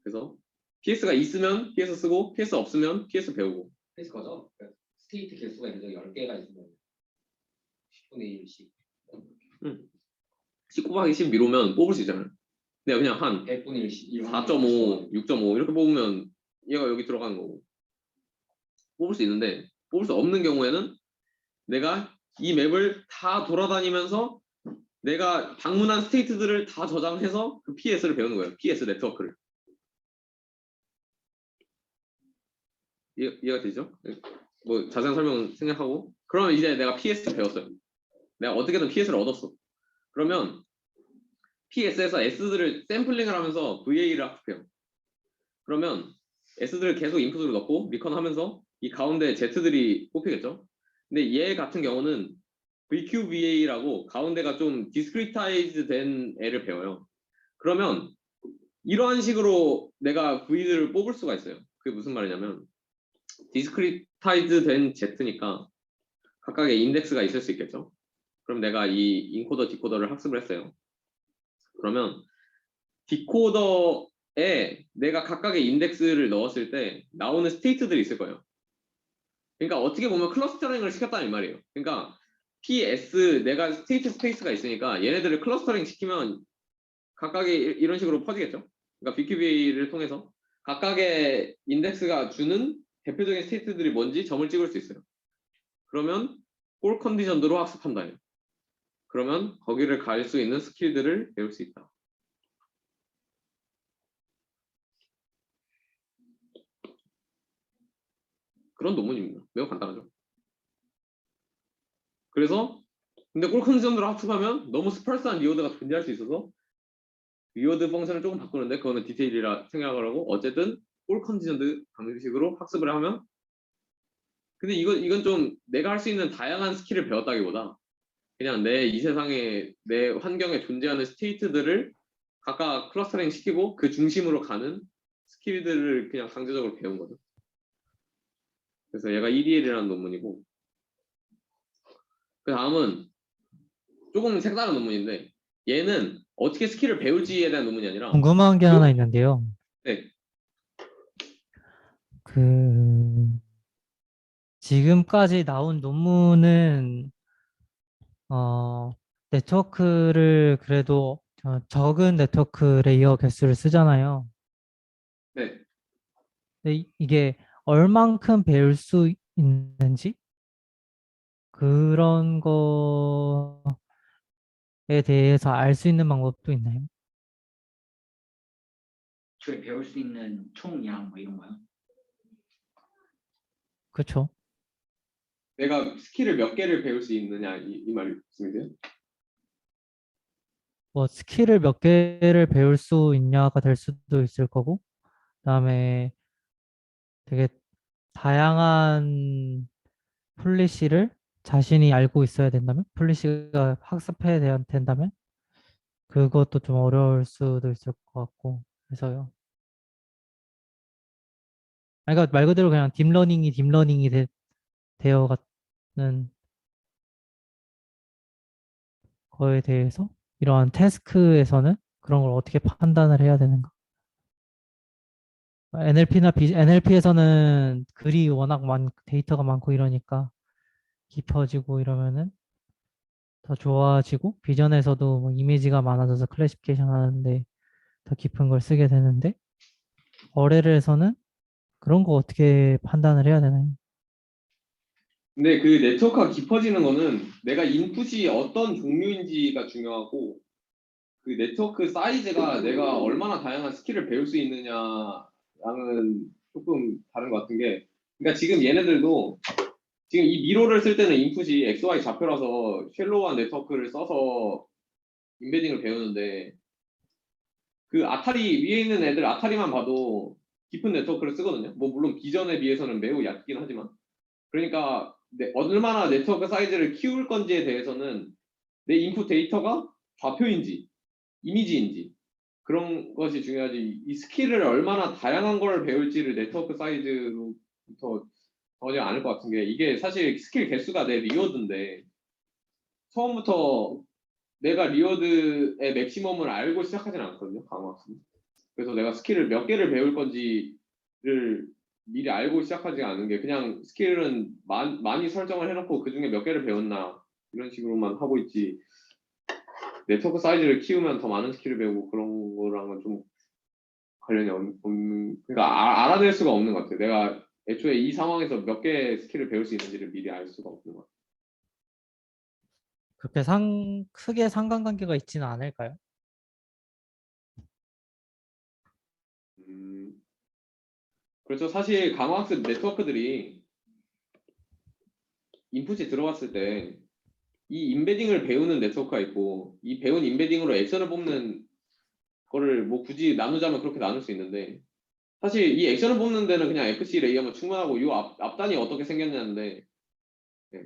그래서 PS가 있으면 PS 쓰고 PS 없으면 PS 배우고 그래서 거죠. 그러니까 스테이트 개수가 예를 들어 10개가 있으면 10분의 1씩 10 곱하기 10 미로면 뽑을 수 있잖아요. 내가 그냥 한 100분의 1씩 4.5, 6.5 이렇게 뽑으면 얘가 여기 들어가는 거고 뽑을 수 있는데 뽑을 수 없는 경우에는 내가 이 맵을 다 돌아다니면서 내가 방문한 스테이트들을 다 저장해서 그 PS를 배우는 거예요. PS 네트워크를. 이해가 되죠? 뭐 자세한 설명은 생략하고 그러면 이제 내가 PS 배웠어요. 내가 어떻게든 PS를 얻었어. 그러면 PS에서 S들을 샘플링을 하면서 VA를 학습해요. 그러면 S들을 계속 인풋으로 넣고 리컨하면서 이 가운데 Z들이 뽑히겠죠? 근데 얘 같은 경우는 VQVA라고 가운데가 좀 디스크리타이즈 된 애를 배워요. 그러면 이러한 식으로 내가 V들을 뽑을 수가 있어요. 그게 무슨 말이냐면 디스크리타이즈 된 Z니까 각각의 인덱스가 있을 수 있겠죠. 그럼 내가 이 인코더 디코더를 학습을 했어요. 그러면 디코더에 내가 각각의 인덱스를 넣었을 때 나오는 스테이트들이 있을 거예요. 그러니까 어떻게 보면 클러스터링을 시켰다는 이 말이에요. 그러니까 PS 내가 스테이트 스페이스가 있으니까 얘네들을 클러스터링 시키면 각각의 이런 식으로 퍼지겠죠. 그러니까 BQV를 통해서 각각의 인덱스가 주는 대표적인 스테이트들이 뭔지 점을 찍을 수 있어요. 그러면 볼 컨디션으로 학습한다. 그러면 거기를 갈 수 있는 스킬들을 배울 수 있다. 그런 논문입니다. 매우 간단하죠. 그래서 근데 볼 컨디션으로 학습하면 너무 스펄스한 리워드가 존재할 수 있어서 리워드 펑션을 조금 바꾸는데 그거는 디테일이라 생각을 하고 어쨌든 볼 컨디션드 방식으로 학습을 하면 근데 이건 좀 내가 할 수 있는 다양한 스킬을 배웠다기보다 그냥 내 이 세상에 내 환경에 존재하는 스테이트들을 각각 클러스터링 시키고 그 중심으로 가는 스킬들을 그냥 강제적으로 배운 거죠. 그래서 얘가 EDL이라는 논문이고 그 다음은 조금 색다른 논문인데 얘는 어떻게 스킬을 배울지에 대한 논문이 아니라 궁금한 게 하나 있는데요. 네. 지금까지 나온 논문은 네트워크를 그래도 적은 네트워크 레이어 개수를 쓰잖아요. 네. 근데 이게 얼만큼 배울 수 있는지 그런 거에 대해서 알 수 있는 방법도 있나요? 애초에 배울 수 있는 총량 뭐 이런 거요. 그렇죠. 내가 스킬을 몇 개를 배울 수 있느냐 이 말씀이세요? 뭐 스킬을 몇 개를 배울 수 있냐가 될 수도 있을 거고, 그다음에 되게 다양한 폴리시를 자신이 알고 있어야 된다면, 폴리시가 학습해야 된다면, 그것도 좀 어려울 수도 있을 것 같고, 그래서요. 아니, 그러니까 말 그대로 그냥 딥러닝이 되어가는 거에 대해서 이러한 태스크에서는 그런 걸 어떻게 판단을 해야 되는가? NLP에서는 글이 워낙 데이터가 많고 이러니까 깊어지고 이러면은 더 좋아지고, 비전에서도 뭐 이미지가 많아져서 클래시피케이션 하는데 더 깊은 걸 쓰게 되는데, 거래에서는 그런 거 어떻게 판단을 해야 되나요? 근데 그 네트워크가 깊어지는 거는 내가 인풋이 어떤 종류인지가 중요하고 그 네트워크 사이즈가 내가 얼마나 다양한 스킬을 배울 수 있느냐랑은 조금 다른 것 같은 게, 그러니까 지금 얘네들도 지금 이 미로를 쓸 때는 인풋이 XY 좌표라서 쉘로우한 네트워크를 써서 인베딩을 배우는데, 그 아타리 위에 있는 애들 아타리만 봐도 깊은 네트워크를 쓰거든요. 뭐 물론 비전에 비해서는 매우 얕긴 하지만, 그러니까 얼마나 네트워크 사이즈를 키울 건지에 대해서는 내 인풋 데이터가 좌표인지 이미지인지 그런 것이 중요하지, 이 스킬을 얼마나 다양한 걸 배울지를 네트워크 사이즈로부터 정하지 않을 것 같은 게, 이게 사실 스킬 개수가 내 리워드인데 처음부터 내가 리워드의 맥시멈을 알고 시작하진 않거든요, 강화학습은. 그래서 내가 스킬을 몇 개를 배울 건지를 미리 알고 시작하지 않은 게, 그냥 스킬은 많이 설정을 해놓고 그 중에 몇 개를 배웠나 이런 식으로만 하고 있지, 네트워크 사이즈를 키우면 더 많은 스킬을 배우고 그런 거랑은 좀 관련이 없는, 그러니까 알아낼 수가 없는 것 같아요. 내가 애초에 이 상황에서 몇 개 스킬을 배울 수 있는지를 미리 알 수가 없는 것 같아요. 그렇게 크게 상관관계가 있지는 않을까요? 그렇죠. 사실 강화학습 네트워크들이 인풋이 들어왔을 때 이 인베딩을 배우는 네트워크가 있고, 이 배운 인베딩으로 액션을 뽑는 거를 뭐 굳이 나누자면 그렇게 나눌 수 있는데, 사실 이 액션을 뽑는 데는 그냥 FC 레이어면 충분하고 이 앞단이 어떻게 생겼냐는데, 예.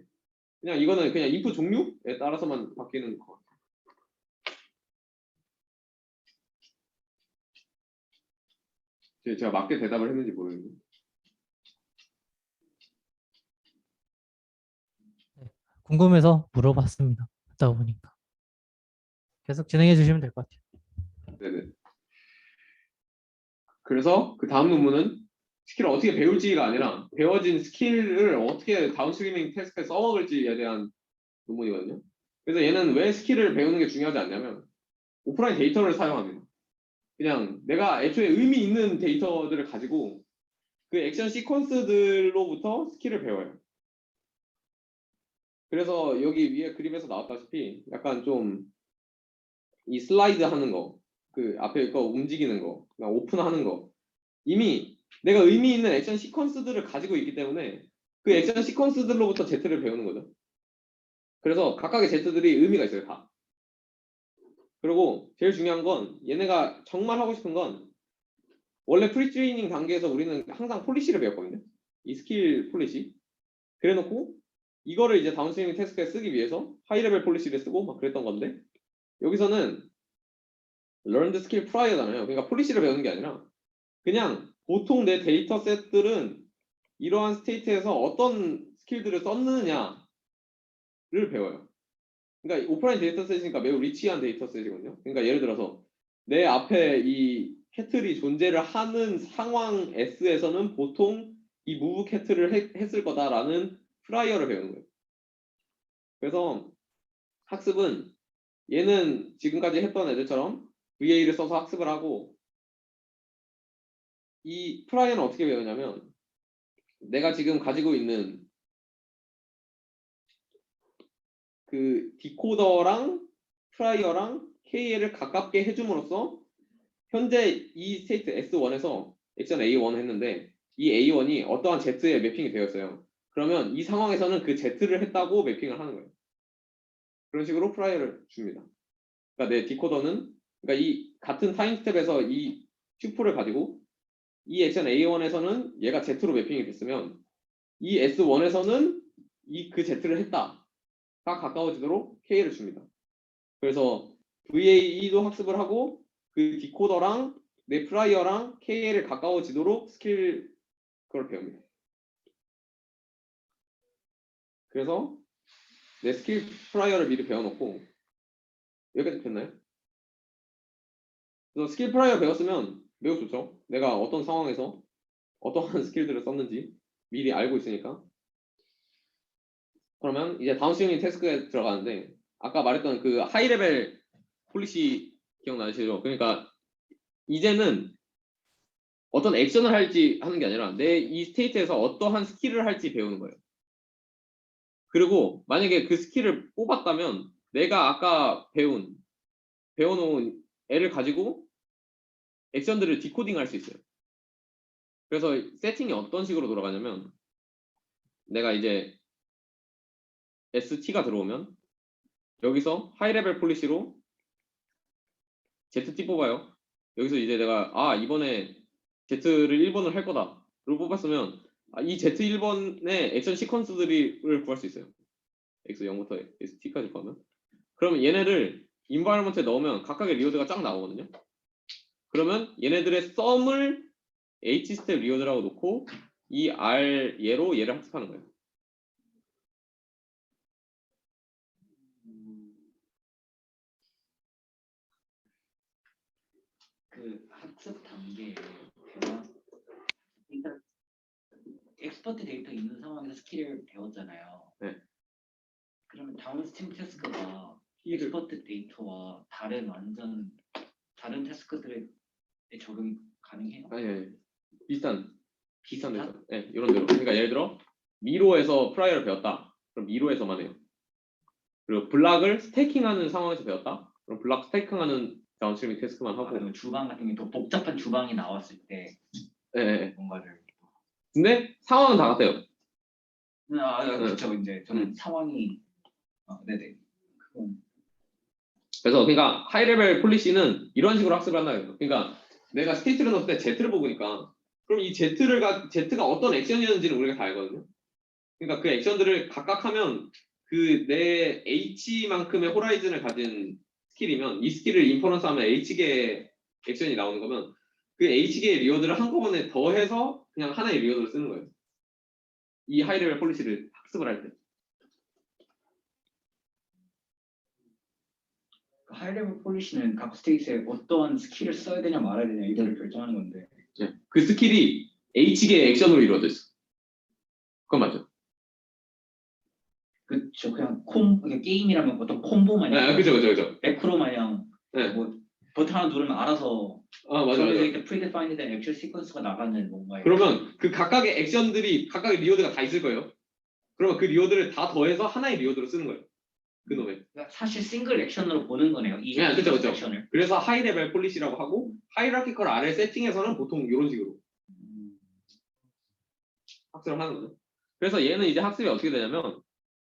그냥 이거는 그냥 인풋 종류에 따라서만 바뀌는 거 같아요. 제가 맞게 대답을 했는지 모르겠는데. 궁금해서 물어봤습니다. 듣다 보니까. 계속 진행해 주시면 될 것 같아요. 네네. 그래서 그 다음 논문은 스킬을 어떻게 배울지가 아니라 배워진 스킬을 어떻게 다운스트리밍 테스트에 써먹을지에 대한 논문이거든요. 그래서 얘는 왜 스킬을 배우는 게 중요하지 않냐면 오프라인 데이터를 사용합니다. 그냥 내가 애초에 의미 있는 데이터들을 가지고 그 액션 시퀀스들로부터 스킬을 배워요. 그래서 여기 위에 그림에서 나왔다시피 약간 좀 이 슬라이드 하는 거, 그 앞에 거 움직이는 거, 오픈하는 거, 이미 내가 의미 있는 액션 시퀀스들을 가지고 있기 때문에 그 액션 시퀀스들로부터 Z를 배우는 거죠. 그래서 각각의 Z들이 의미가 있어요, 다. 그리고 제일 중요한 건 얘네가 정말 하고 싶은 건, 원래 프리트레이닝 단계에서 우리는 항상 폴리시를 배웠거든요. 이 스킬 폴리시. 그래놓고 이거를 이제 다운스트리밍 테스트에 쓰기 위해서 하이레벨 폴리시를 쓰고 막 그랬던 건데, 여기서는 learned skill prior잖아요. 그러니까 폴리시를 배우는 게 아니라 그냥 보통 내 데이터 셋들은 이러한 스테이트에서 어떤 스킬들을 썼느냐를 배워요. 그러니까 오프라인 데이터 셋이니까 매우 리치한 데이터 셋이거든요. 그러니까 예를 들어서 내 앞에 이 캐틀이 존재를 하는 상황 S에서는 보통 이 무브 캐틀을 했을 거다라는 프라이어를 배우는 거예요. 그래서 학습은 얘는 지금까지 했던 애들처럼 VA를 써서 학습을 하고, 이 프라이어는 어떻게 배우냐면 내가 지금 가지고 있는 그 디코더랑 프라이어랑 KL을 가깝게 해줌으로써 현재 이 스테이트 S1에서 액션 A1 했는데 이 A1이 어떠한 Z에 매핑이 되었어요. 그러면 이 상황에서는 그 Z를 했다고 매핑을 하는 거예요. 그런 식으로 프라이어를 줍니다. 그러니까 내 디코더는 그러니까 이 같은 타임 스텝에서 이 튜플을 가지고 이 액션 A1에서는 얘가 Z로 매핑이 됐으면 이 S1에서는 그 Z를 했다가 가까워지도록 K를 줍니다. 그래서 VAE도 학습을 하고 그 디코더랑 내 프라이어랑 KL을 가까워지도록 스킬 그걸 배웁니다. 그래서 내 스킬 프라이어를 미리 배워놓고 여기까지 됐나요? 그래서 스킬 프라이어 배웠으면 매우 좋죠. 내가 어떤 상황에서 어떠한 스킬들을 썼는지 미리 알고 있으니까. 그러면 이제 다운스트리밍 태스크에 들어가는데 아까 말했던 그 하이레벨 폴리시 기억나시죠? 그러니까 이제는 어떤 액션을 할지 하는 게 아니라 내 이 스테이트에서 어떠한 스킬을 할지 배우는 거예요. 그리고 만약에 그 스킬을 뽑았다면 내가 아까 배워놓은 애를 가지고 액션들을 디코딩 할 수 있어요. 그래서 세팅이 어떤 식으로 돌아가냐면 내가 이제 ST가 들어오면 여기서 하이레벨 폴리시로 ZT 뽑아요. 여기서 이제 내가 이번에 Z를 1번을 할 거다 를 뽑았으면 이 Z 1번의 액션 시퀀스들을 구할 수 있어요. X0부터 ST까지 구하면 그러면 얘네를 인바이러먼트에 넣으면 각각의 리워드가 쫙 나오거든요. 그러면 얘네들의 썸을 H 스텝 리워드라고 놓고 이 R 얘로 얘를 학습하는 거예요. 그 학습 단계에 그러니까 엑스퍼트 데이터 있는 상황에서 스킬을 배웠잖아요. 네. 그러면 다운스트림 태스크가 엑스퍼트 데이터와 완전 다른 태스크들에 적용 가능해요? 아니 비슷한 비슷한? 데서 네, 이런 대로. 그러니까 예를 들어 미로에서 프라이어를 배웠다. 그럼 미로에서만 해요. 그리고 블락을 스태킹하는 상황에서 배웠다. 그럼 블락 스태킹하는 다운스트리밍 태스크만 하고. 그러면 주방 같은 게 더 복잡한 주방이 나왔을 때 네. 뭔가를 근데 상황은 다 같아요. 그렇죠. 이제 저는 상황이 네네. 그건 그래서 그러니까 하이레벨 폴리시는 이런 식으로 학습을 한다는 거예요. 그러니까 내가 스테이트를 넣었을 때 Z를 뽑으니까 그럼 이 Z가 어떤 액션이었는지는 우리가 다 알거든요. 그러니까 그 액션들을 각각 하면 그 내 H만큼의 호라이즌을 가진 스킬이면 이 스킬을 인퍼런스 하면 H개의 액션이 나오는 거면 그 H개의 리워드를 한꺼번에 더해서 그냥 하나의 리워드를 쓰는 거예요. 이 하이레벨 폴리시를 학습을 할 때. 하이레벨 폴리시는 각 스테이트에 어떠한 스킬을 써야 되냐 말아야 되냐 이거를 결정하는 건데 네. 그 스킬이 H개의 액션으로 이루어져 있어. 그건 맞죠? 그렇죠. 그냥 게임이라면 어떤 콤보 마냥 네, 그죠. 매크로 마냥 네. 뭐 버튼 하나 누르면 알아서 맞아. 이렇게 프리디파인드 된 액션 시퀀스가 나가는 뭔가 그러면 그 각각의 액션들이 각각의 리워드가 다 있을 거예요. 그러면 그 리워드를 다 더해서 하나의 리워드로 쓰는 거예요. 그놈의. 그러니까 사실 싱글 액션으로 보는 거네요. 이 네, 그쵸. 액션을. 그래서 하이레벨 폴리시라고 하고 하이라키컬 아래 세팅에서는 보통 이런 식으로 학습을 하는 거죠. 그래서 얘는 이제 학습이 어떻게 되냐면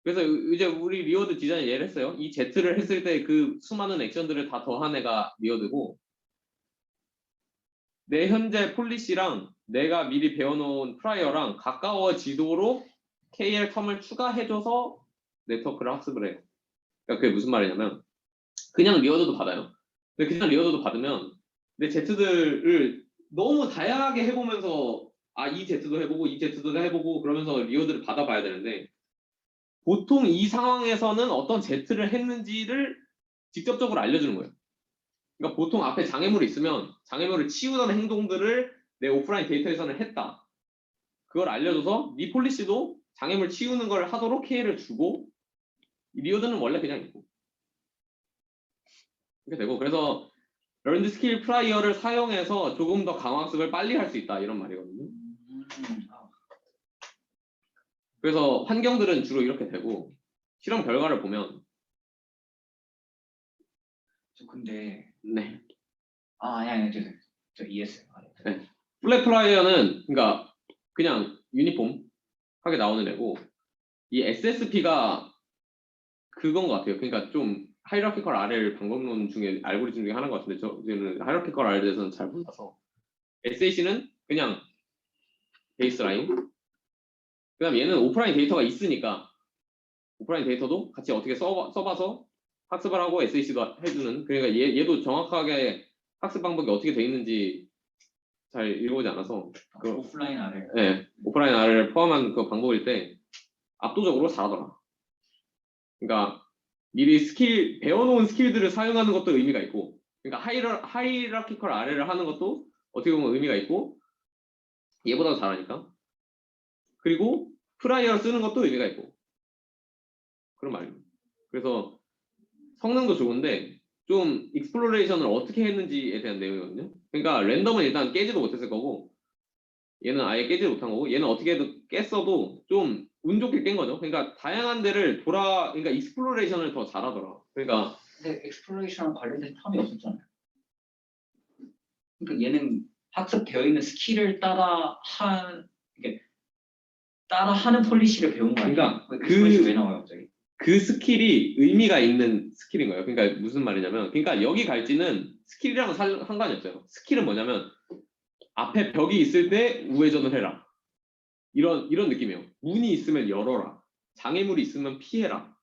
그래서 이제 우리 리워드 디자인 예를 했어요. 이 Z를 했을 때 그 수많은 액션들을 다 더한 애가 리워드고 내 현재 폴리시랑 내가 미리 배워놓은 프라이어랑 가까워지도록 KL 텀을 추가해줘서 네트워크를 학습을 해요. 그러니까 그게 무슨 말이냐면 그냥 리워드도 받아요. 근데 그냥 리워드도 받으면 내 Z들을 너무 다양하게 해보면서 이 Z도 해보고 이 Z도 해보고 그러면서 리워드를 받아봐야 되는데 보통 이 상황에서는 어떤 Z를 했는지를 직접적으로 알려주는 거예요. 그러니까 보통 앞에 장애물이 있으면 장애물을 치우던 행동들을 내 오프라인 데이터에서는 했다. 그걸 알려줘서 네 폴리시도 장애물 치우는 걸 하도록 KL을 주고 리워드는 원래 그냥 있고 이렇게 되고 그래서 learned skill prior를 사용해서 조금 더 강화 학습을 빨리 할 수 있다 이런 말이거든요. 그래서 환경들은 주로 이렇게 되고 실험 결과를 보면 저 근데 네. 아니 저 이해했어요. 네. 플랫 플라이어는 그러니까 그냥 유니폼 하게 나오는 애고 이 SSP가 그건 것 같아요. 그러니까 좀 하이라키컬 RL 방법론 중에 알고리즘 중에 하나인 것 같은데 저는 하이라키컬 RL에 대해서는 잘 몰라서 SAC는 그냥 베이스라인 그다음 얘는 오프라인 데이터가 있으니까 오프라인 데이터도 같이 어떻게 써봐서 학습을 하고 SAC도 해주는 그러니까 얘도 정확하게 학습 방법이 어떻게 돼 있는지 잘 읽어보지 않아서 오프라인 아래. 네, 오프라인 R을 포함한 그 방법일 때 압도적으로 잘하더라. 그러니까 미리 배워놓은 스킬들을 사용하는 것도 의미가 있고 그러니까 하이라키컬 R를 하는 것도 어떻게 보면 의미가 있고 얘보다 더 잘하니까 그리고 프라이어를 쓰는 것도 의미가 있고 그런 말입니다. 그래서 성능도 좋은데 좀 익스플로레이션을 어떻게 했는지에 대한 내용이거든요. 그러니까 랜덤은 일단 깨지도 못했을 거고 얘는 아예 깨지도 못한 거고 얘는 어떻게든 깼어도 좀 운 좋게 깬 거죠. 그러니까 다양한 데를 그러니까 익스플로레이션을 더 잘하더라. 그러니까 근데 엑스플로레이션 관련된 텀이 없었잖아요. 그러니까 얘는 학습되어 있는 스킬을 따라하는 폴리시를 배운 거 아니에요? 그러니까 폴리시 왜 나와요 갑자기? 그 스킬이 의미가 있는 스킬인 거예요. 그러니까 무슨 말이냐면 그러니까 여기 갈지는 스킬이랑은 상관이 없어요. 스킬은 뭐냐면 앞에 벽이 있을 때 우회전을 해라. 이런 느낌이에요. 문이 있으면 열어라. 장애물이 있으면 피해라.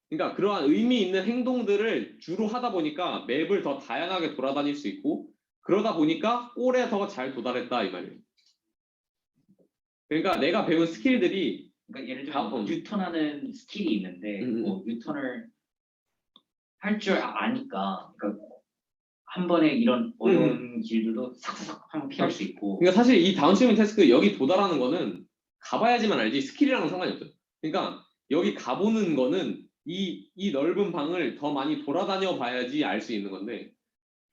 그러니까 그러한 의미 있는 행동들을 주로 하다 보니까 맵을 더 다양하게 돌아다닐 수 있고 그러다 보니까 골에 더 잘 도달했다 이 말이에요. 그러니까 내가 배운 스킬들이 그러니까 예를 들면 유턴하는 스킬이 있는데 뭐 유턴을 할 줄 아니까 그러니까 한 번에 이런 어려운 길들도 싹싹 하면 피할 수 있고. 그러니까 사실 이 다운스트리밍 태스크 여기 도달하는 거는 가봐야지만 알지 스킬이랑은 상관이 없어요. 그러니까 여기 가보는 거는 이 넓은 방을 더 많이 돌아다녀 봐야지 알 수 있는 건데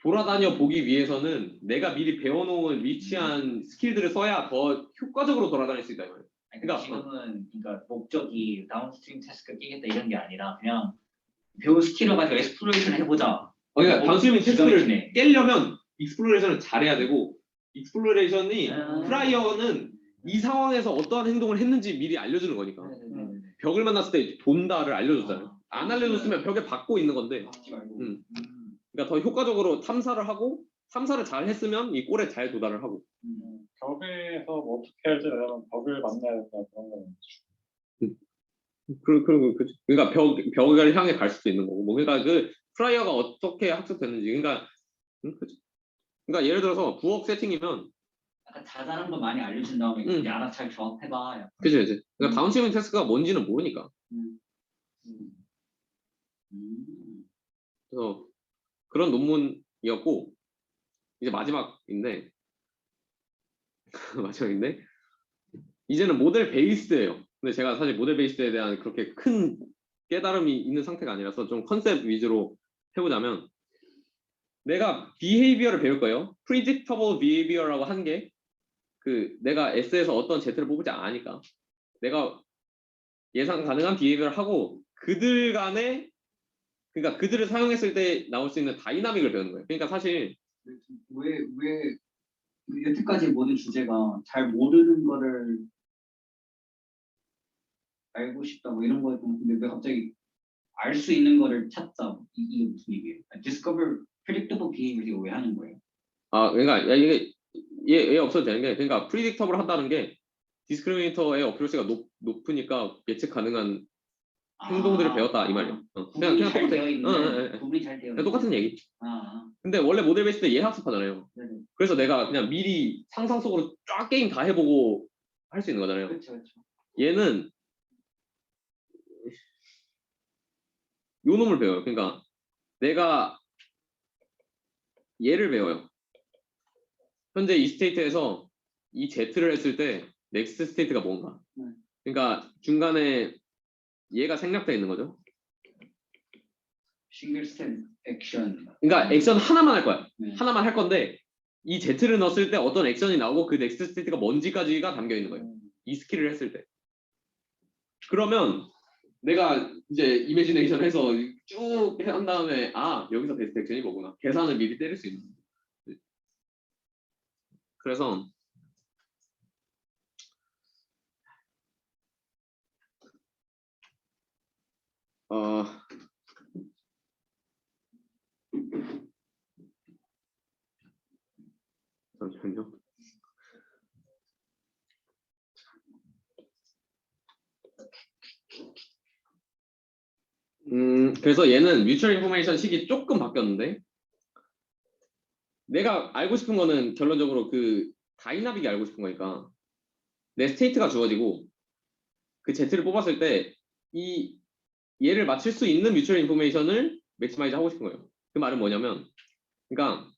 돌아다녀 보기 위해서는 내가 미리 배워놓은 위치한 스킬들을 써야 더 효과적으로 돌아다닐 수 있다 이 말이에요. 그러니까 지금은 그러니까 목적이 다운스트림 태스크 끼겠다 이런 게 아니라 그냥 배운 스킬을 가지고 엑스플로레이션 해보자. 그러니까 다운스트리밍 태스크를 깨려면 익스플로레이션을 잘해야 되고 익스플로레이션이 프라이어는 이 상황에서 어떠한 행동을 했는지 미리 알려주는 거니까 벽을 만났을 때 본다를 알려줬잖아요. 안 알려줬으면 벽에 박고 있는 건데 그러니까 더 효과적으로 탐사를 하고 탐사를 잘 했으면 이 골에 잘 도달을 하고 벽에서 뭐 어떻게 할지 내가 벽을 만나야 된다 그런 거는 그러니까 벽을 향해 갈 수도 있는 거고 뭐 그러니까 그 프라이어가 어떻게 학습됐는지 그러니까 그러니까 예를 들어서 부엌 세팅이면 약간 자잘한 거 많이 알려준 다음에 이제 알아서 잘 조합해봐. 그치. 그러니까 다운스트리밍 태스크가 뭔지는 모르니까. 그래서 그런 논문이었고 이제 마지막인데 이제는 모델 베이스예요. 근데 제가 사실 모델 베이스에 대한 그렇게 큰 깨달음이 있는 상태가 아니라서 좀 컨셉 위주로 해보자면 내가 behavior를 배울 거예요. predictable behavior라고 한 게 그 내가 S에서 어떤 Z를 뽑을지 아니까 내가 예상 가능한 behavior을 하고 그들 간에 그러니까 그들을 사용했을 때 나올 수 있는 다이나믹을 배우는 거예요. 그러니까 사실 왜 여태까지 모든 주제가 잘 모르는 거를 알고 싶다 뭐 이런 거였고 근데 왜 갑자기 알 수 있는 거를 찾자 이게 무슨 얘기예요? Discover predictable behavior 이거 왜 하는 거예요? 그러니까 이게 얘 없어도 되는 게 그러니까 predictable 한다는 게 디스크리미네이터의 어큐러시가 높으니까 예측 가능한 행동들을 배웠다 이 말이에요. 그냥 잘 똑같아. 되어 있는 구분이 잘 되어 있는 똑같은 얘기. 아. 근데 원래 모델 베이스 때 얘 학습하잖아요. 네네. 그래서 내가 그냥 미리 상상 속으로 쫙 게임 다 해보고 할 수 있는 거잖아요. 그렇죠. 얘는 요 놈을 배워요. 그러니까 내가 얘를 배워요. 현재 이 스테이트에서 이 Z를 했을 때 넥스트 스테이트가 뭔가. 그러니까 중간에 얘가 생략되어 있는 거죠. 싱글 스텝 액션. 그러니까 액션 하나만 할 거야. 네. 하나만 할 건데 이 Z를 넣었을 때 어떤 액션이 나오고 그 넥스트 스테이트가 뭔지까지가 담겨 있는 거예요. 이 스킬을 했을 때. 그러면 내가 이제 이미지네이션 해서 쭉 한 다음에 아 여기서 베스트 액션이 뭐구나 계산을 미리 때릴 수 있는. 그래서 어 잠시만요. 그래서 얘는 뮤추얼 인포메이션 식이 조금 바뀌었는데 내가 알고 싶은 거는 결론적으로 그 다이나믹이 알고 싶은 거니까 내 스테이트가 주어지고 그 Z를 뽑았을 때 이 얘를 맞출 수 있는 뮤추얼 인포메이션을 맥시마이즈 하고 싶은 거예요. 그 말은 뭐냐면 그러니까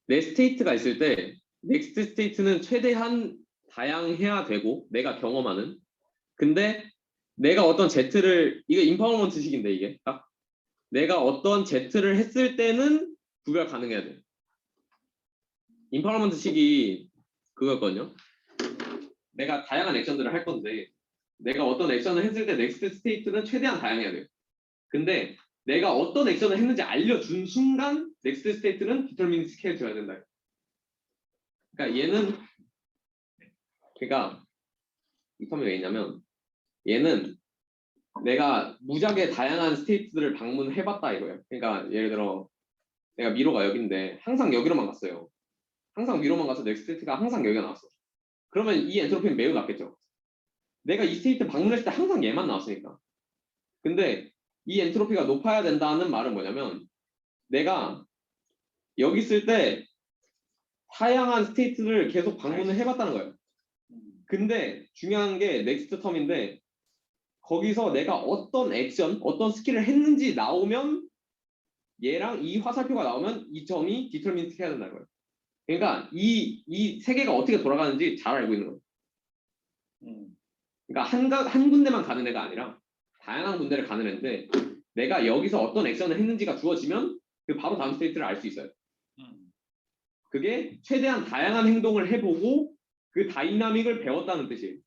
내 스테이트가 있을 때 넥스트 스테이트는 최대한 다양해야 되고 내가 경험하는 근데 내가 어떤 Z를 이게 임파워먼트식인데 이게 딱 내가 어떤 Z를 했을 때는 구별 가능해야 돼. 임파워먼트식이 그거였거든요. 내가 다양한 액션들을 할 건데 내가 어떤 액션을 했을 때 넥스트 스테이트는 최대한 다양해야 돼요. 근데 내가 어떤 액션을 했는지 알려준 순간 넥스트 스테이트는 디터미니스트 캐릭터여야 된다. 그러니까 얘는 그러니까 이 텀이 왜 있냐면 얘는 내가 무지하게 다양한 스테이트들을 방문해봤다 이거예요. 그러니까 예를 들어 내가 미로가 여기인데 항상 여기로만 갔어요. 항상 미로만 가서 넥스트 스테이트가 항상 여기가 나왔어. 그러면 이 엔트로피는 매우 낮겠죠. 내가 이 스테이트 방문했을 때 항상 얘만 나왔으니까. 근데 이 엔트로피가 높아야 된다는 말은 뭐냐면 내가 여기 있을 때 다양한 스테이트를 계속 방문을 해봤다는 거예요. 근데 중요한 게 넥스트 텀인데 거기서 내가 어떤 액션, 어떤 스킬을 했는지 나오면 얘랑 이 화살표가 나오면 이 점이 디터미니스트 해야 된다는 거예요. 그러니까 이 세계가 어떻게 돌아가는지 잘 알고 있는 거예요. 그러니까 한 군데만 가는 애가 아니라 다양한 군데를 가는 애인데 내가 여기서 어떤 액션을 했는지가 주어지면 그 바로 다음 스테이트를 알 수 있어요. 그게 최대한 다양한 행동을 해보고 그 다이나믹을 배웠다는 뜻이에요.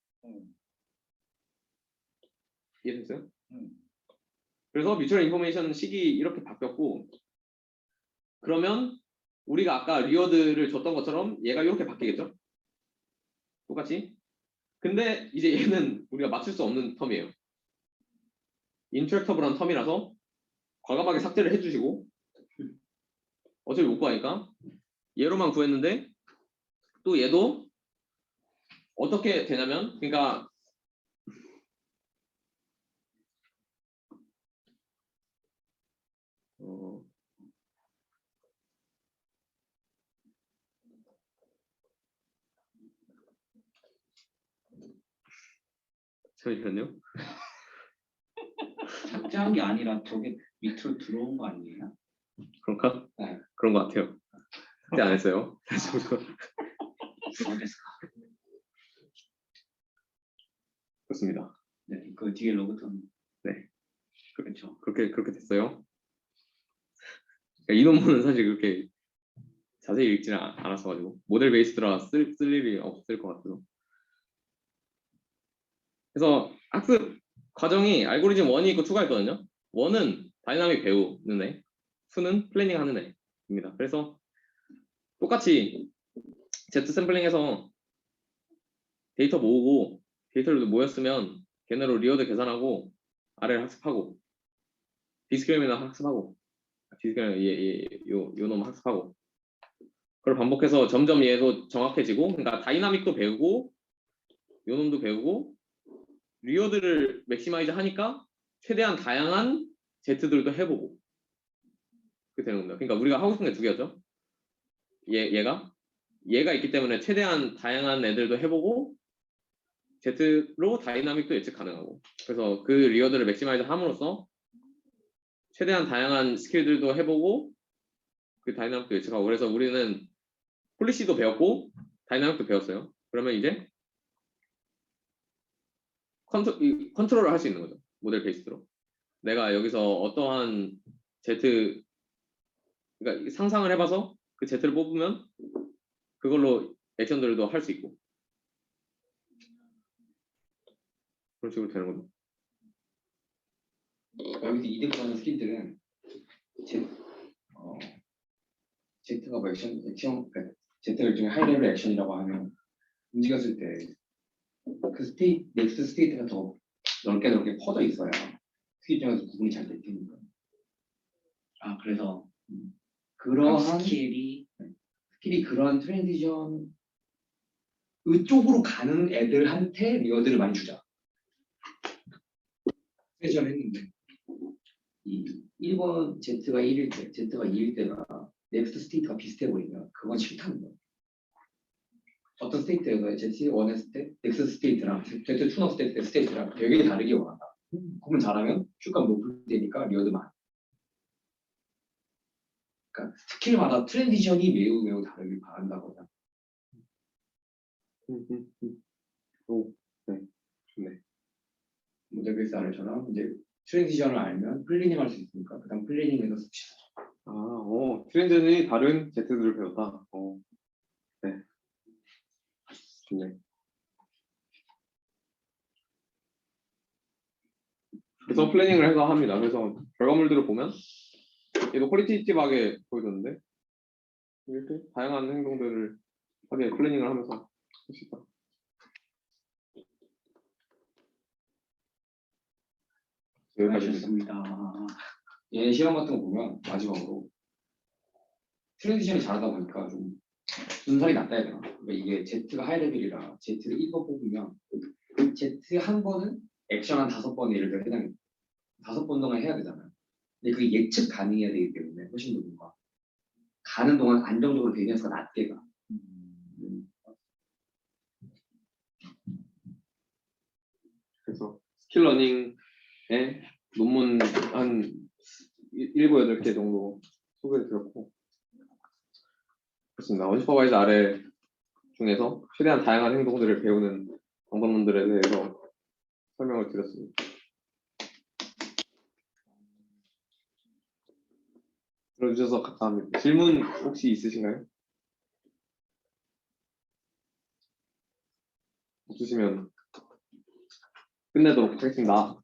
이해됐어요? 그래서 뮤추얼 인포메이션 식이 이렇게 바뀌었고 그러면 우리가 아까 리워드를 줬던 것처럼 얘가 이렇게 바뀌겠죠? 똑같이? 근데 이제 얘는 우리가 맞출 수 없는 텀이에요. 인트랙터블한 텀이라서 과감하게 삭제를 해주시고 어차피 못 구하니까 얘로만 구했는데 또 얘도 어떻게 되냐면 그러니까 잠시만요. 삭제한 게 아니라 저게 밑으로 들어온 거 아니에요? 그런가? 네. 그런 것 같아요. 삭제 안 했어요. 그렇습니다. 네, 그 뒤에 로그톤. 네. 그렇죠. 그렇게 됐어요. 그러니까 이 논문은 사실 그렇게 자세히 읽지는 않았어가지고 모델 베이스드라 쓸 일이 없을 것 같아서. 그래서 학습 과정이 알고리즘 1이 있고 2가 있거든요. 1은 다이나믹 배우는 애, 2는 플래닝 하는 애입니다. 그래서 똑같이 Z 샘플링해서 데이터 모으고 데이터를 모였으면 걔네로 리워드 계산하고 아래를 학습하고 디스크리미너 학습하고 요 놈 학습하고 그걸 반복해서 점점 얘도 정확해지고 그러니까 다이나믹도 배우고 요 놈도 배우고 리워드를 맥시마이즈 하니까 최대한 다양한 Z들도 해보고 그렇게 되는 겁니다. 그러니까 우리가 하고 싶은 게 두 개였죠. 얘가 있기 때문에 최대한 다양한 애들도 해보고 Z로 다이나믹도 예측 가능하고 그래서 그 리워드를 맥시마이즈 함으로써 최대한 다양한 스킬들도 해보고 그 다이나믹도 예측하고 그래서 우리는 폴리시도 배웠고 다이나믹도 배웠어요. 그러면 이제 컨트롤을 할 수 있는 거죠. 모델 베이스로. 내가 여기서 어떠한 Z 그러니까 상상을 해봐서 그 Z를 뽑으면 그걸로 액션들도 할 수 있고 그런 식으로 되는 거죠. 여기서 이득하는 스킬들은 Z가 뭐 그러니까 Z가 일종의 하이레벨 액션이라고 하면 움직였을 때 그 넥스트 스테이트가 더 넓게 퍼져 있어야 스킬 중에서 구분이 잘 될 테니까. 아 그래서 그러한 스킬이 스킬이 그러한 트랜지션 쪽으로 가는 애들한테 리워드를 많이 주자. 트랜지션 했는데 이 1번 Z가 1일 때, Z가 2일 때가 넥스트 스테이트가 비슷해 보이면 그건 싫다는 거야. 어떤 스테이트에서 Z1 했을 때 넥스트 스테이트랑 Z2 넣었을 때 스테이트랑 되게 다르게 원한다. 구분 잘하면 슈가 높을 때니까 리워드 많아. 그러니까 스킬마다 트랜지션이 매우 다르길 바란다거나. 오, 네, 좋네. 모델베이스처럼 이제 트랜지션을 알면 플래닝 할 수 있으니까 그다음 플래닝에서 씁시다. 트렌드는 다른 Z들을 배웠다. 네, 좋네. 그래서 플래닝을 해서 합니다. 그래서 결과물들을 보면 얘도 퀄리티티브하게 보여줬는데 이렇게 다양한 행동들을 하게 플래닝을 하면서 할 수 있다. 여기까지입니다. 얘 시험 같은 거 보면 마지막으로 트랜지션이 잘하다 보니까 좀 분산이 낮다 해야 되나? 그러니까 이게 Z가 하이레벨이라 Z를 1번 뽑으면 Z 한 번은 액션 한 5번 예를 들어 해당해. 5번 동안 해야 되잖아요. 근데 그게 예측 가능해야 되기 때문에 훨씬 더 뭔가 가는 동안 안정적으로 베니어스가 낮게 가. 그래서 스킬 러닝의 논문 한 7, 8개 정도 소개를 드렸고 그렇습니다. 언슈퍼바이즈 아래 중에서 최대한 다양한 행동들을 배우는 방법론들에 대해서 설명을 드렸습니다. 들어주셔서 감사합니다. 질문 혹시 있으신가요? 없으시면 끝내도록 하겠습니다.